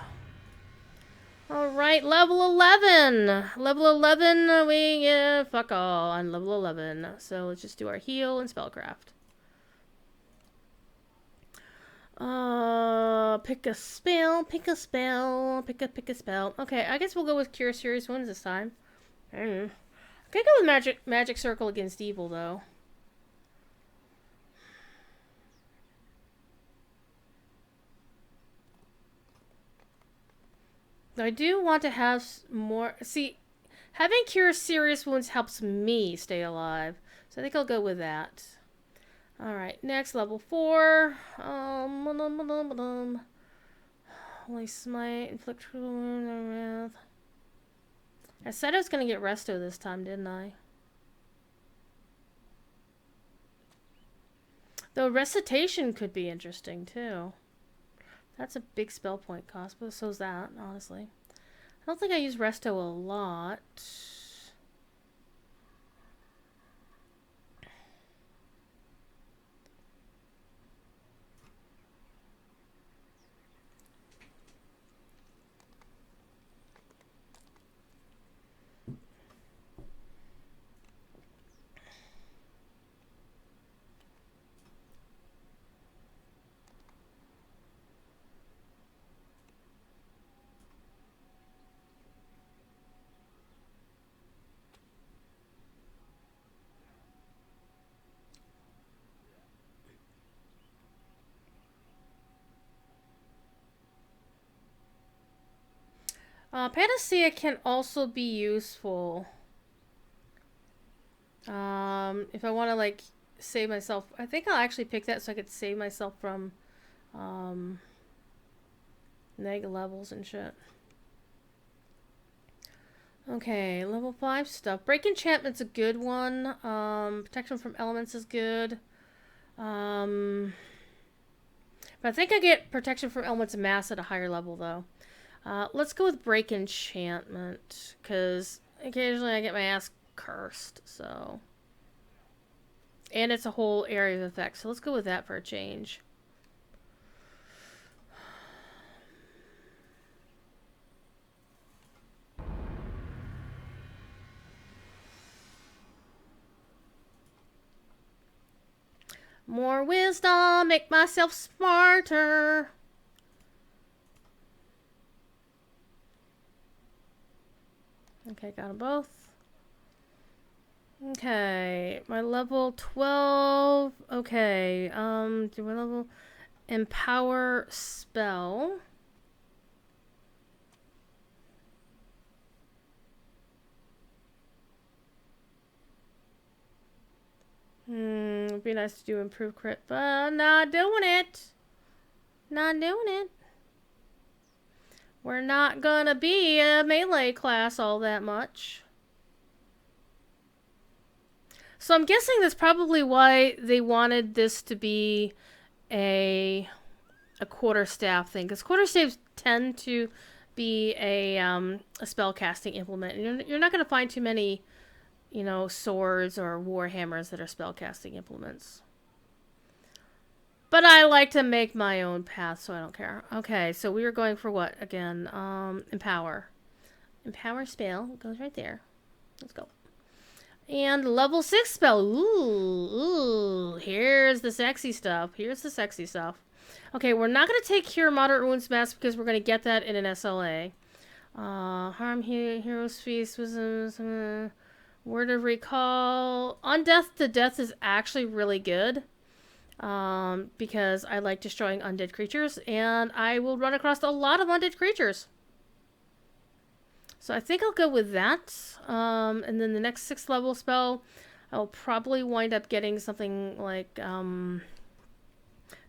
Alright, level 11. Level 11, we fuck all on level 11. So let's just do our heal and spellcraft. Pick a spell, pick a spell, pick a spell. Okay, I guess we'll go with Cure Serious Wounds this time. I could go with Magic Circle against Evil, though. I do want to have more... See, having Cure Serious Wounds helps me stay alive. So I think I'll go with that. Alright, next, level 4. Holy Smite, inflict wound. I said I was going to get Resto this time, didn't I? Though Recitation could be interesting, too. That's a big spell point cost, but so's that, honestly. I don't think I use Resto a lot. Panacea can also be useful. If I want to, like, save myself. I think I'll actually pick that so I could save myself from, neg levels and shit. Okay, level 5 stuff. Break Enchantment's a good one. Protection from Elements is good. But I think I get Protection from Elements Mass at a higher level, though. Let's go with Break Enchantment, because occasionally I get my ass cursed, so. And it's a whole area of effect, so let's go with that for a change. More wisdom, make myself smarter. Okay, got them both. Okay, my level 12. Okay, do my level Empower spell. It'd be nice to do improve crit, but not doing it. Not doing it. We're not gonna be a melee class all that much. So I'm guessing that's probably why they wanted this to be a quarterstaff thing, because quarterstaffs tend to be a spell casting implement. You're not going to find too many, you know, swords or warhammers that are spell casting implements. But I like to make my own path, so I don't care. Okay, so we were going for what again? Empower. Empower spell goes right there. Let's go. And level 6 spell. Ooh, here's the sexy stuff. Here's the sexy stuff. Okay, we're not going to take Cure Moderate Wounds Mask because we're going to get that in an SLA. Harm Hero's Feast was Word of Recall. On Death to Death is actually really good. Because I like destroying undead creatures, and I will run across a lot of undead creatures. So I think I'll go with that. And then the next 6th level spell, I'll probably wind up getting something like, I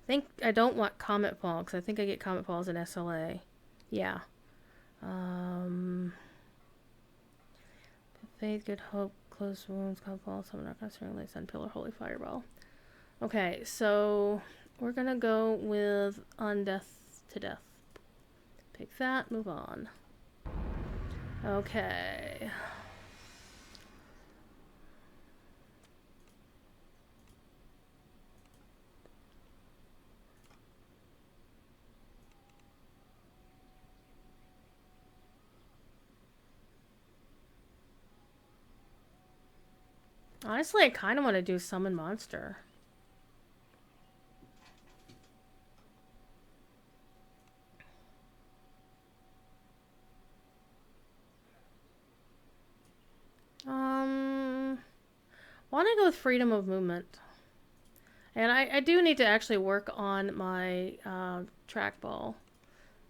think I don't want Comet Fall, because I think I get Comet Fall as an SLA. Yeah. Faith, Good Hope, Close Wounds, Comet Fall, Summon Arcana, Light Sun, Pillar, Holy Fireball. Okay, so we're gonna go with On Death to Death. Pick that, move on. Okay. Honestly, I kind of want to do Summon Monster. Want to go with Freedom of Movement. And I do need to actually work on my trackball.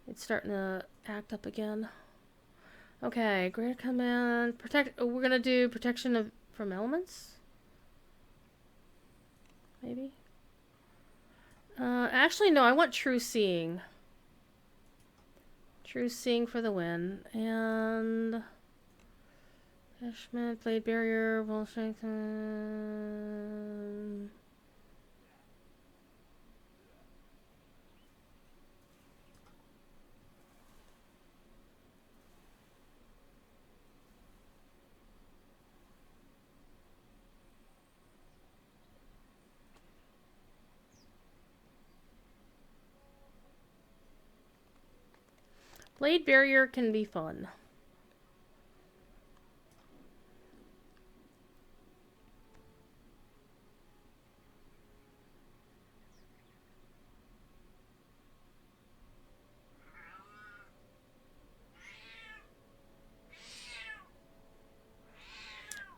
It's starting to act up again. Okay, Great Command. We're going to do Protection from Elements? Maybe? Actually, no, I want True Seeing. True Seeing for the win. And... Punishment, Blade Barrier, Bull Strength. Blade Barrier can be fun.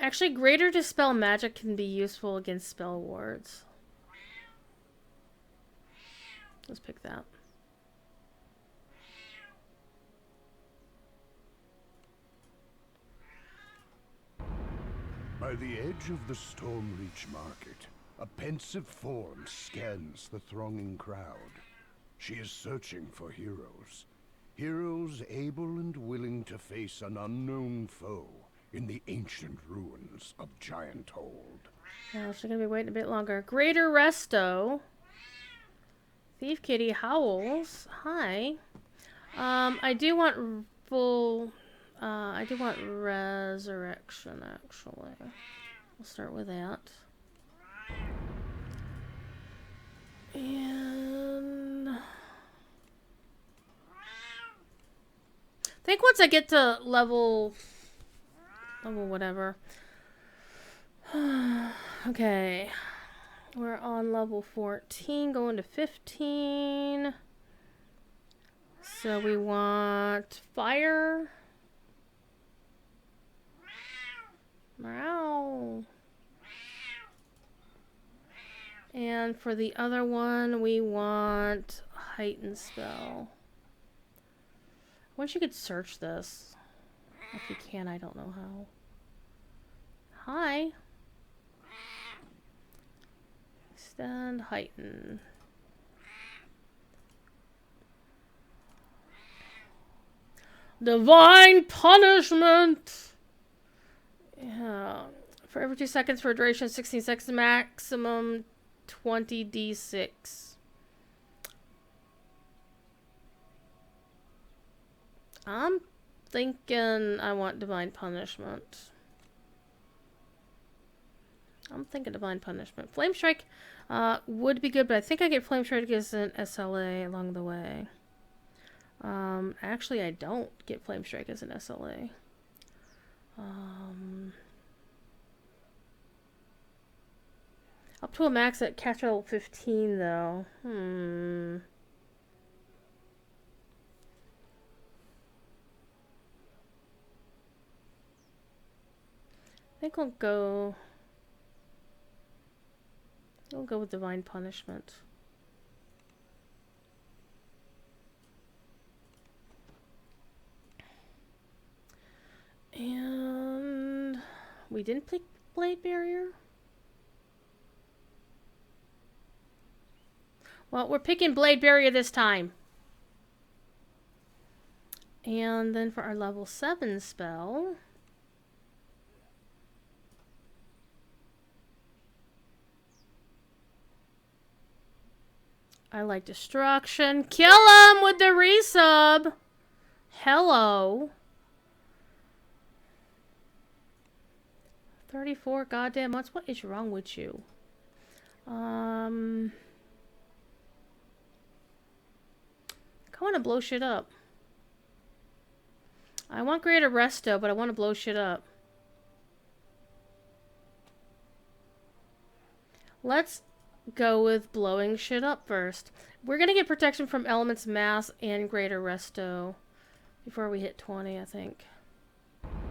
Actually, Greater Dispel Magic can be useful against spell wards. Let's pick that. By the edge of the Stormreach Market, a pensive form scans the thronging crowd. She is searching for heroes. Heroes able and willing to face an unknown foe in the ancient ruins of Giant Hold. Well, she's gonna be waiting a bit longer. Greater Resto. Thief Kitty howls. Hi. I do want full... I do want Resurrection, actually. We'll start with that. And... I think once I get to level whatever. Okay. We're on level 14, going to 15. So we want fire. Meow. And for the other one, we want heightened spell. I wish you could search this. If you can, I don't know how. Hi. Extend, heighten. Divine Punishment! Yeah. For every 2 seconds for a duration of 16 seconds, maximum 20d6. I'm thinking I want Divine Punishment. I'm thinking Divine Punishment. Flame Strike would be good, but I think I get Flame Strike as an SLA along the way. Actually, I don't get Flame Strike as an SLA. Up to a max at catch level 15, though. I think I'll go with Divine Punishment. And we didn't pick Blade Barrier. Well, we're picking Blade Barrier this time. And then for our level 7 spell, I like Destruction. Kill him with the resub. Hello. 34 goddamn months. What is wrong with you? I want to blow shit up. I want Greater Resto, but I want to blow shit up. Let's go with blowing shit up first. We're going to get protection from Elements Mass and Greater Resto before we hit 20, I think.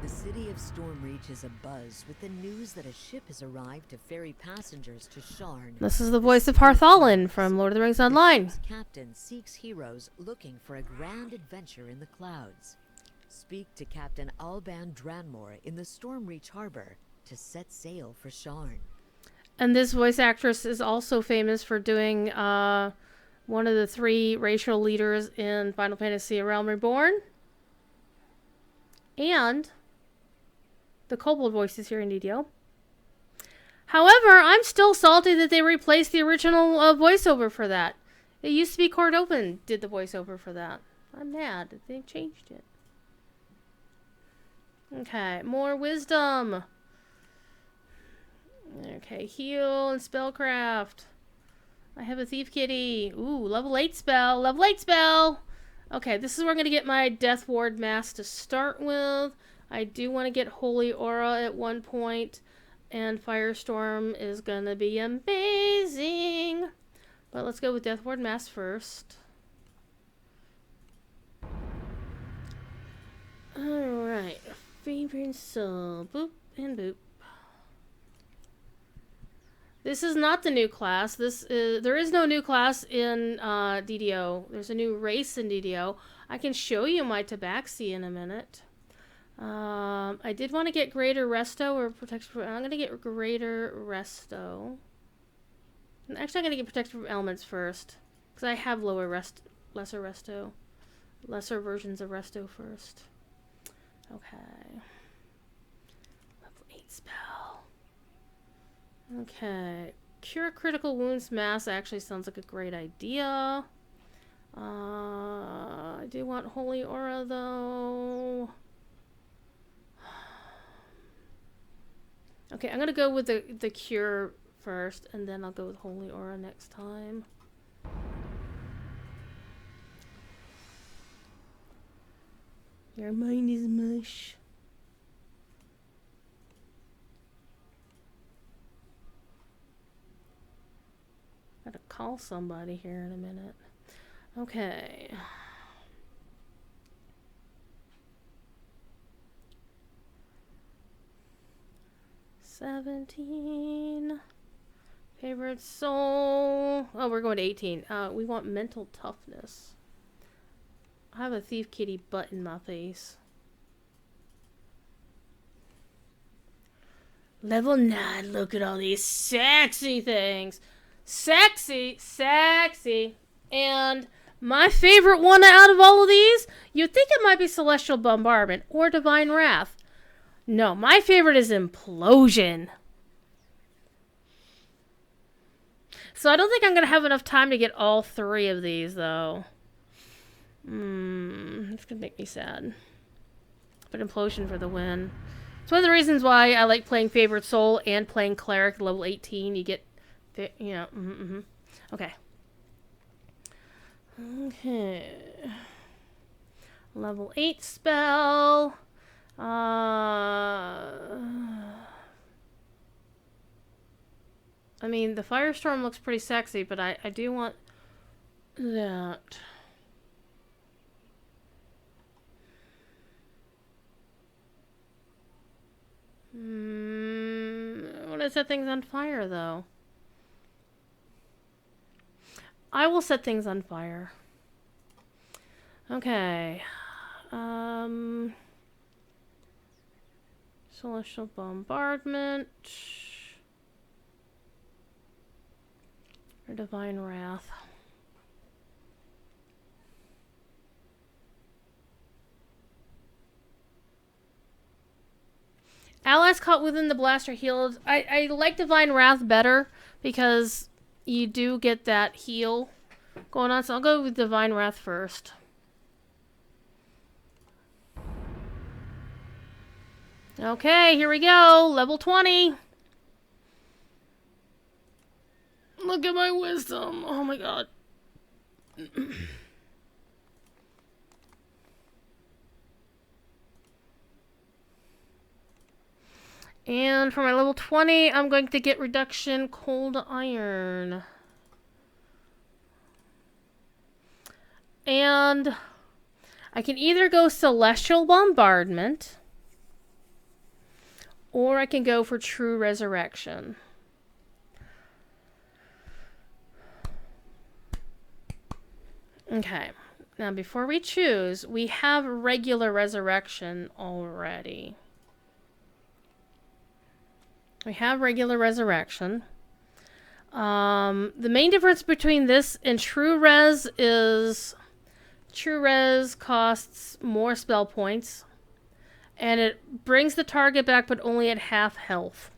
The city of Stormreach is abuzz with the news that a ship has arrived to ferry passengers to Sharn. This is the voice of Partholin from Lord of the Rings Online. The ship's captain seeks heroes looking for a grand adventure in the clouds. Speak to Captain Alban Dranmore in the Stormreach harbor to set sail for Sharn. And this voice actress is also famous for doing one of the 3 racial leaders in Final Fantasy: A Realm Reborn. And the kobold voice is here in DDO. However, I'm still salty that they replaced the original voiceover for that. It used to be Cordovan did the voiceover for that. I'm mad that they changed it. Okay, more wisdom. Okay, heal and spellcraft. I have a thief kitty. Ooh, level 8 spell. Level 8 spell! Okay, this is where I'm going to get my Death Ward Mask to start with. I do want to get Holy Aura at one point. And Firestorm is going to be amazing. But let's go with Death Ward Mask first. Alright. Favorite soul. Boop and boop. This is not the new class. There is no new class in DDO. There's a new race in DDO. I can show you my Tabaxi in a minute. I did want to get Greater Resto or Protection. I'm going to get Greater Resto. Actually, I'm going to get Protection from Elements first. Because I have lesser Resto. Lesser versions of Resto first. Okay. Level 8 spell. Okay. Cure Critical Wounds Mass actually sounds like a great idea. I do want Holy Aura, though. Okay, I'm going to go with the Cure first, and then I'll go with Holy Aura next time. Your mind is mush. Gotta call somebody here in a minute. Okay. $17. Favorite soul. Oh, we're going to 18. We want mental toughness. I have a thief kitty butt in my face. Level 9. Look at all these sexy things. Sexy, sexy. And my favorite one out of all of these, you'd think it might be Celestial Bombardment or Divine Wrath. No, my favorite is Implosion. So I don't think I'm going to have enough time to get all 3 of these, though. It's gonna make me sad. But Implosion for the win. It's one of the reasons why I like playing Favorite Soul and playing Cleric level 18. You get, you know, Okay. Okay. Level 8 spell. I mean, the Firestorm looks pretty sexy, but I do want that. I want to set things on fire, though. I will set things on fire. Okay. Celestial Bombardment. Or Divine Wrath. Allies caught within the blast are healed. I like Divine Wrath better because you do get that heal going on. So I'll go with Divine Wrath first. Okay, here we go. Level 20. Look at my wisdom. Oh my god. And for my level 20, I'm going to get reduction cold iron. And I can either go celestial bombardment or I can go for true resurrection. Okay. Now before we choose, we have regular resurrection already. We have regular resurrection. The main difference between this and true res is true res costs more spell points. And it brings the target back, but only at half health.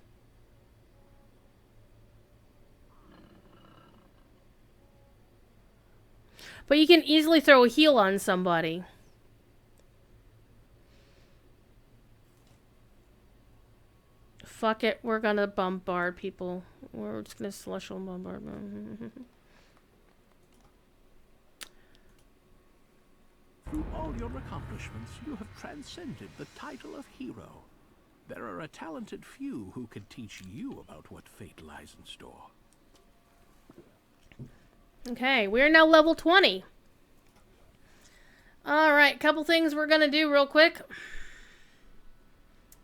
But you can easily throw a heal on somebody. Fuck it, we're gonna bombard people. We're just gonna celestial bombardment. Through all your accomplishments, you have transcended the title of hero. There are a talented few who can teach you about what fate lies in store. Okay, we're now level 20. Alright, couple things we're gonna do real quick.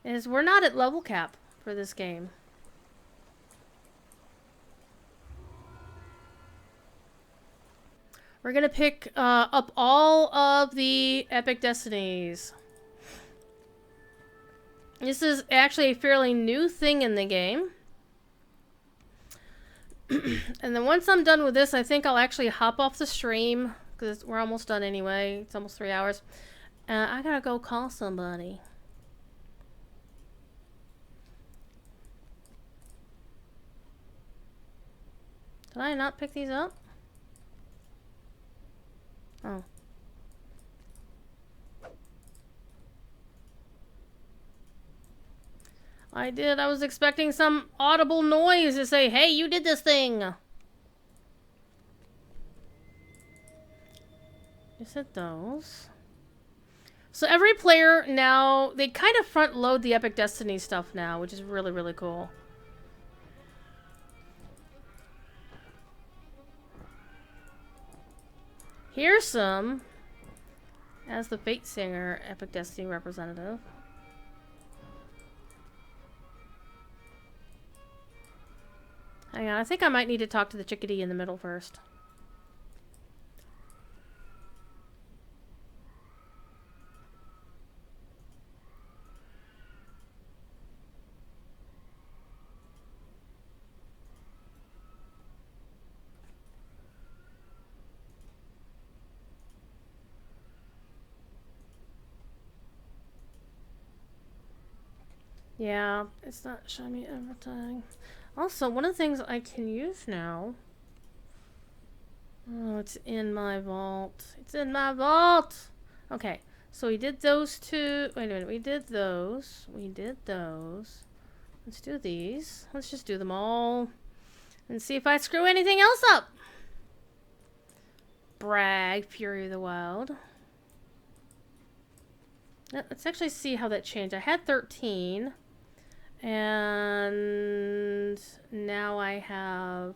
Is we're not at level cap for this game. We're gonna pick up all of the Epic Destinies. This is actually a fairly new thing in the game. And then once I'm done with this, I think I'll actually hop off the stream, because we're almost done anyway. It's almost 3 hours. I gotta go call somebody. Did I not pick these up? Oh. I did. I was expecting some audible noise to say, hey, you did this thing. Is it those? So every player now, they kind of front load the Epic Destiny stuff now, which is really, really cool. Here's some as the Fate Singer Epic Destiny representative. Hang on, I think I might need to talk to the chickadee in the middle first. Yeah, it's not showing me everything. Also, one of the things I can use now Oh, it's in my vault. It's in my vault! Okay, so we did those two. Wait a minute, we did those. We did those. Let's do these. Let's just do them all. And see if I screw anything else up. Brag, Fury of the Wild. Let's actually see how that changed. I had 13. And now I have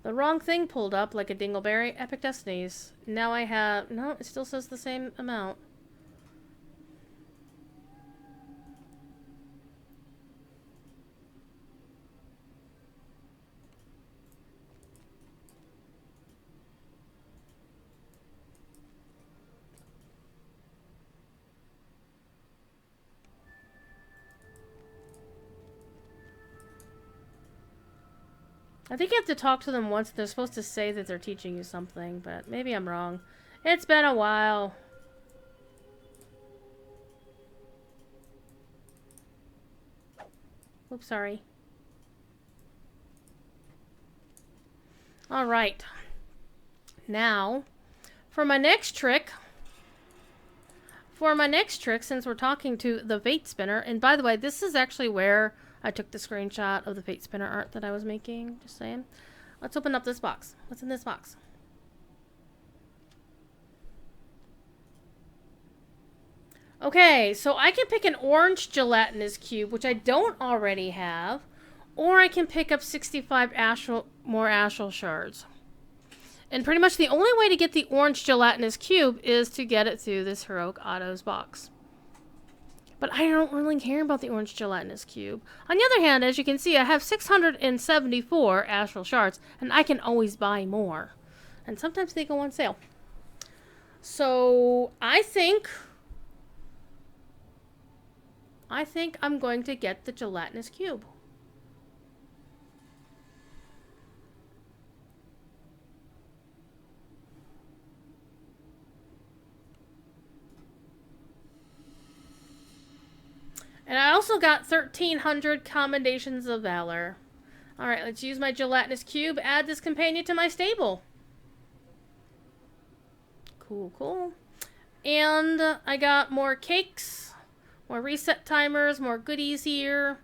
the wrong thing pulled up like a dingleberry. Epic Destinies. Now I have... No, it still says the same amount. I think you have to talk to them once. They're supposed to say that they're teaching you something, but maybe I'm wrong. It's been a while. Oops, sorry. Alright. Now, for my next trick... since we're talking to the Fate Spinner, and by the way, this is actually where I took the screenshot of the Fate Spinner art that I was making. Just saying. Let's open up this box. What's in this box? Okay, so I can pick an orange gelatinous cube, which I don't already have, or I can pick up 65 more astral shards. And pretty much the only way to get the orange gelatinous cube is to get it through this Heroic Autos box. But I don't really care about the orange gelatinous cube. On the other hand, as you can see, I have 674 astral shards, and I can always buy more. And sometimes they go on sale. So, I think I'm going to get the gelatinous cube. And I also got 1,300 Commendations of Valor. Alright, let's use my gelatinous cube. Add this companion to my stable. Cool, cool. And I got more cakes, more reset timers, more goodies here.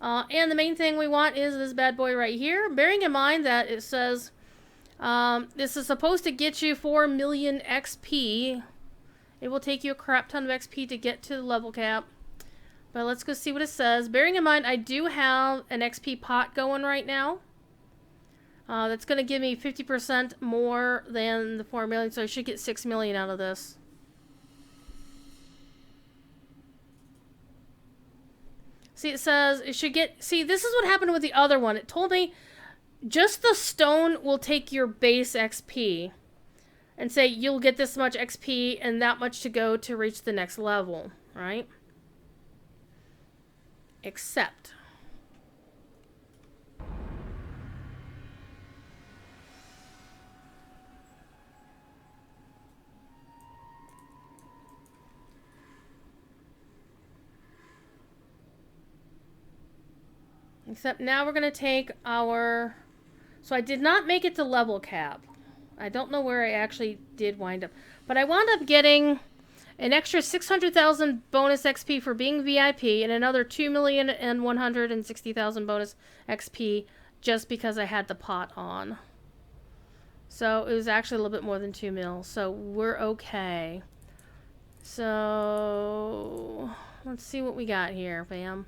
And the main thing we want is this bad boy right here. Bearing in mind that it says this is supposed to get you 4 million XP. It will take you a crap ton of XP to get to the level cap. But let's go see what it says. Bearing in mind, I do have an XP pot going right now. That's going to give me 50% more than the 4 million, so I should get 6 million out of this. See, it says it should get... See, this is what happened with the other one. It told me just the stone will take your base XP. And say you'll get this much XP and that much to go to reach the next level, right? Except now we're going to take our... So I did not make it to level cap. I don't know where I actually did wind up. But I wound up getting an extra 600,000 bonus XP for being VIP, and another 2,160,000 bonus XP just because I had the pot on. So it was actually a little bit more than 2 mil. So we're okay. So let's see what we got here, fam.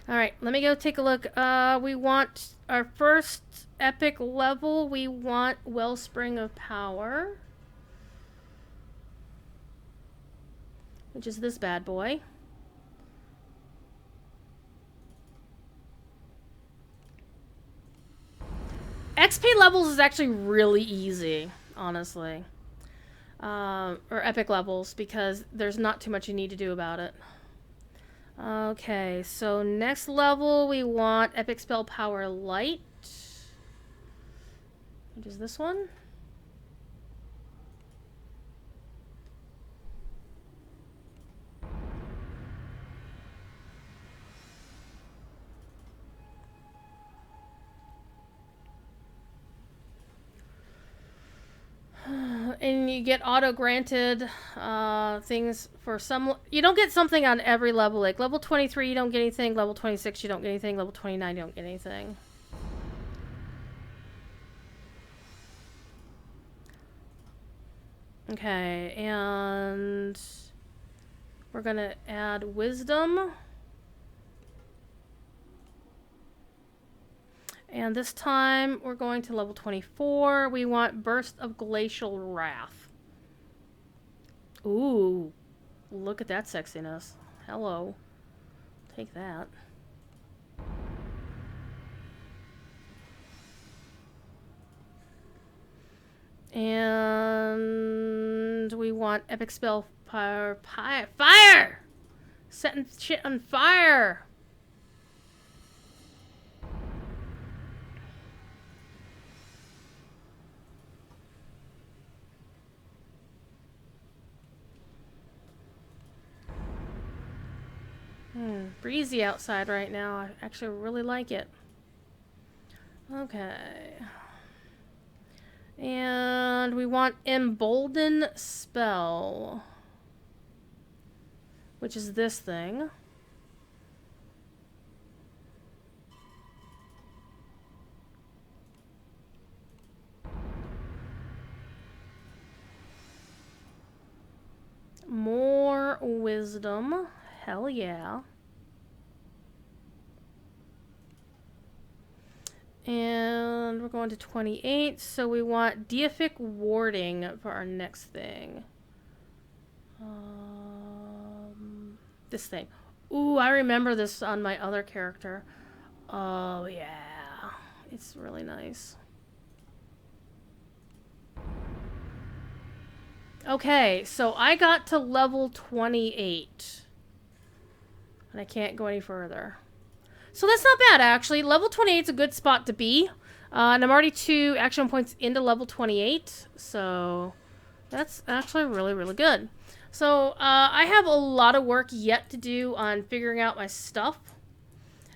Alright, let me go take a look. We want our first epic level. We want Wellspring of Power, which is this bad boy. XP levels is actually really easy, honestly. Or epic levels, because there's not too much you need to do about it. Okay, so next level we want Epic Spell Power Light. Which is this one? you get auto-granted things for some... You don't get something on every level. Like, level 23, you don't get anything. Level 26, you don't get anything. Level 29, you don't get anything. Okay, and... We're gonna add wisdom. And this time, we're going to level 24. We want Burst of Glacial Wrath. Ooh. Look at that sexiness. Hello. Take that. And we want Epic Spell Fire! Fire! Setting shit on fire! Breezy outside right now. I actually really like it. Okay. And we want Embolden Spell, which is this thing. More wisdom. Hell yeah. And we're going to 28, so we want Deific Warding for our next thing. This thing. Ooh, I remember this on my other character. Oh, yeah. It's really nice. Okay, so I got to level 28. And I can't go any further. So that's not bad, actually. Level 28 is a good spot to be. And I'm already 2 action points into level 28. So that's actually really, really good. So I have a lot of work yet to do on figuring out my stuff.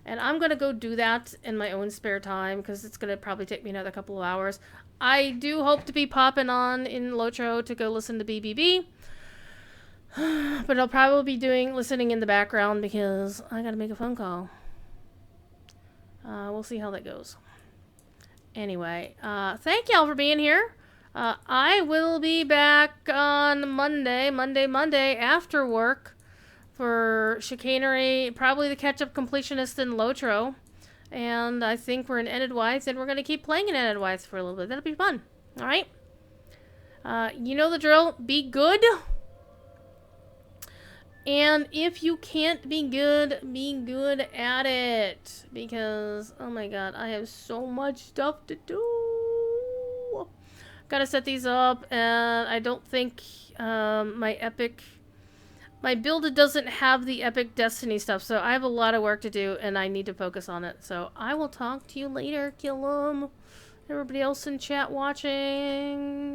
And I'm going to go do that in my own spare time, because it's going to probably take me another couple of hours. I do hope to be popping on in Lotro to go listen to BBB. But I'll probably be listening in the background because I got to make a phone call. We'll see how that goes. Anyway, thank y'all for being here. I will be back on Monday after work for Chicanery, probably the catch-up completionist in Lotro. And I think we're in Edwise, and we're going to keep playing in Edwise for a little bit. That'll be fun. Alright? You know the drill. Be good. And if you can't be good at it. Because, oh my god, I have so much stuff to do. Gotta set these up, and I don't think my build doesn't have the epic destiny stuff, so I have a lot of work to do, and I need to focus on it. So I will talk to you later, Killum. Everybody else in chat watching.